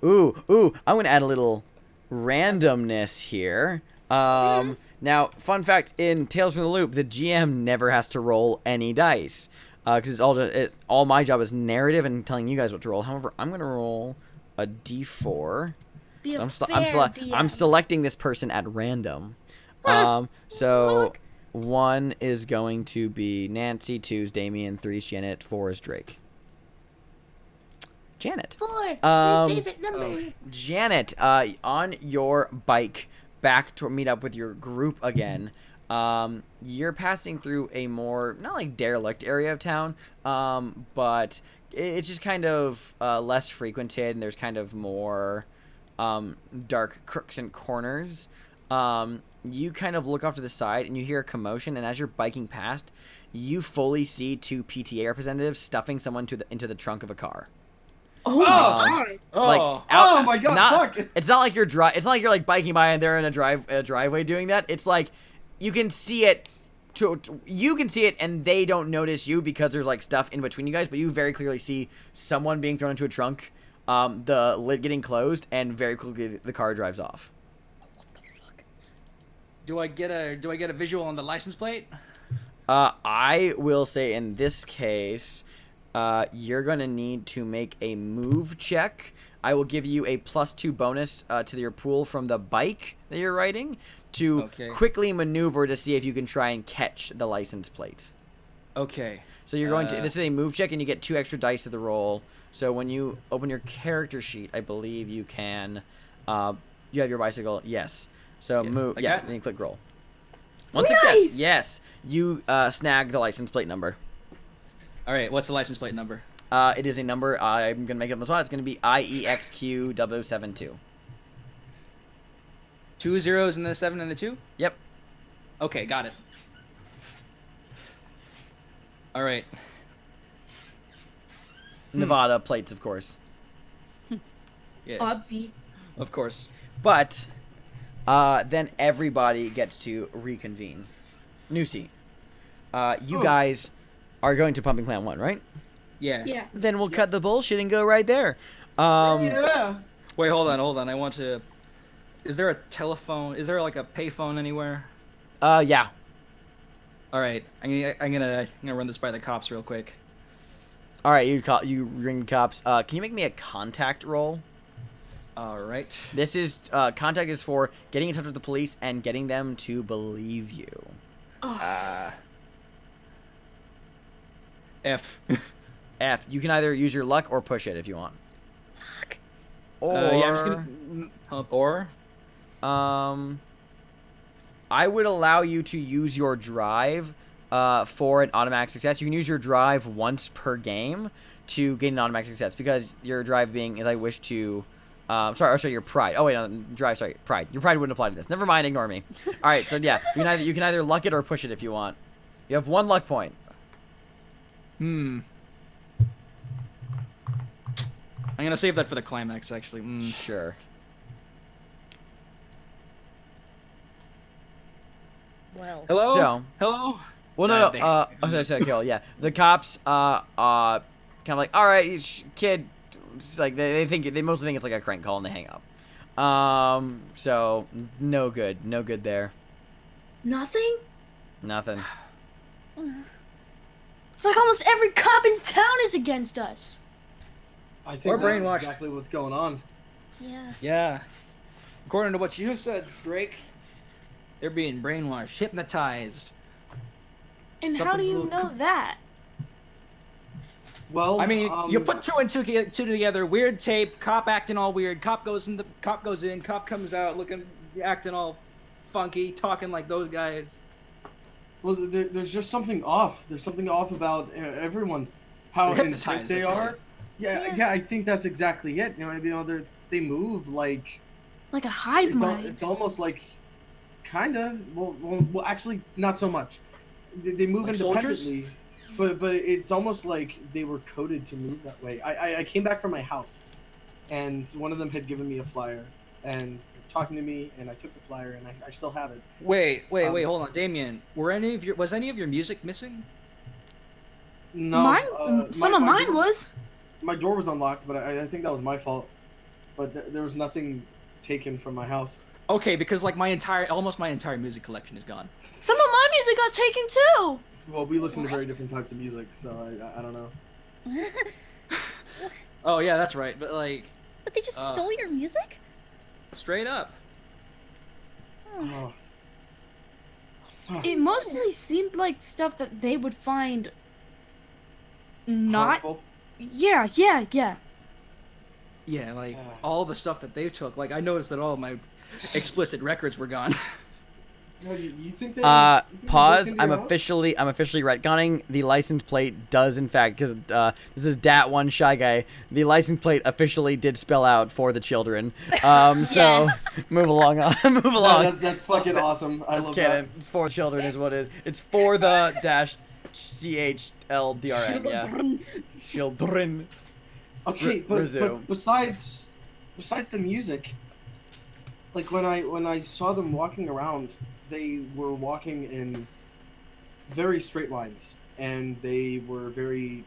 I'm going to add a little randomness here. Now, fun fact, in Tales from the Loop, the GM never has to roll any dice. Because it's all my job is narrative and telling you guys what to roll. However, I'm going to roll a d4. Be a So fair DM. I'm selecting this person at random. So 1 is going to be Nancy, 2 is Damien, 3 is Janet, 4 is Drake. Janet. 4. My favorite number. Janet, on your bike back to meet up with your group again. You're passing through a more, not like derelict area of town, but it's just kind of less frequented, and there's kind of more dark crooks and corners. You kind of look off to the side, and you hear a commotion, and as you're biking past, you fully see 2 PTA representatives stuffing someone into the trunk of a car. Oh my god. Like, oh my god! Fuck. It's not like you're it's not like you're like biking by and they're in a driveway doing that. It's like you can see it. You can see it, and they don't notice you because there's like stuff in between you guys. But you very clearly see someone being thrown into a trunk, the lid getting closed, and very quickly the car drives off. What the fuck? Do I get a visual on the license plate? I will say in this case, you're gonna need to make a move check. I will give you a +2 bonus to your pool from the bike that you're riding to quickly maneuver to see if you can try and catch the license plate. Okay. So you're going to. This is a move check, and you get 2 extra dice to the roll. So when you open your character sheet, I believe you can. You have your bicycle. Yes. So move. Yeah. Then you click roll. One success. Yes. You snag the license plate number. All right. What's the license plate number? It is a number. I'm gonna make it up on the spot. It's gonna be IEXQ072. 2 zeros and the 7 and the 2? Yep. Okay, got it. All right. Nevada plates, of course. Yeah. Obvi. Of course. But then everybody gets to reconvene. New scene. You guys are going to Pumping Plant 1, right? Yeah. Yeah. Then we'll cut the bullshit and go right there. Yeah. Wait, hold on. I want to. Is there a telephone? Is there like a payphone anywhere? Yeah. All right. I'm gonna run this by the cops real quick. All right, you ring the cops. Can you make me a contact roll? All right. This is contact is for getting in touch with the police and getting them to believe you. F. F. You can either use your luck or push it if you want. Fuck. Or yeah, I'm just gonna. Or. I would allow you to use your drive for an automatic success. You can use your drive once per game to gain an automatic success because your drive being is I wish to. Sorry, your pride. Oh wait, no, drive. Sorry, pride. Your pride wouldn't apply to this. Never mind. Ignore me. All right, so yeah, you can either luck it or push it if you want. You have 1 luck point. I'm gonna save that for the climax, actually. Sure. Well. Hello. So. Hello. Well, no. Sorry, kill. Yeah, the cops, kind of like, all right, kid. It's like they mostly think it's like a crank call and they hang up. So no good there. Nothing? Nothing. It's like almost every cop in town is against us. I think Or that's brainwashed. exactly what's going on. Yeah. Yeah. According to what you said, Drake, they're being brainwashed, hypnotized. And how do you Something know that? Well, I mean, you put 2 and 2 together. Weird tape. Cop acting all weird. Cop goes in. Cop comes out acting all funky, talking like those guys. Well, there's just something off. There's something off about everyone, how in sync they are. Yeah, I think that's exactly it. You know, they move like Like a hive mind. it's almost like, kinda. Well, actually, not so much. They move Like independently, but it's almost like they were coded to move that way. I came back from my house, and one of them had given me a flyer and talking to me, and I took the flyer, and I still have it. Wait, hold on, Damien. Was any of your music missing? No, Mine, some of mine was. My door was unlocked, but I think that was my fault. But there was nothing taken from my house. Okay, because like almost my entire music collection is gone. Some of my music got taken too. Well, we listen to very different types of music, so I don't know. Oh yeah, that's right. But like, But they just stole your music? straight up. Oh. It mostly seemed like stuff that they would find not. Harmful. Yeah. Yeah, like all the stuff that they took. Like I noticed that all of my explicit records were gone. No, you think they? Pause. I'm officially retconning. The license plate does in fact, because this is Dat1 Shy Guy. The license plate officially did spell out for the children. So Yes. move along. Move along. No, that's fucking awesome. I That's love canon. It's for children, is what it. It's for the dash CHLDRN. Yeah. Children. Okay, Resume. but besides the music, like when I saw them walking around, they were walking in very straight lines, and they were very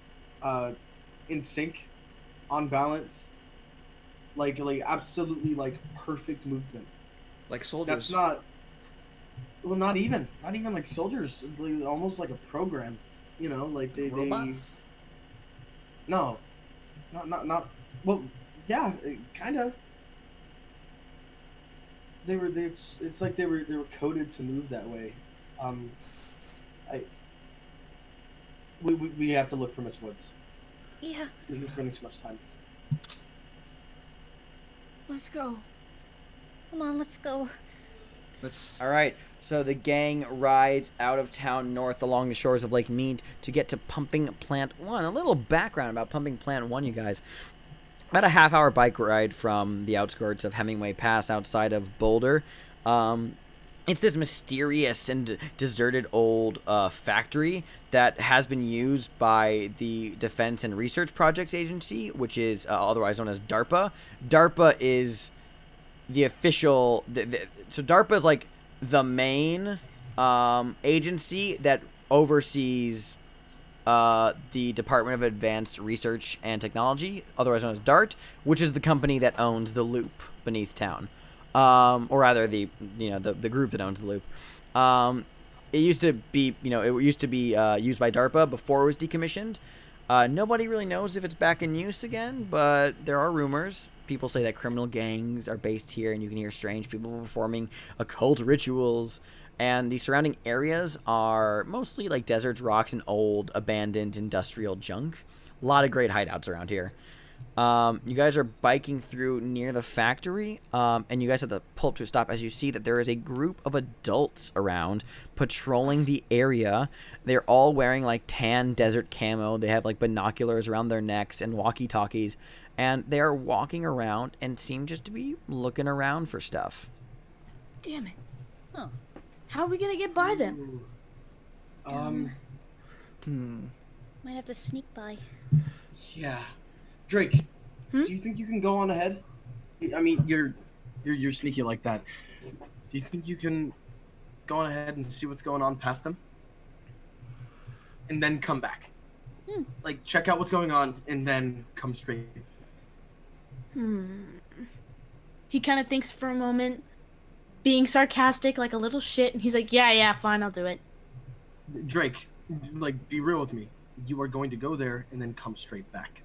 in sync, on balance, like absolutely like perfect movement. Like soldiers. That's not. Well, not even like soldiers. Like, almost like a program, you know, like they. Robots? No, not. Well, yeah, kind of. It's like they were coded to move that way. We have to look for Miss Woods. Yeah. We're spending too much time. Let's go. Come on, let's go. All right. So the gang rides out of town north along the shores of Lake Mead to get to Pumping Plant 1. A little background about Pumping Plant 1, you guys. About a half-hour bike ride from the outskirts of Hemingway Pass outside of Boulder. It's this mysterious and deserted old factory that has been used by the Defense and Research Projects Agency, which is otherwise known as DARPA. DARPA is the official... so DARPA is like the main agency that oversees... the Department of Advanced Research and Technology, otherwise known as DART, which is the company that owns the loop beneath town, or rather the group that owns the loop. It used to be used by DARPA before it was decommissioned. Nobody really knows if it's back in use again, but there are rumors. People say that criminal gangs are based here, and you can hear strange people performing occult rituals. And the surrounding areas are mostly like deserts, rocks, and old, abandoned industrial junk. A lot of great hideouts around here. You guys are biking through near the factory, and you guys have to pull up to a stop as you see that there is a group of adults around patrolling the area. They're all wearing like tan desert camo. They have like binoculars around their necks and walkie-talkies, and they are walking around and seem just to be looking around for stuff. Damn it. Huh. How are we gonna get by them? Might have to sneak by. Yeah, Drake. Hmm? Do you think you can go on ahead? I mean, you're sneaky like that. Do you think you can go on ahead and see what's going on past them, and then come back? Like, check out what's going on, and then come straight. He kind of thinks for a moment, being sarcastic like a little shit, and he's like, yeah, fine, I'll do it. Drake, like, be real with me. You are going to go there and then come straight back.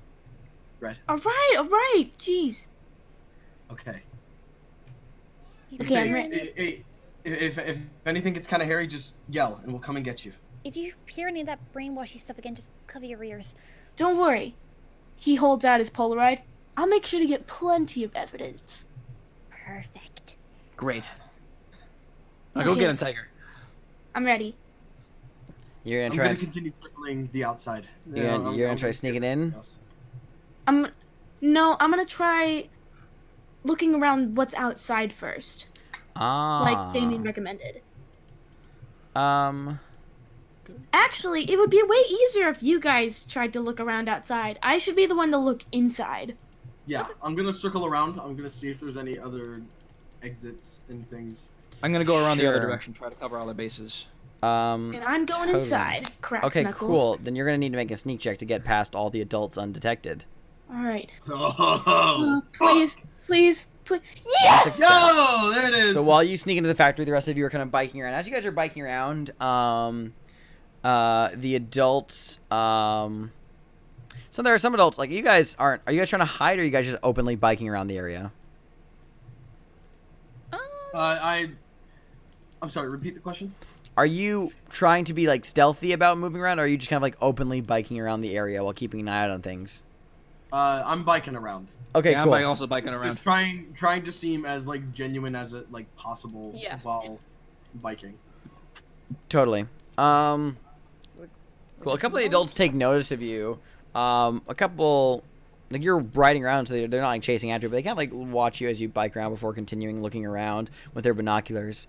Right? All right, jeez. Okay. If Okay, you I'm hear any- If anything gets kind of hairy, just yell, and we'll come and get you. If you hear any of that brainwashy stuff again, just cover your ears. Don't worry. He holds out his Polaroid. I'll make sure to get plenty of evidence. Perfect. Great. I'll go get him, Tiger. I'm ready. You're I'm gonna going try. to continue circling the outside. You're gonna try sneaking in. I'm gonna try looking around what's outside first, like Damien recommended. Actually, it would be way easier if you guys tried to look around outside. I should be the one to look inside. Yeah, I'm going to circle around. I'm going to see if there's any other exits and things. I'm gonna go around the other Sure. direction, try to cover all the bases. And I'm going Totally. inside. Cracks Okay, knuckles. cool. Then you're gonna need to make a sneak check to get past all the adults undetected. All right. Oh, Please, Yes! Success. Yo, there it is. So while you sneak into the factory, the rest of you are kind of biking around. As you guys are biking around, the adults, so there are some adults, like, you guys aren't, are you guys trying to hide, or are you guys just openly biking around the area? I'm sorry, repeat the question. Are you trying to be, like, stealthy about moving around, or are you just kind of, like, openly biking around the area while keeping an eye out on things? I'm biking around. Okay, Yeah, cool. I'm also biking around. Just trying to seem as like genuine as it like possible while biking. Totally. Cool. A couple of the adults take notice of you. A couple, like, you're riding around, so they're not like chasing after you, but they kind of like watch you as you bike around before continuing looking around with their binoculars.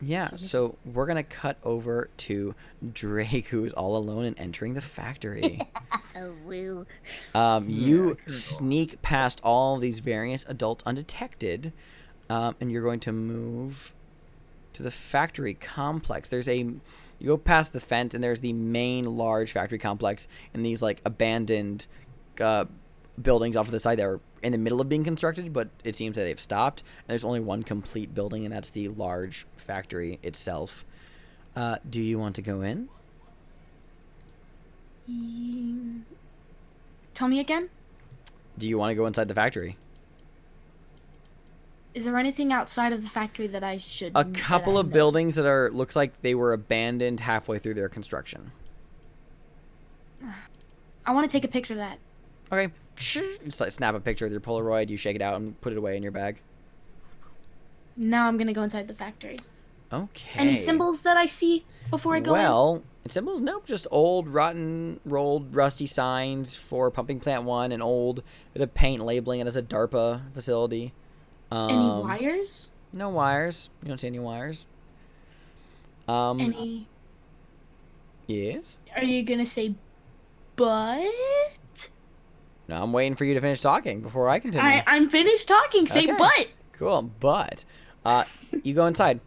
Yeah. So we're gonna cut over to Drake, who is all alone and entering the factory. Oh, woo. You sneak past all these various adults undetected, and you're going to move to the factory complex. You go past the fence, and there's the main large factory complex, and these like abandoned buildings off to the side that are in the middle of being constructed, but it seems that they've stopped. And there's only one complete building, and that's the large factory itself. Do you want to go in? Tell me again? Do you want to go inside the factory? Is there anything outside of the factory that I should... A couple of buildings that are, looks like they were abandoned halfway through their construction. I want to take a picture of that. Okay. Just like snap a picture with your Polaroid, you shake it out and put it away in your bag. Now I'm going to go inside the factory. Okay. Any symbols that I see before I go in? Well, symbols? Nope. Just old, rotten, rolled, rusty signs for Pumping Plant 1, and old bit of paint labeling it as a DARPA facility. Any wires? No wires. You don't see any wires. Any... Yes? Are you going to say but? No, I'm waiting for you to finish talking before I continue. I'm finished talking. Say Okay. but. Cool, but you go inside.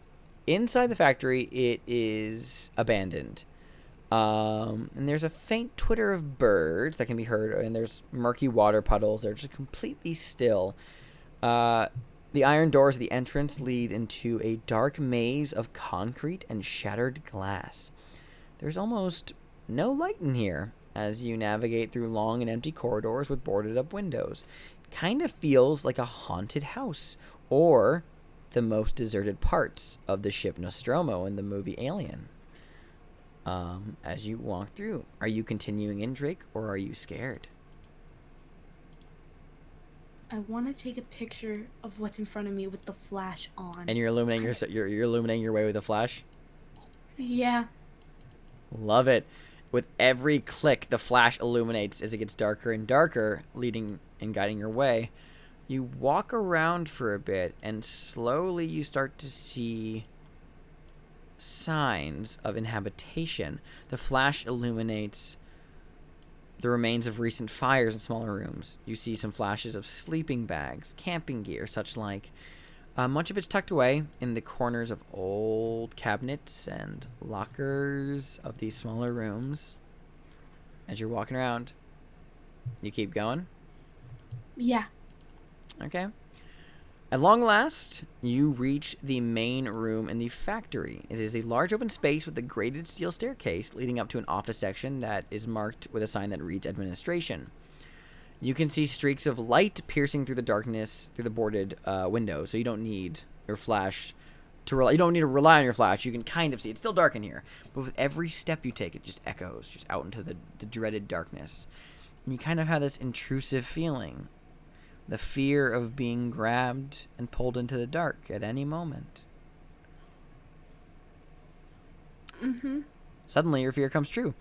Inside the factory, it is abandoned. And there's a faint twitter of birds that can be heard, and there's murky water puddles. They're just completely still. The iron doors of the entrance lead into a dark maze of concrete and shattered glass. There's almost no light in here as you navigate through long and empty corridors with boarded up windows. It kind of feels like a haunted house, or the most deserted parts of the ship Nostromo in the movie Alien. As you walk through, are you continuing in, Drake, or are you scared? I want to take a picture of what's in front of me with the flash on. And you're illuminating you're illuminating your way with a flash? Yeah. Love it. With every click, the flash illuminates as it gets darker and darker, leading and guiding your way. You walk around for a bit, and slowly you start to see signs of inhabitation. The flash illuminates the remains of recent fires in smaller rooms. You see some flashes of sleeping bags, camping gear, such like. Much of it's tucked away in the corners of old cabinets and lockers of these smaller rooms. As you're walking around, you keep going? Yeah. Okay. At long last, you reach the main room in the factory. It is a large open space with a grated steel staircase leading up to an office section that is marked with a sign that reads Administration. You can see streaks of light piercing through the darkness through the boarded window, so you don't need your flash you don't need to rely on your flash. You can kind of see. It's still dark in here, but with every step you take, it just echoes just out into the dreaded darkness. And you kind of have this intrusive feeling. The fear of being grabbed and pulled into the dark at any moment. Mm-hmm. Suddenly, your fear comes true.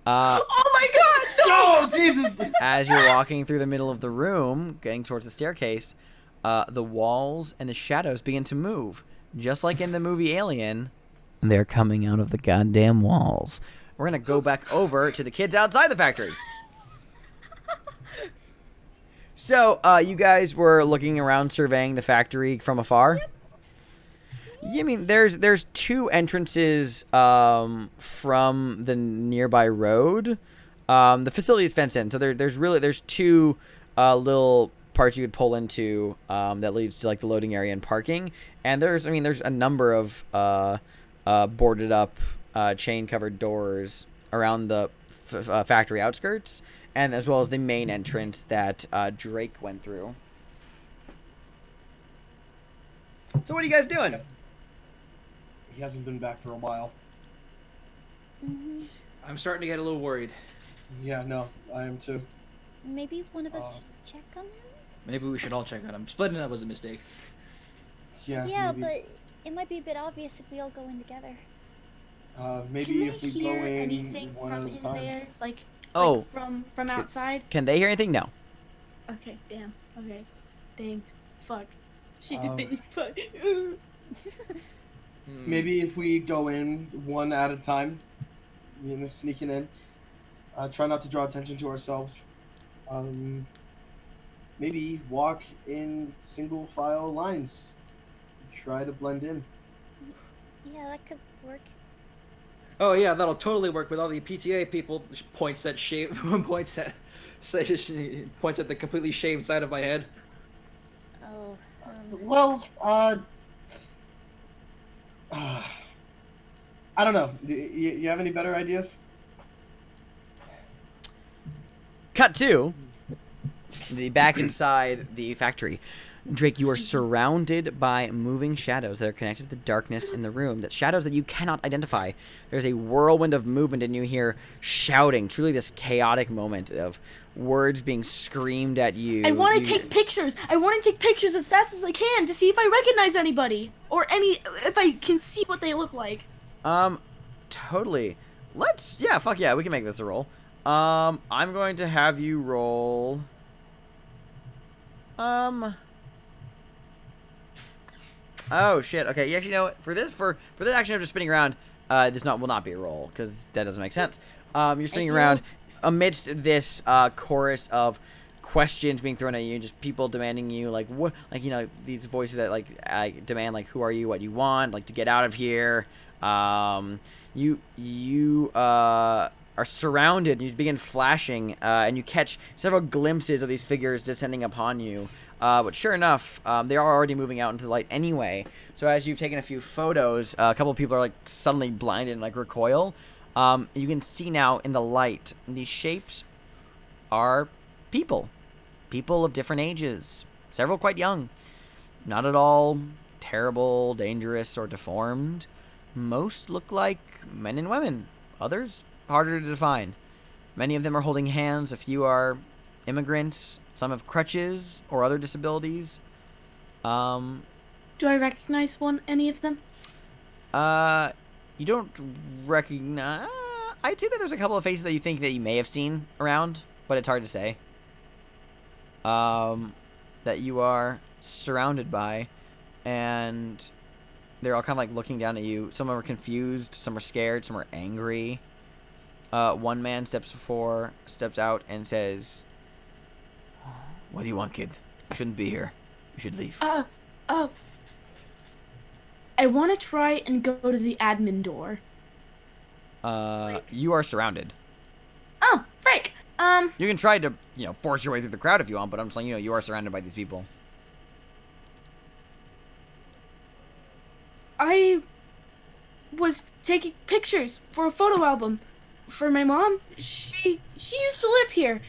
Oh my god! Oh, Jesus! As you're walking through the middle of the room, getting towards the staircase, the walls and the shadows begin to move. Just like in the movie Alien, they're coming out of the goddamn walls. We're going to go back over to the kids outside the factory. So, you guys were looking around, surveying the factory from afar? Yeah, I mean, there's two entrances from the nearby road. The facility is fenced in, so there's two little parts you could pull into that leads to like the loading area and parking. And there's a number of boarded up chain covered doors around the factory outskirts, and as well as the main entrance that Drake went through. So what are you guys doing? He hasn't been back for a while. I'm starting to get a little worried. Yeah, no, I am too. Maybe one of us check on him? Maybe we should all check on him. Splitting up was a mistake. Yeah, Yeah, maybe. but it might be a bit obvious if we all go in together. Maybe Can if they we go hear in anything one from at a in time. there? Like Oh. from outside? Can they hear anything? No. Okay, damn. Okay. Dang. Fuck. Shit, Um, fuck. Maybe if we go in one at a time, sneaking in. Try not to draw attention to ourselves. Maybe walk in single file lines. Try to blend in. Yeah, that could work. Oh yeah, that'll totally work with all the PTA people. Points at points at the completely shaved side of my head. Oh, Well, I don't know. You have any better ideas? Cut to the back inside the factory. Drake, you are surrounded by moving shadows that are connected to the darkness in the room. That shadows that you cannot identify. There's a whirlwind of movement, and you hear shouting. Truly, this chaotic moment of words being screamed at you. I want to take pictures. I want to take pictures as fast as I can to see if I recognize anybody or if I can see what they look like. Totally. Fuck yeah, we can make this a roll. I'm going to have you roll. Oh shit. Okay. You actually know what? For this action of just spinning around, this will not be a roll because that doesn't make sense. You're spinning around amidst this chorus of questions being thrown at you, just people demanding you like what, like these voices that like demand like who are you, what you want, like to get out of here. You are surrounded. You begin flashing, and you catch several glimpses of these figures descending upon you. But sure enough, they are already moving out into the light anyway. So as you've taken a few photos, a couple of people are like suddenly blinded and like recoil. You can see now in the light, these shapes are people. People of different ages. Several quite young. Not at all terrible, dangerous, or deformed. Most look like men and women. Others, harder to define. Many of them are holding hands. A few are immigrants. Some have crutches or other disabilities. Do I recognize any of them? You don't recognize... I'd say that there's a couple of faces that you think that you may have seen around, but it's hard to say. That you are surrounded by, and they're all kind of like looking down at you. Some are confused, some are scared, some are angry. One man steps out and says, "What do you want, kid? You shouldn't be here. You should leave." I want to try and go to the admin door. You are surrounded. Oh, frick. You can try to, force your way through the crowd if you want, but I'm just like, you are surrounded by these people. I was taking pictures for a photo album for my mom. She used to live here,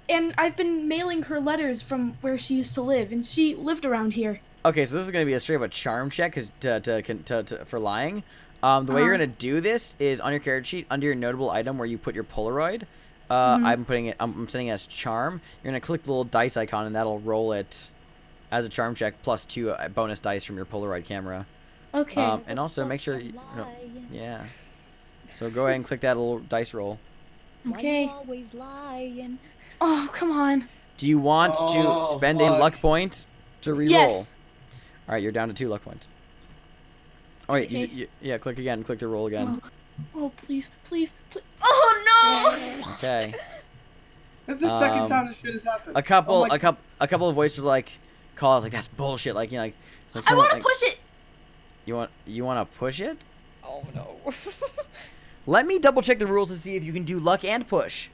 and I've been mailing her letters from where she used to live, and she lived around here. Okay, so this is gonna be a straight up charm check, for lying. The way you're gonna do this is on your character sheet under your notable item where you put your Polaroid. I'm setting it as charm. You're gonna click the little dice icon, and that'll roll it as a charm check plus 2 bonus dice from your Polaroid camera. Okay. And also make sure yeah. So go ahead and click that little dice roll. Okay. Why you always lying? Oh, come on. Do you want to spend a luck point to reroll? Yes. All right, you're down to 2 luck points. Oh wait, Okay. yeah, click again. Click the roll again. Oh, please, please, please. Oh no! Okay. That's the second time this shit has happened. A couple of voices like call out like that's bullshit. Like like it's like I someone, want to push it. You want to push it? Oh no. Let me double check the rules to see if you can do luck and push.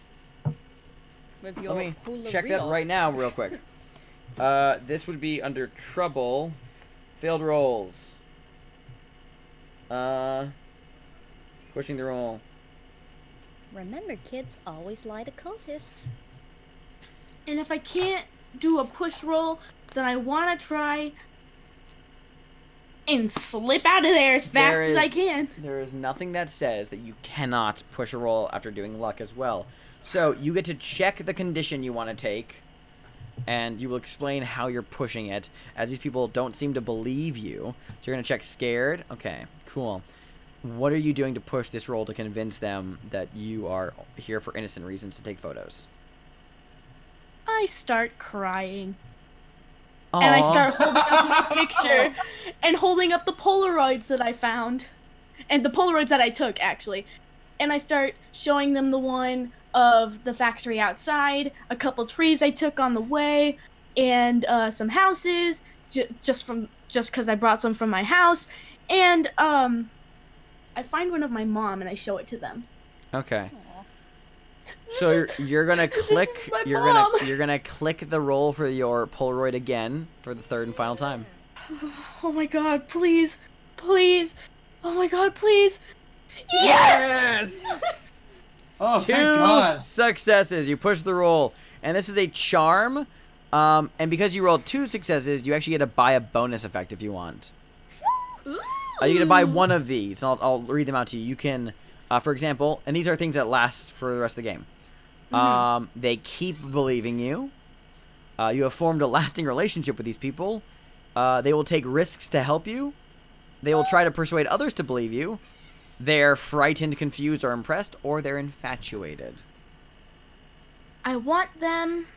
With your Let me pool of check that riot. right now, real quick. This would be under trouble. Failed rolls. Pushing the roll. Remember, kids always lie to cultists. And if I can't do a push roll, then I want to try and slip out of there as fast as I can. There is nothing that says that you cannot push a roll after doing luck as well. So you get to check the condition you want to take, and you will explain how you're pushing it, as these people don't seem to believe you. So you're going to check scared. Okay, cool. What are you doing to push this roll to convince them that you are here for innocent reasons to take photos? I start crying. Aww. And I start holding up my picture and holding up the Polaroids that I found. And the Polaroids that I took, actually. And I start showing them the one of the factory outside, a couple trees I took on the way, and some houses, just because I brought some from my house. And I find one of my mom and I show it to them. Okay. So you're gonna click. You're gonna click the roll for your Polaroid again for the third and final time. Oh my God! Please, please! Oh my God! Please! Yes! Oh, Two thank God. successes. You push the roll, and this is a charm. And because you rolled 2 successes, you actually get to buy a bonus effect if you want. You get to buy one of these. And I'll read them out to you. You can, for example, and these are things that last for the rest of the game. They keep believing you. You have formed a lasting relationship with these people. They will take risks to help you. They will try to persuade others to believe you. They're frightened, confused, or impressed, or they're infatuated. I want them...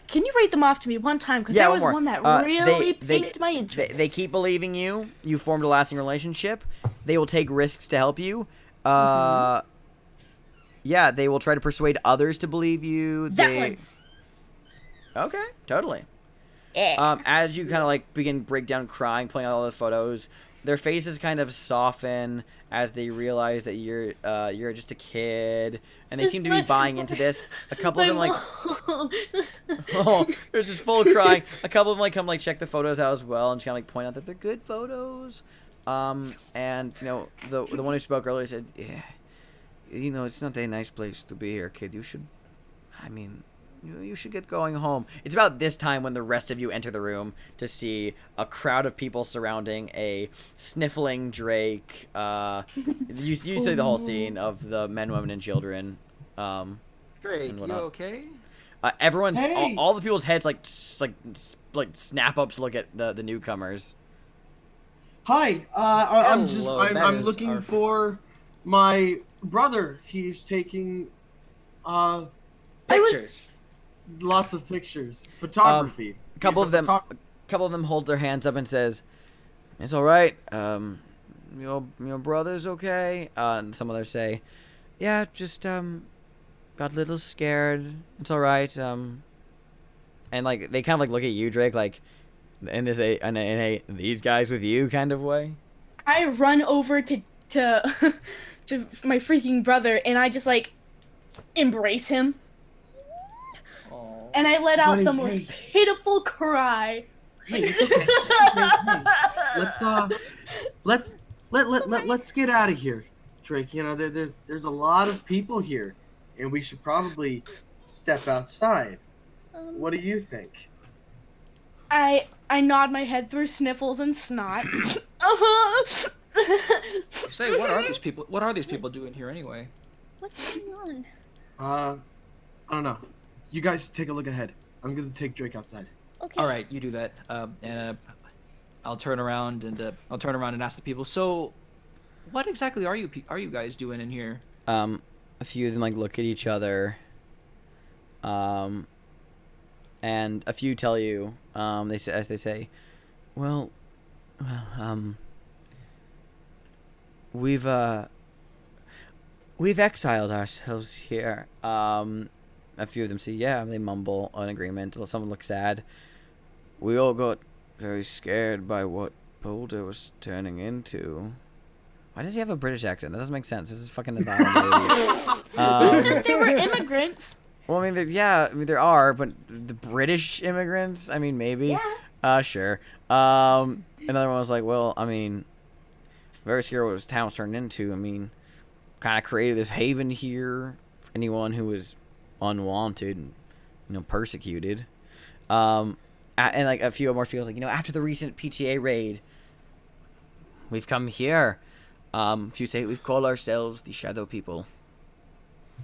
Can you read them off to me one time? Because there was one that really piqued my interest. They keep believing you. You formed a lasting relationship. They will take risks to help you. Yeah, they will try to persuade others to believe you. That one. Okay, totally. As you kind of like begin break down crying, pulling out all the photos, their faces kind of soften as they realize that you're just a kid, and they seem to be buying into this. A couple of them like, oh, they're just full of crying. A couple of them like come like check the photos out as well, and just kind of like point out that they're good photos. And you know the one who spoke earlier said, yeah, you know, it's not a nice place to be here, kid. You should, I mean, you should get going home. It's about this time when the rest of you enter the room to see a crowd of people surrounding a sniffling Drake. You see the whole scene of the men, women, and children. Drake, you okay? Everyone's Hey! all the people's heads like snap up to look at the newcomers. Hi, Hello, that I'm is looking our- for my brother. He's taking Pictures. lots of pictures, photography. A couple of them hold their hands up and says, "It's all right. Your brother's okay." And some others say, "Yeah, just got a little scared. It's all right." And like they kind of like look at you, Drake, like in a these guys with you kind of way. I run over to to my freaking brother, and I just like embrace him. And I let out Buddy, the most pitiful cry. Hey, it's okay. Let's get out of here, Drake. You know, there's a lot of people here, and we should probably step outside. What do you think? I nod my head through sniffles and snot. Say, what are these people? What are these people doing here anyway? What's going on? I don't know. You guys take a look ahead. I'm gonna take Drake outside. Okay. All right, you do that, and I'll turn around and ask the people. So, what exactly are you guys doing in here? A few of them like look at each other. And a few tell you. They say, well, we've exiled ourselves here. A few of them say, yeah. They mumble an agreement. Someone looks sad. We all got very scared by what Boulder was turning into. Why does he have a British accent? That doesn't make sense. This is fucking You said they were immigrants. Well, I mean, yeah, I mean there are, but the British immigrants. I mean, maybe. Yeah. Sure. Another one was like, well, I mean, very scared what this town's turned into. I mean, kind of created this haven here for anyone who was unwanted and, persecuted. And like a few more people was like, after the recent PTA raid, we've come here. If you say we've called ourselves the Shadow People.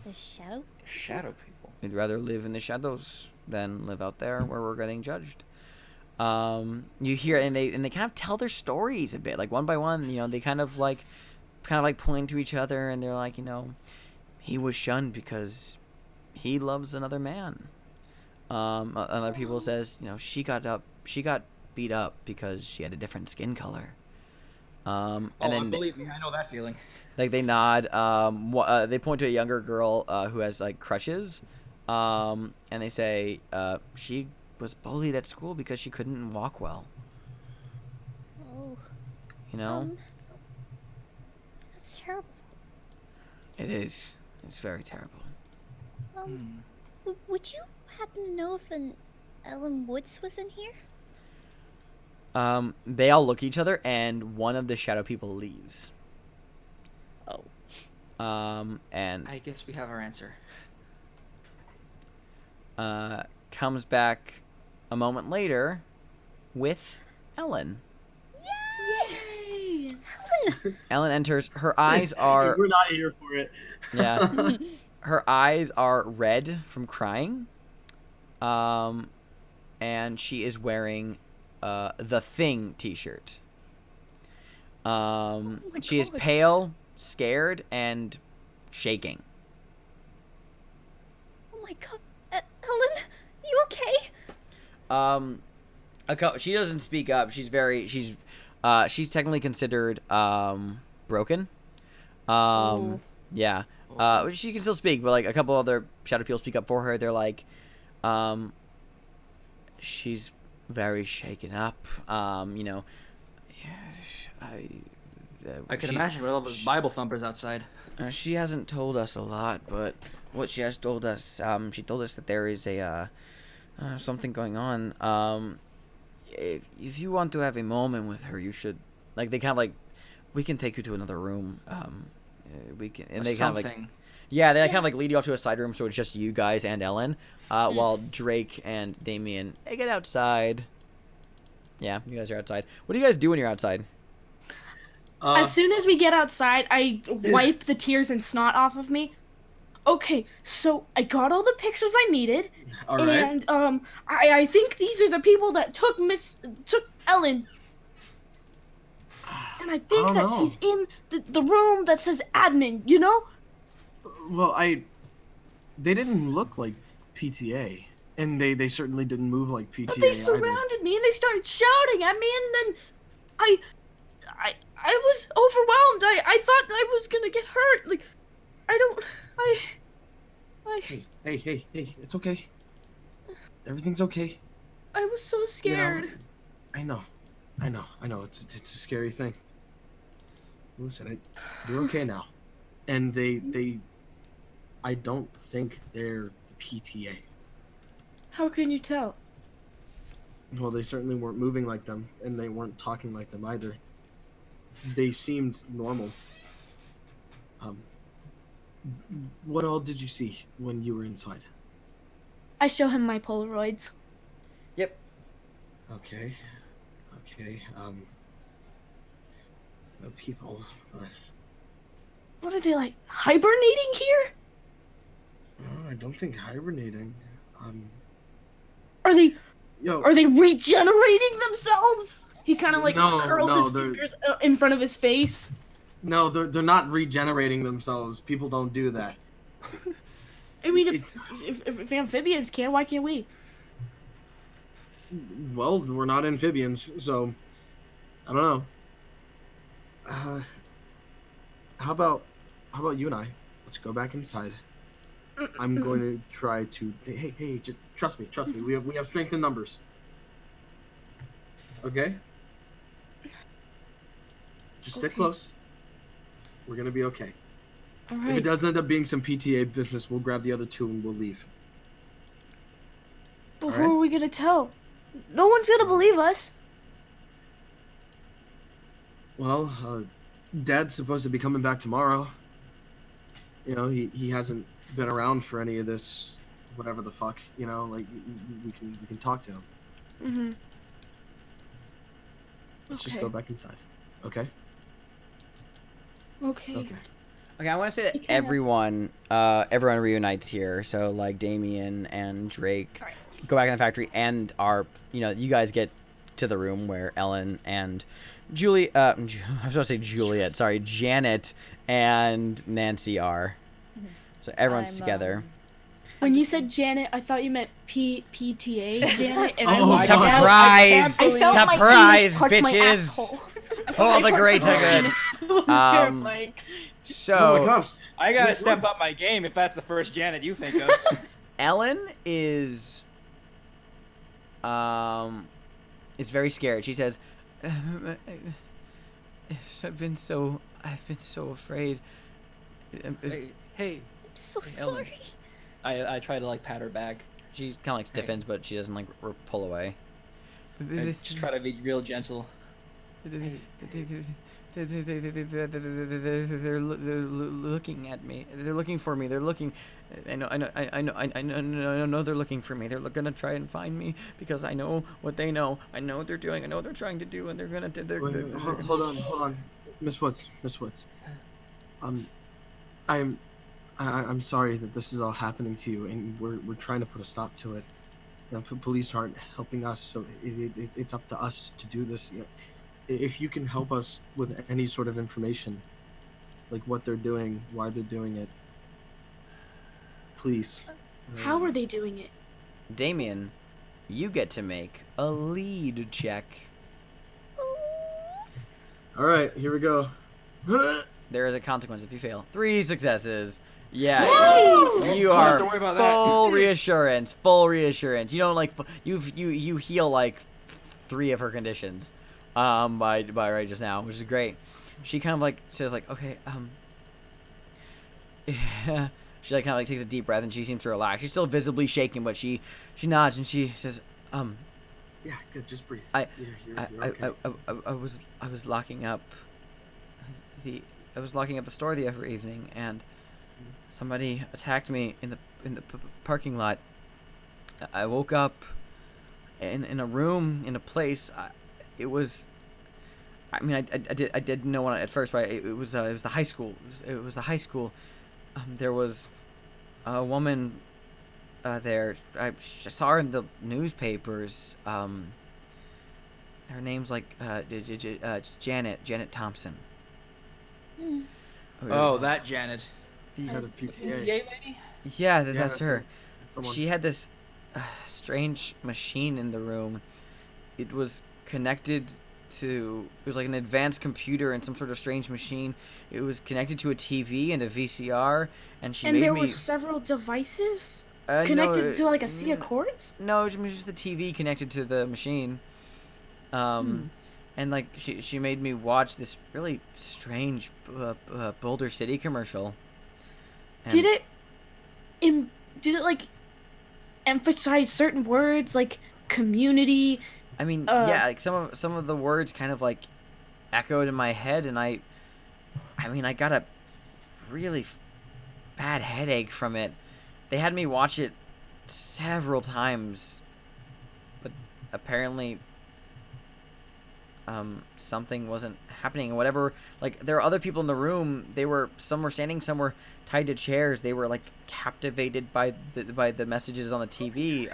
The shadow? Shadow people. We'd rather live in the shadows than live out there where we're getting judged. You hear and they kind of tell their stories a bit, like one by one. They kind of like point to each other, and they're like, he was shunned because he loves another man. Other people says, she got beat up because she had a different skin color. And then believe me, I know that feeling. like they nod. They point to a younger girl who has like crutches, and they say she was bullied at school because she couldn't walk well. Oh. That's terrible. It is. It's very terrible. Would you happen to know if an Ellen Woods was in here? They all look at each other, and one of the shadow people leaves. Oh. And I guess we have our answer. comes back a moment later with Ellen. Yay! Ellen enters. Her eyes are. We're not here for it. Yeah. Her eyes are red from crying. And she is wearing the Thing t-shirt. She is pale, scared, and shaking. Oh my god. Ellen, you okay? She doesn't speak up. She's technically considered broken. Yeah. She can still speak, but like a couple other shadow people speak up for her. They're like, she's very shaken up. I can imagine with all those Bible thumpers outside. She hasn't told us a lot, but what she has told us, she told us that there is a something going on. If you want to have a moment with her, you should. Like they kind of like, we can take you to another room. We can, and they kind of like, yeah, they kind of like lead you off to a side room, so it's just you guys and Ellen, while Drake and Damien get outside. Yeah, you guys are outside. What do you guys do when you're outside? As soon as we get outside, I wipe the tears and snot off of me. Okay, so I got all the pictures I needed, all right. and I think these are the people that took Ellen, and I think that she's in the room that says admin. You know? Well, they didn't look like PTA, and they certainly didn't move like PTA. But they surrounded me and they started shouting at me, and then I was overwhelmed. I thought I was gonna get hurt. Like, Hey, it's okay. Everything's okay. I was so scared. I know. It's a scary thing. Listen, you're okay now. And I don't think they're the PTA. How can you tell? Well, they certainly weren't moving like them, and they weren't talking like them either. They seemed normal. What all did you see when you were inside? I show him my Polaroids. Yep. Okay. No people. What are they, like, hibernating here? I don't think hibernating. Are they Yo. Are they regenerating themselves? He kind of like No, curls his fingers in front of his face. No, they're not regenerating themselves. People don't do that. I mean, if amphibians can, why can't we? Well, we're not amphibians, so I don't know. How about you and I? Let's go back inside. I'm going to try to. Hey! Just trust me. We have strength in numbers. Okay. Just stick close. We're gonna be okay. All right. If it does end up being some PTA business, we'll grab the other two and we'll leave. we gonna tell? No one's gonna believe us. Well, Dad's supposed to be coming back tomorrow. You know, he hasn't been around for any of this, whatever the fuck. You know, like we can talk to him. Mm-hmm. Let's just go back inside. Okay. Okay. Okay. Okay, I want to say that You kinda- everyone reunites here. So like Damien and Drake Alright. go back in the factory, and you guys get to the room where Ellen and Julie, I was about to say Juliet, sorry, Janet and Nancy are. So everyone's I'm, together. When you said Janet, I thought you meant PTA Janet, and I Oh, was surprise! I felt my Surprise, penis touch my bitches! asshole. I For felt all my the penis greater touch my good. penis. It was Um, terrifying. So Oh my gosh. I gotta Yes, step what? up my game if that's the first Janet you think of. Ellen is very scared. She says, I've been so afraid. hey, I'm so Ellen. sorry. I try to like pat her back. She kind of like stiffens, but she doesn't like pull away. I just try to be real gentle. They're looking at me. They're looking for me. They're looking. I know they're looking for me. They're gonna try and find me because I know what they know. I know what they're doing. I know what they're trying to do, and they're gonna. Wait, hold on, Miss Woods. I'm sorry that this is all happening to you, and we're trying to put a stop to it. You know, police aren't helping us, so it's up to us to do this. If you can help us with any sort of information, like what they're doing, why they're doing it, please. How are they doing it? Damien, you get to make a lead check. All right, here we go. There is a consequence if you fail. 3 successes. Yeah, you Don't are have to worry about that. full reassurance. Full reassurance. You don't like you heal like 3 of her conditions, by right just now, which is great. She kind of like says like, okay, yeah. She like kind of like takes a deep breath and she seems to relax. She's still visibly shaking, but she nods and she says, Yeah, good. Just breathe. You're okay. I was locking up the store the other evening, and somebody attacked me in the parking lot. I woke up in a room in a place. It was. I mean, I didn't know what at first, but it was the high school. It was the high school. There was a woman there. I saw her in the newspapers. Her name's like it's Janet Thompson. Oh, that Janet. He had a The PTA. PTA lady? Yeah, Yeah, that's her. That's the one. She had this strange machine in the room. It was connected to. It was like an advanced computer and some sort of strange machine. It was connected to a TV and a VCR, and she And made there me. were several devices No, connected to like a sea of cords. No, it was just the TV connected to the machine. And like she made me watch this really strange Boulder City commercial. And Did it like emphasize certain words like community? I mean, yeah, like some of the words kind of like echoed in my head, and I mean, I got a really bad headache from it. They had me watch it several times, but apparently something wasn't happening. Whatever, like there were other people in the room. Some were standing, some were tied to chairs. They were like captivated by the messages on the TV.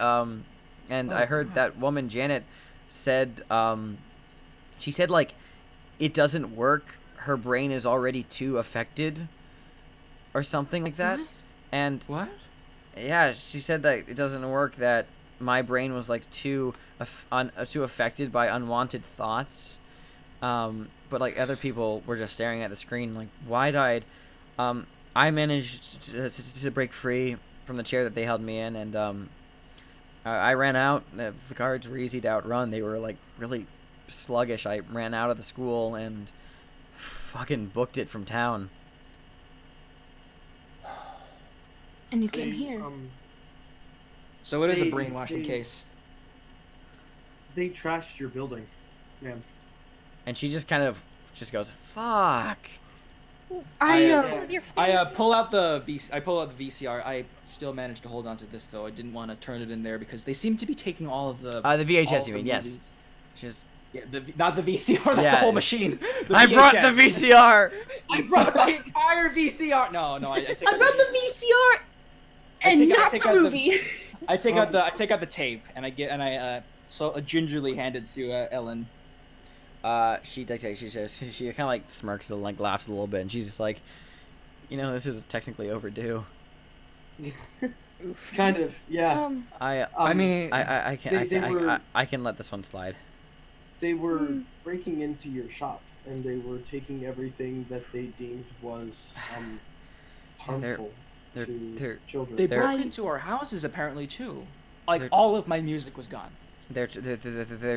And I heard that woman Janet said, she said like, it doesn't work. Her brain is already too affected, or something like that. What? And What? yeah, she said that it doesn't work. That my brain was like too affected by unwanted thoughts. But like other people were just staring at the screen like wide-eyed. I managed to break free from the chair that they held me in, and I ran out. The guards were easy to outrun. They were like really sluggish. I ran out of the school and fucking booked it from town. And you came here. So it is a They- brainwashing they- case. They trashed your building, man. And she just kind of just goes, "Fuck." I pull out the VCR. I still managed to hold on to this though. I didn't want to turn it in there because they seem to be taking all of the. The VHS, all of you the mean? Yes. movies. Just. Yeah, not the VCR. That's Yeah. the whole machine. The I brought the VHS. VCR. I brought the entire VCR. No. I I brought the VCR and not the movie. I take out the tape and I gingerly hand it to Ellen. She says she kind of like smirks and like laughs a little bit, and she's just like, this is technically overdue. Kind of, yeah. I mean, I can let this one slide. They were breaking into your shop, and they were taking everything that they deemed was harmful to children. They broke into our houses apparently too. Like all of my music was gone. They're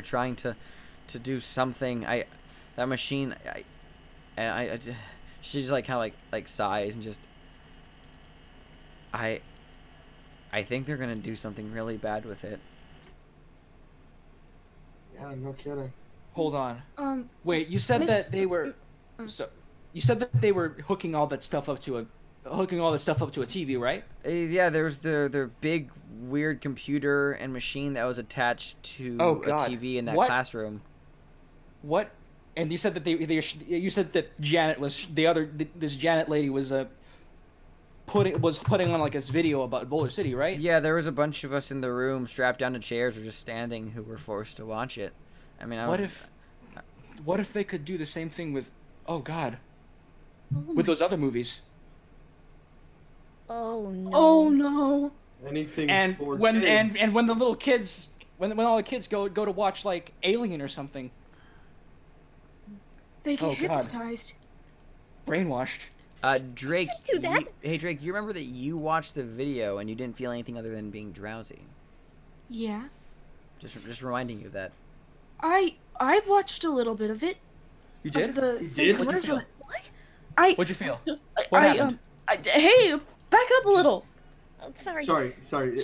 trying to do something. That machine. She just like kind of like sighs and just. I think they're gonna do something really bad with it. Yeah, no kidding. Hold on. Wait, you said that they were. So, you said that they were hooking all that stuff up to a TV, right? Yeah, there was their big weird computer and machine that was attached to a TV in that classroom. What? And you said that you said that Janet was this Janet lady was putting on like this video about Boulder City, right? Yeah, there was a bunch of us in the room strapped down to chairs or just standing who were forced to watch it. I mean, what if they could do the same thing with with those other movies? Oh no. Oh no. Anything for when kids. and when the little kids when all the kids go to watch like Alien or something. They get hypnotized. Brainwashed. Drake. Do that. Hey Drake, you remember that you watched the video and you didn't feel anything other than being drowsy? Yeah. Just reminding you of that. I watched a little bit of it. You did? You did? What'd you feel? What? What'd you feel? What happened? Hey, back up a little. Oh, sorry. Sorry.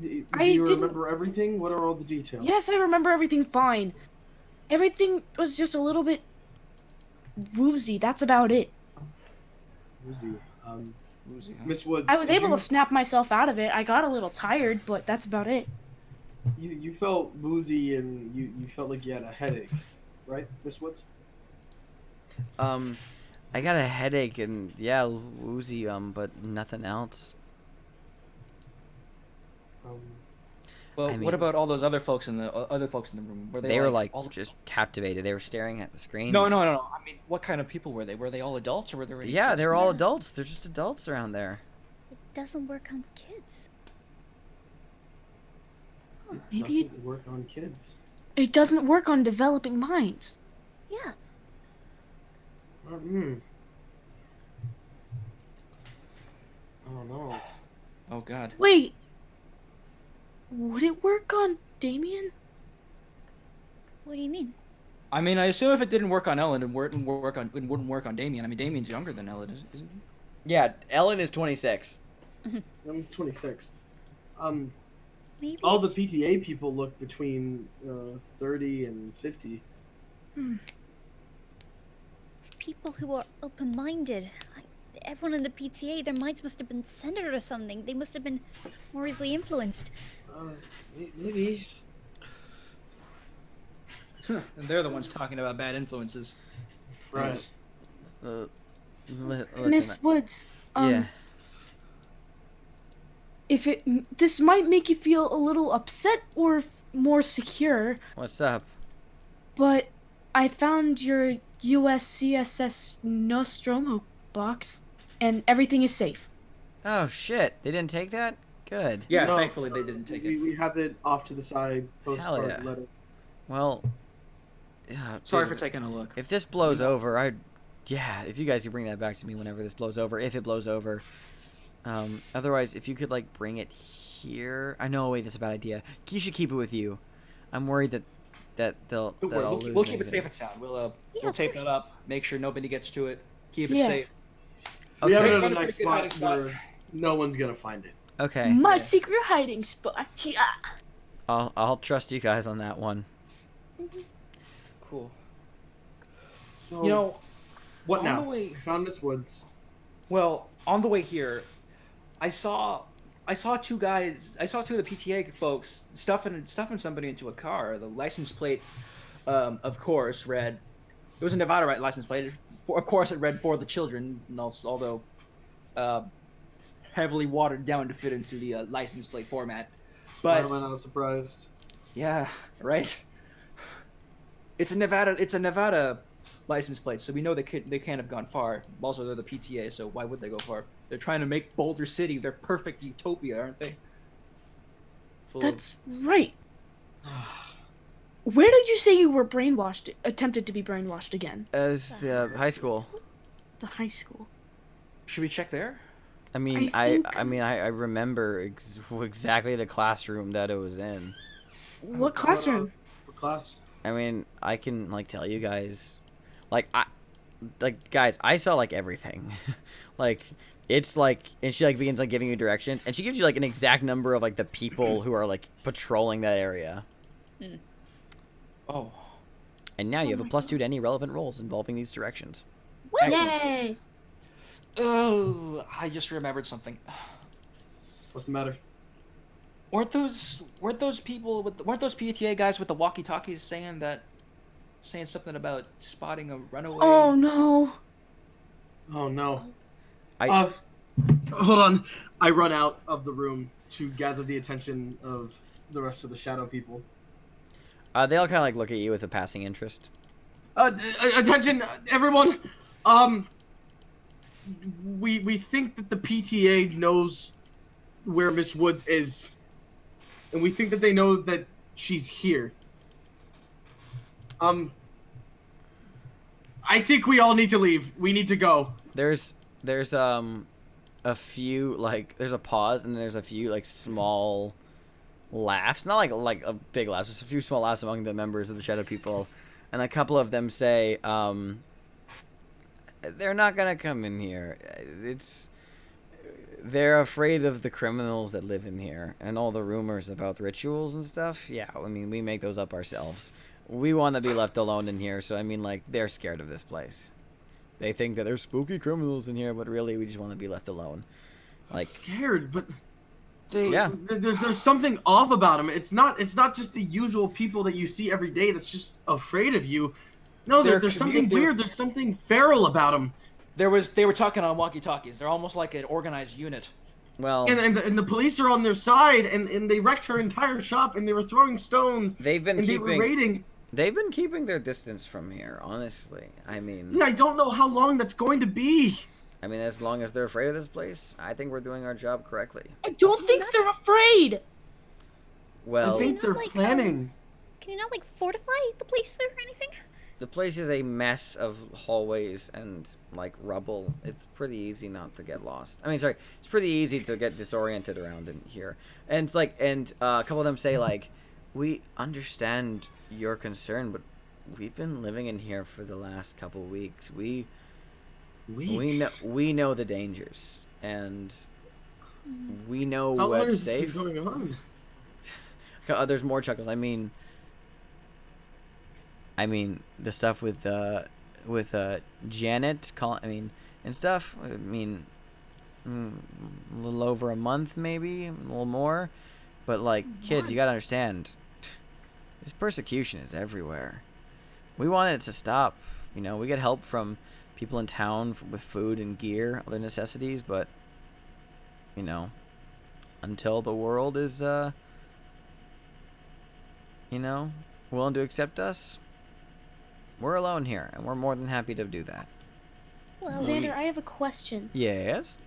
Do you remember everything? What are all the details? Yes, I remember everything fine. Everything was just a little bit woozy. That's about it. Woozy. Woozy, huh? Miss Woods. I was able to snap myself out of it. I got a little tired, but that's about it. You felt woozy and you felt like you had a headache, right, Miss Woods? I got a headache and woozy, but nothing else. Well, what about all those other folks in the room? They were like just captivated. They were staring at the screen. No. I mean, what kind of people were they? Were they all adults or were there? Yeah, they were all adults. They're just adults around there. It doesn't work on kids. Maybe It doesn't work on kids. it doesn't work on developing minds. Yeah. I don't know. Oh God. Wait. Would it work on Damien? What do you mean? I mean, I assume if it didn't work on Ellen, it wouldn't work on Damien. I mean, Damien's younger than Ellen, isn't he? Yeah, Ellen is 26. I'm 26. Maybe All the it's- PTA people look between 30 and 50. it's people who are open-minded. Everyone in the PTA, their minds must have been centered or something. They must have been more easily influenced. Maybe. And they're the ones talking about bad influences. Right. Miss Woods. Yeah. This might make you feel a little upset or more secure, What's up? but I found your USCSS Nostromo box, and everything is safe. Oh shit! They didn't take that. Good. Yeah, No, thankfully they didn't take it. We have it off to the side, Hell postcard yeah. letter. Well. Yeah. Sorry dude, for taking a look. If this blows over, if you guys could bring that back to me whenever this blows over, if it blows over. Otherwise, if you could like bring it here. I know. Wait, that's a bad idea. You should keep it with you. I'm worried that they'll We'll lose keep it anything. safe and sound. We'll Yeah, of tape course. that up. Make sure nobody gets to it. Keep it Yeah. safe. We have Okay. it in a Find a nice pretty good hiding spot spot. where no one's gonna find it. Okay. My Yeah. secret hiding spot. Yeah. I'll trust you guys on that one. Cool. So, You know, what on now? the way- I found Miss Woods. well, on the way here, I saw two guys. I saw two of the PTA folks stuffing somebody into a car. The license plate, of course, read. It was a Nevada license plate. Of course, it read "for the children," and also, although heavily watered down to fit into the license plate format. Why But am I not surprised? yeah, right. It's a Nevada license plate, so we know they can't have gone far. Also, they're the PTA, so why would they go far? They're trying to make Boulder City their perfect utopia, aren't they? Full of- That's right. Where did you say you were brainwashed? Attempted to be brainwashed again? As the high school. The high school. Should we check there? I mean, I I remember exactly the classroom that it was in. What classroom? What class? I mean, I can like tell you guys, guys, I saw like everything, like it's like, and she like begins like giving you directions, and she gives you like an exact number of like the people who are like patrolling that area. Oh, And now you have a +2 to any relevant roles involving these directions. excellent. Yay! Oh, I just remembered something. What's the matter? Weren't those PTA guys with the walkie-talkies saying something about spotting a runaway? Oh no! Oh no. I- Hold on. I run out of the room to gather the attention of the rest of the shadow people. They all kind of like look at you with a passing interest. Attention, everyone. We think that the PTA knows where Miss Woods is, and we think that they know that she's here. I think we all need to leave. We need to go. There's a few like there's a pause and then there's a few like small laughs, not like a big laughs, just a few small laughs among the members of the Shadow People, and a couple of them say, they're not gonna come in here. They're afraid of the criminals that live in here and all the rumors about rituals and stuff. Yeah, I mean, we make those up ourselves. We want to be left alone in here, so I mean, like, they're scared of this place. They think that there's spooky criminals in here, but really, we just want to be left alone. Like, Scared, but yeah. there's something off about them. It's not just the usual people that you see every day that's just afraid of you. No, there's something weird. There's something feral about them. They were talking on walkie-talkies. They're almost like an organized unit. Well, And the police are on their side, and they wrecked her entire shop, and they were throwing stones. they've been and they were keeping raiding. they've been keeping their distance from here. Honestly, I mean, I don't know how long that's going to be. as long as they're afraid of this place, I think we're doing our job correctly. I don't think they're afraid. Well, I think they're like, planning. Can you not like fortify the place or anything? the place is a mess of hallways and like rubble. It's pretty easy not to get lost. I mean, sorry, it's pretty easy to get disoriented around in here. And it's like, and a couple of them say like, we understand your concern, but we've been living in here for the last couple weeks. We know the dangers, and we know How long what's has this safe. been going on? There's more chuckles. I mean, the stuff with Janet, and stuff. I mean, a little over a month, maybe a little more. But like, kids, you gotta understand, this persecution is everywhere. We want it to stop. You know, we get help from people in town with food and gear, other necessities, but you know, until the world is willing to accept us, we're alone here, and we're more than happy to do that. Well, Xander, I have a question. Yes?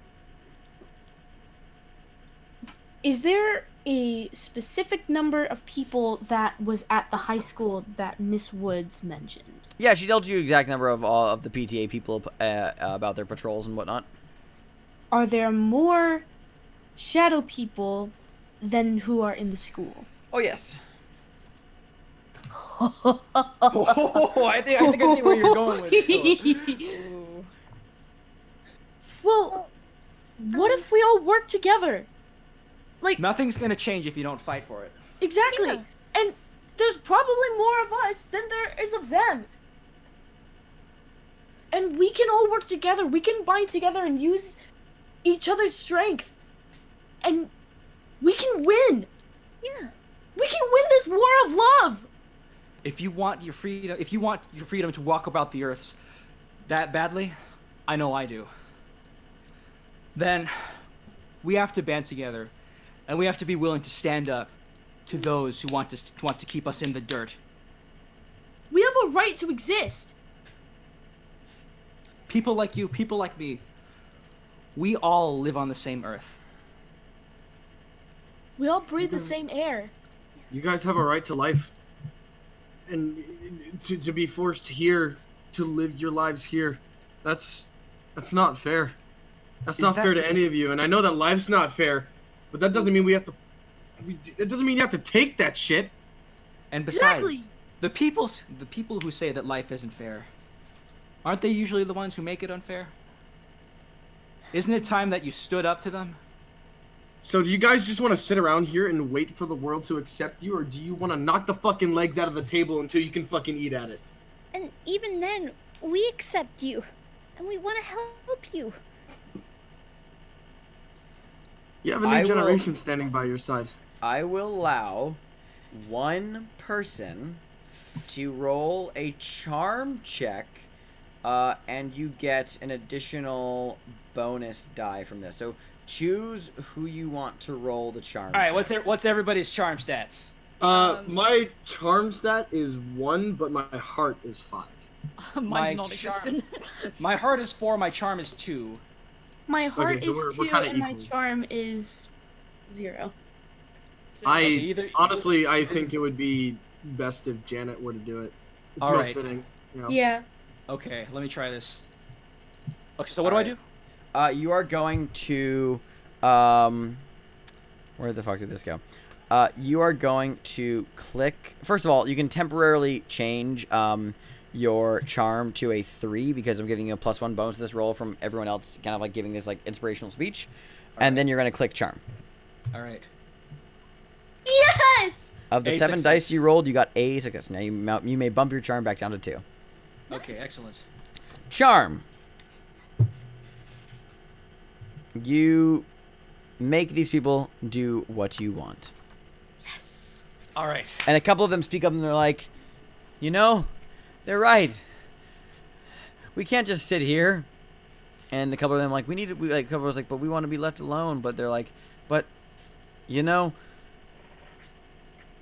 Is there a specific number of people that was at the high school that Miss Woods mentioned? Yeah, she told you exact number of all of the PTA people about their patrols and whatnot. Are there more shadow people than who are in the school? Oh, yes. Oh, I think I see where you're going with this. Well, what if we all work together? Like, Nothing's gonna change if you don't fight for it. Exactly. Yeah. And there's probably more of us than there is of them. And we can all work together. We can bind together and use each other's strength. And we can win. Yeah. We can win this war of love. If you want your freedom to walk about the earths that badly, I know I do. Then we have to band together, and we have to be willing to stand up to those who want to keep us in the dirt. We have a right to exist. People like you, people like me, we all live on the same earth. We all breathe the same air. You guys have a right to life. And to be forced here, to live your lives here, that's not fair. That's not fair to any of you. And I know that life's not fair, but that doesn't mean we have to. It doesn't mean you have to take that shit. And besides, Exactly. the people who say that life isn't fair, aren't they usually the ones who make it unfair? Isn't it time that you stood up to them? So do you guys just want to sit around here and wait for the world to accept you, or do you want to knock the fucking legs out of the table until you can fucking eat at it? And even then, we accept you. And we want to help you. You have a new generation standing by your side. I will allow one person to roll a charm check, and you get an additional bonus die from this. So choose who you want to roll the charm. All right, check. what's everybody's charm stats? My charm stat is 1, but my heart is 5. Mine's non-existent. My heart is 4. My charm is 2. My heart Okay, so is we're 2 kinda and my equal. charm is 0. Honestly, I think it would be best if Janet were to do it. It's All most right. fitting. You know? Yeah. Okay, let me try this. Okay, so what do I do? You are going to, where the fuck did this go? You are going to click. First of all, you can temporarily change your charm to a 3 because I'm giving you a +1 bonus to this roll from everyone else, kind of like giving this like inspirational speech, and then you're gonna click charm. All right. Yes! Of the A 7 success. dice you rolled, you got a success. Now you may bump your charm back down to 2. Okay, excellent. Charm. You make these people do what you want. Yes. All right. And a couple of them speak up and they're like, you know, they're right. We can't just sit here. And a couple of them like, a couple of us like, but we want to be left alone. But they're like, but, you know,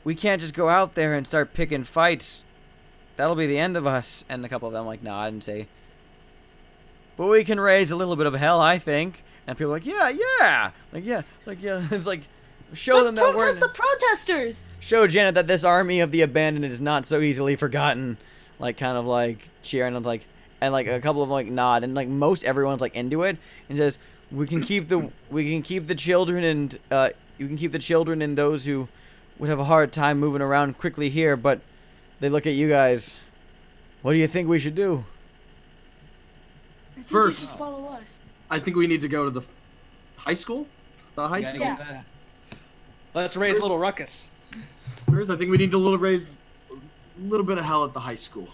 we can't just go out there and start picking fights. That'll be the end of us. And a couple of them like nod and say, but we can raise a little bit of hell, I think. And people are like, yeah. Like, yeah. It's like, show Let's them that protest we're... the protesters! Show Janet that this army of the abandoned is not so easily forgotten. Like, kind of like cheer, and I'm like, and like a couple of them like nod, and like most everyone's like into it, and says, we can keep the children, and you can keep the children and those who would have a hard time moving around quickly here, but they look at you guys. What do you think we should do? I think First- you should follow us. I think we need to go to the high school. The high school. Yeah. Let's raise a little ruckus. First, I think we need to raise a little bit of hell at the high school.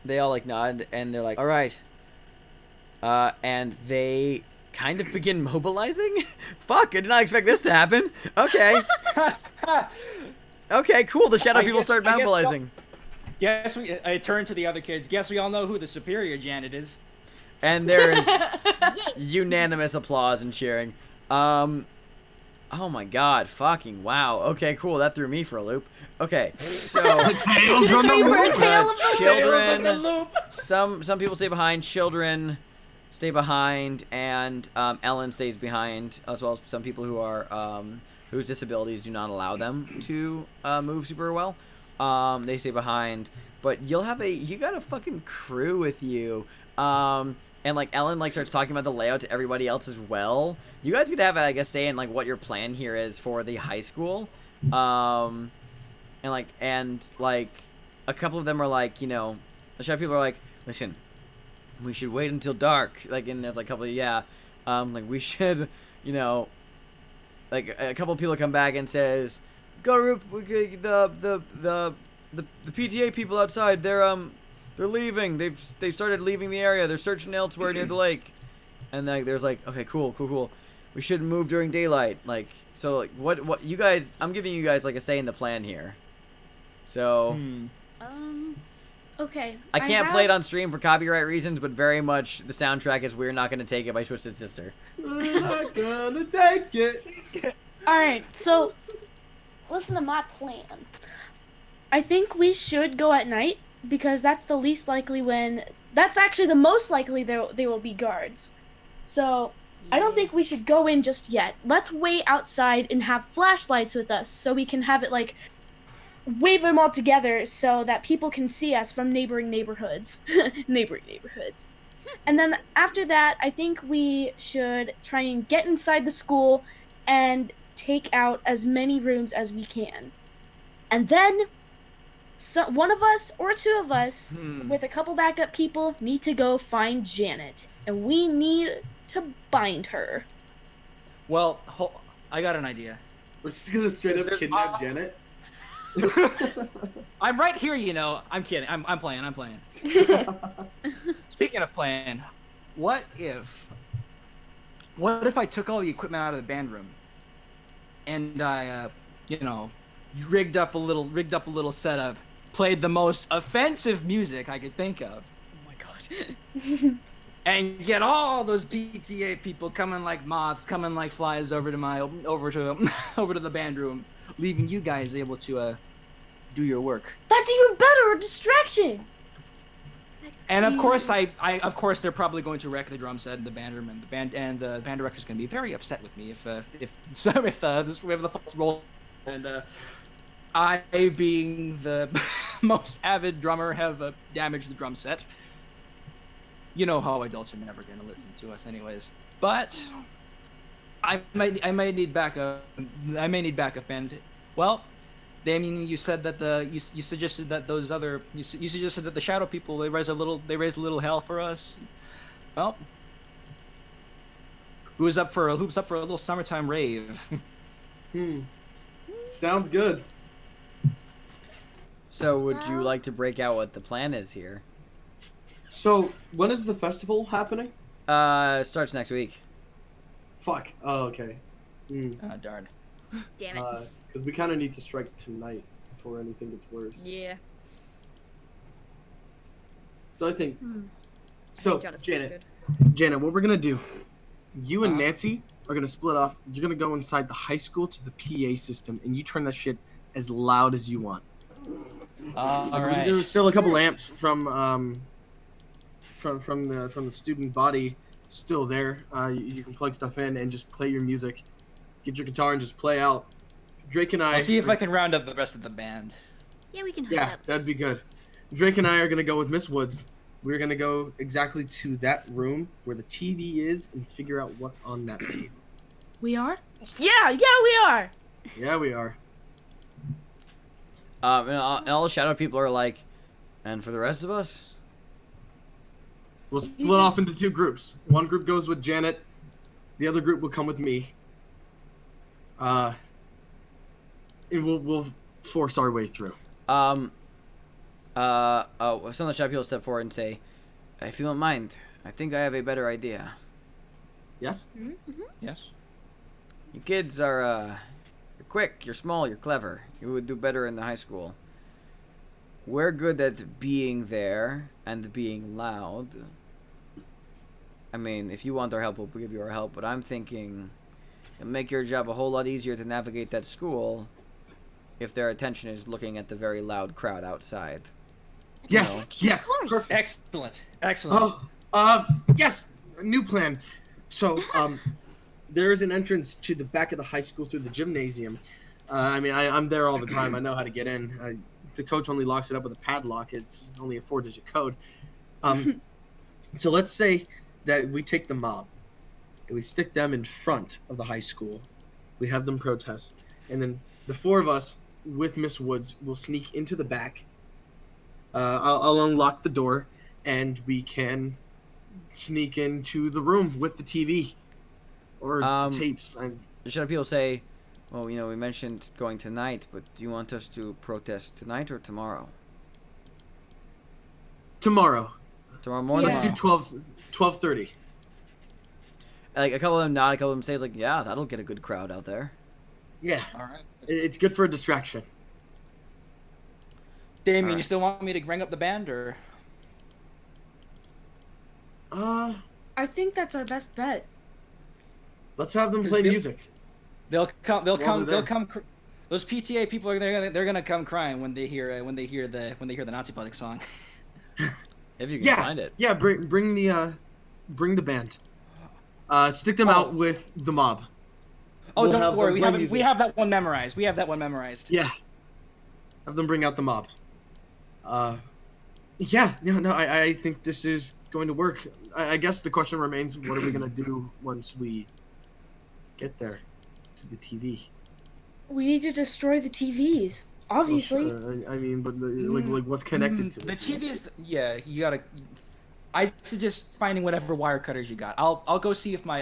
They all like nod, and they're like, all right. And they kind of begin mobilizing. Fuck, I did not expect this to happen. Okay. Okay, cool. The shadow people start I guess mobilizing. I turn to the other kids. Guess we all know who the superior Janet is. And there is unanimous applause and cheering. Oh my god, fucking wow. Okay, cool. That threw me for a loop. Okay, so Tails from the For a loop. tale of the children, some people stay behind. Children stay behind, and Ellen stays behind, as well as some people who are whose disabilities do not allow them to move super well. They stay behind, but you got a fucking crew with you. And like Ellen like starts talking about the layout to everybody else as well. You guys could have like a say in like what your plan here is for the high school. And like a couple of them are like, you know, the shy people are like, listen, we should wait until dark. Like, and there's like a couple of, like we should, you know, like a couple of people come back and says, Garup, the PTA people outside, they're leaving. They've started leaving the area. They're searching elsewhere near the lake. And like, there's like, okay, cool. We shouldn't move during daylight. Like, so like, what you guys? I'm giving you guys like a say in the plan here. So. Okay. I can't play it on stream for copyright reasons, but very much the soundtrack is "We're Not Gonna Take It" by Twisted Sister. We're not gonna take it. All right. So, listen to my plan. I think we should go at night because that's the least likely when. That's actually the most likely there will be guards. So, I don't think we should go in just yet. Let's wait outside and have flashlights with us so we can have it like wave them all together so that people can see us from neighboring neighborhoods. And then after that, I think we should try and get inside the school and take out as many rooms as we can. And then one of us or two of us with a couple backup people need to go find Janet. And we need to bind her. Well, I got an idea. We're just gonna straight up kidnap Janet. I'm right here, you know. I'm kidding. I'm playing. Speaking of playing, what if I took all the equipment out of the band room and I, rigged up a little setup, played the most offensive music I could think of. Oh my god. And get all those PTA people coming like moths, coming like flies over to the band room, leaving you guys able to do your work. That's even better, a distraction. And of course, of course they're probably going to wreck the drum set and the band room, and the band director's going to be very upset with me if we have the false role, and I, being the most avid drummer, have damaged the drum set. You know how adults are never going to listen to us anyways. But I may need backup. And well, Damien, you said that you suggested that you suggested that the shadow people they raised a little hell for us. Well, who's up for a little summertime rave? Sounds good. So, would you like to break out what the plan is here? So, when is the festival happening? It starts next week. Fuck. Oh, okay. Darn. Damn it. Because we kind of need to strike tonight before anything gets worse. Yeah. So I think. I So, think Jonah's pretty Janet, good. what we're gonna do? You and Nancy are gonna split off. You're gonna go inside the high school to the PA system, and you turn that shit as loud as you want. All right. There's still a couple amps from the student body still there. You can plug stuff in and just play your music. Get your guitar and just play out. Drake and I. I'll see if I can round up the rest of the band. Yeah, we can hook Yeah, up. that'd be good. Drake and I are gonna go with Miss Woods. We're gonna go exactly to that room where the TV is and figure out what's on that table. We are? Yeah, we are. Yeah, we are. And all the shadow people are like, and for the rest of us? We'll split off into two groups. One group goes with Janet. The other group will come with me. And we'll force our way through. Some of the shadow people step forward and say, if you don't mind, I think I have a better idea. Yes? Yes. You kids are, you're quick, you're small, you're clever. You would do better in the high school. We're good at being there and being loud. I mean, if you want our help, we'll give you our help, but I'm thinking it'll make your job a whole lot easier to navigate that school if their attention is looking at the very loud crowd outside. Yes, yes. Of course. Perfect. Excellent. Yes. New plan. So, there is an entrance to the back of the high school through the gymnasium. I'm there all the time. I know how to get in. The coach only locks it up with a padlock. It's only a 4-digit code. So let's say that we take the mob and we stick them in front of the high school. We have them protest. And then the four of us with Miss Woods will sneak into the back. I'll unlock the door and we can sneak into the room with the TV or the tapes. The shadow people say, Well, we mentioned going tonight, but do you want us to protest tonight or tomorrow? Tomorrow. Tomorrow morning? Let's do 12:30. Like, a couple of them nod, a couple of them say, it's like, yeah, that'll get a good crowd out there. Yeah. All right. It's good for a distraction. Damien, Alright. you still want me to ring up the band, or? I think that's our best bet. Let's have them play music. They'll come. While they're there. Those PTA people are they're gonna come crying when they hear the Nazi Politics song. If you can find it. Yeah, bring the band. Stick them out with the mob. Oh, We'll don't have worry. them play We music. have that one memorized. Yeah. Have them bring out the mob. Yeah, no, I think this is going to work. I guess the question remains, what are we going to do once we get there to the TV? We need to destroy the TVs. Obviously. Well, sure, I mean, but like what's connected to the it? TV is you gotta. I suggest finding whatever wire cutters you got. I'll go see if my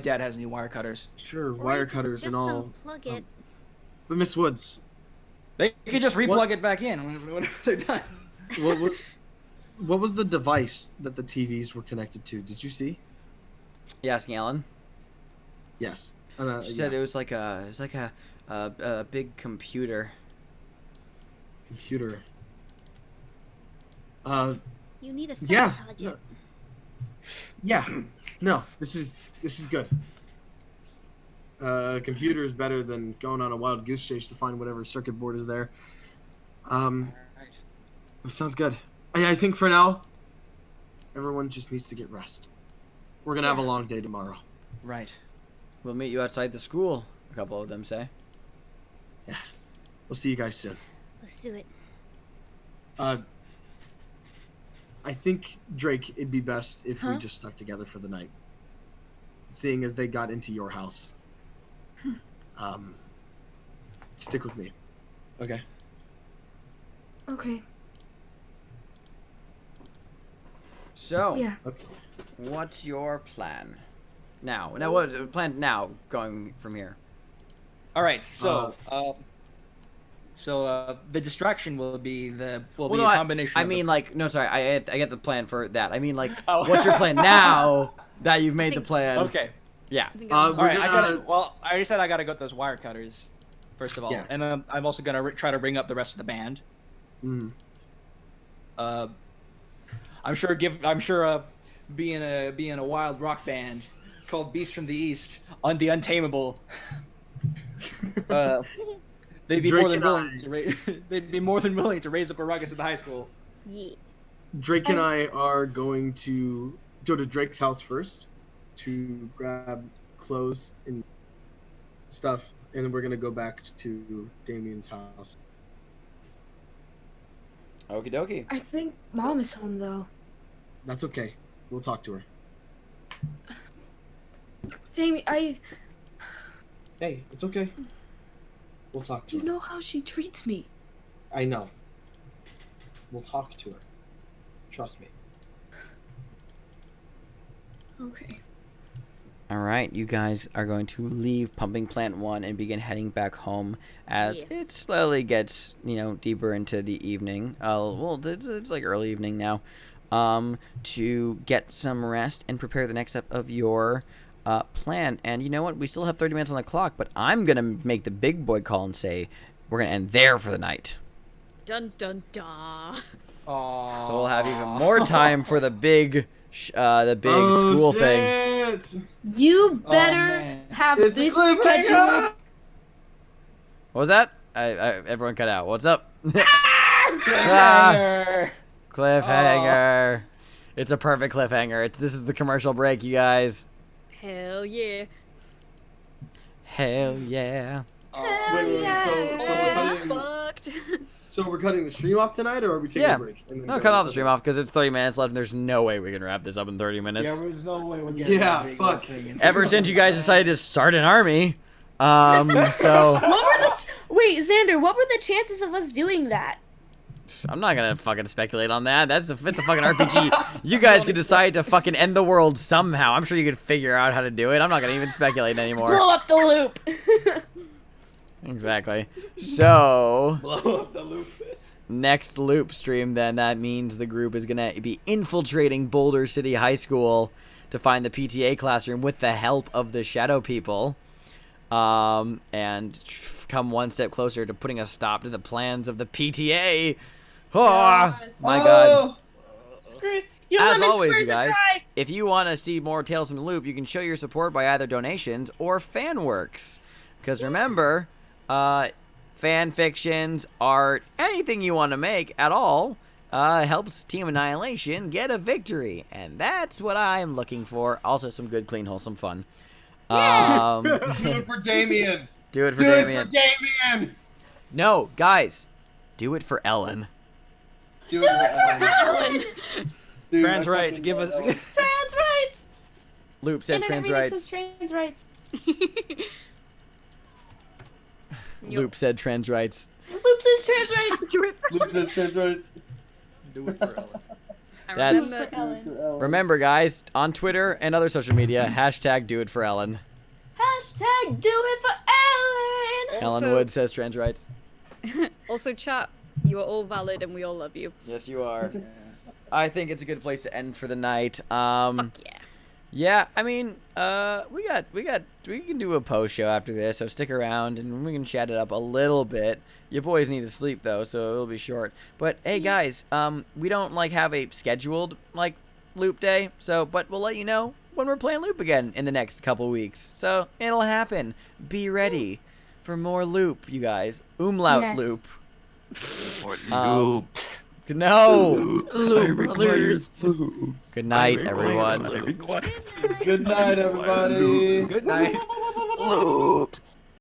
dad has any wire cutters. Sure, Or wire you could cutters and just all. unplug it. But Miss Woods, They could just replug What- it back in whenever they're done. what was the device that the TVs were connected to? Did you see? You asking Ellen? Yes. She said it was like a big computer. Computer. You need a Yeah. sabotage No. it. Yeah. No, this is good. Computer is better than going on a wild goose chase to find whatever circuit board is there. That sounds good. I think for now, everyone just needs to get rest. We're gonna have a long day tomorrow. Right. We'll meet you outside the school, a couple of them say. Yeah. We'll see you guys soon. Let's do it. I think, Drake, it'd be best if we Huh? just stuck together for the night. Seeing as they got into your house. Stick with me. Okay? Okay. So, Yeah. Okay. what's your plan? Now, what plan now going from here? All right. So the distraction will be a combination. I of the- mean, like, no, sorry, I get the plan for that. I mean, like, Oh. what's your plan now that you've made the think- plan? Okay. Yeah. I think Uh, I'm- All right. gonna- I already said I gotta go to those wire cutters, first of all, Yeah. and I'm also gonna try to ring up the rest of the band. Mm. I'm sure being a wild rock band called Beast from the East on the Untamable, they'd be Drake more than and willing I- to they'd be more than willing to raise up a ruckus at the high school. Yeah. Drake and I are going to go to Drake's house first to grab clothes and stuff, and then we're gonna go back to Damien's house. Okie dokie. I think Mom is home though. That's okay. We'll talk to her. Jamie, Hey, it's okay. We'll talk to you her. know how she treats me. I know. We'll talk to her. Trust me. Okay. All right, you guys are going to leave Pumping Plant 1 and begin heading back home as Yeah. it slowly gets, deeper into the evening. Well, it's like early evening now. To get some rest and prepare the next step of your plan. And you know what? We still have 30 minutes on the clock, but I'm going to make the big boy call and say we're going to end there for the night. Dun dun dun. Aww. So we'll have even more time for the big school thing. You Oh, better man. have It's a this cliffhanger! schedule. What was that? Everyone cut out. What's up? Cliffhanger. Cliffhanger. It's a perfect cliffhanger. This is the commercial break, you guys. Hell yeah. Hell yeah. Wait, Fucked. so we're cutting the stream off tonight, or are we taking Yeah. a break? And then No, go- cut off the stream off because it's 30 minutes left and there's no way we can wrap this up in 30 minutes. Yeah, there's no way we're getting that big fuck. thing in. Ever since you guys decided to start an army. So What were the wait, Xander? What were the chances of us doing that? I'm not gonna fucking speculate on that. It's a fucking RPG. You guys could decide to fucking end the world somehow. I'm sure you could figure out how to do it. I'm not gonna even speculate anymore. Blow up the loop. Exactly. So Blow up the loop. next loop stream, then that means the group is gonna be infiltrating Boulder City High School to find the PTA classroom with the help of the Shadow People, and come one step closer to putting a stop to the plans of the PTA. Oh, my God. Screw your As lemon always, you squares are guys, dry. if you want to see more Tales from the Loop, you can show your support by either donations or fan works. Because remember, fan fictions, art, anything you want to make at all helps Team Annihilation get a victory. And that's what I'm looking for. Also, some good, clean, wholesome fun. Do it for Damien. Do it for Do Damien. it for Damien. No, guys, do it for Ellen. Do it for Ellen. Dude, Trans I rights, fucking give love us. Ellen. Trans rights. Loop said Internet trans remix rights. says trans rights. Loop said trans rights. Loop says trans rights. Do it for Luke says trans rights. Do it for Ellen. I That's- Do remember it for Ellen. Ellen. Remember, guys, on Twitter and other social media, hashtag do it for Ellen. Hashtag do it for Ellen. Ellen Also- Wood says trans rights. Also, chat, you are all valid and we all love you. Yes, you are. I think it's a good place to end for the night. Fuck yeah. Yeah, I mean, we can do a post show after this, so stick around and we can chat it up a little bit. Your boys need to sleep though, so it'll be short. But hey, guys, we don't like have a scheduled like loop day, so but we'll let you know when we're playing loop again in the next couple weeks. So it'll happen. Be ready for more loop, you guys. Umlaut Yes. loop. Loop. No. Loop brothers. Good night, everyone. Good night, everybody. Good night. Loops.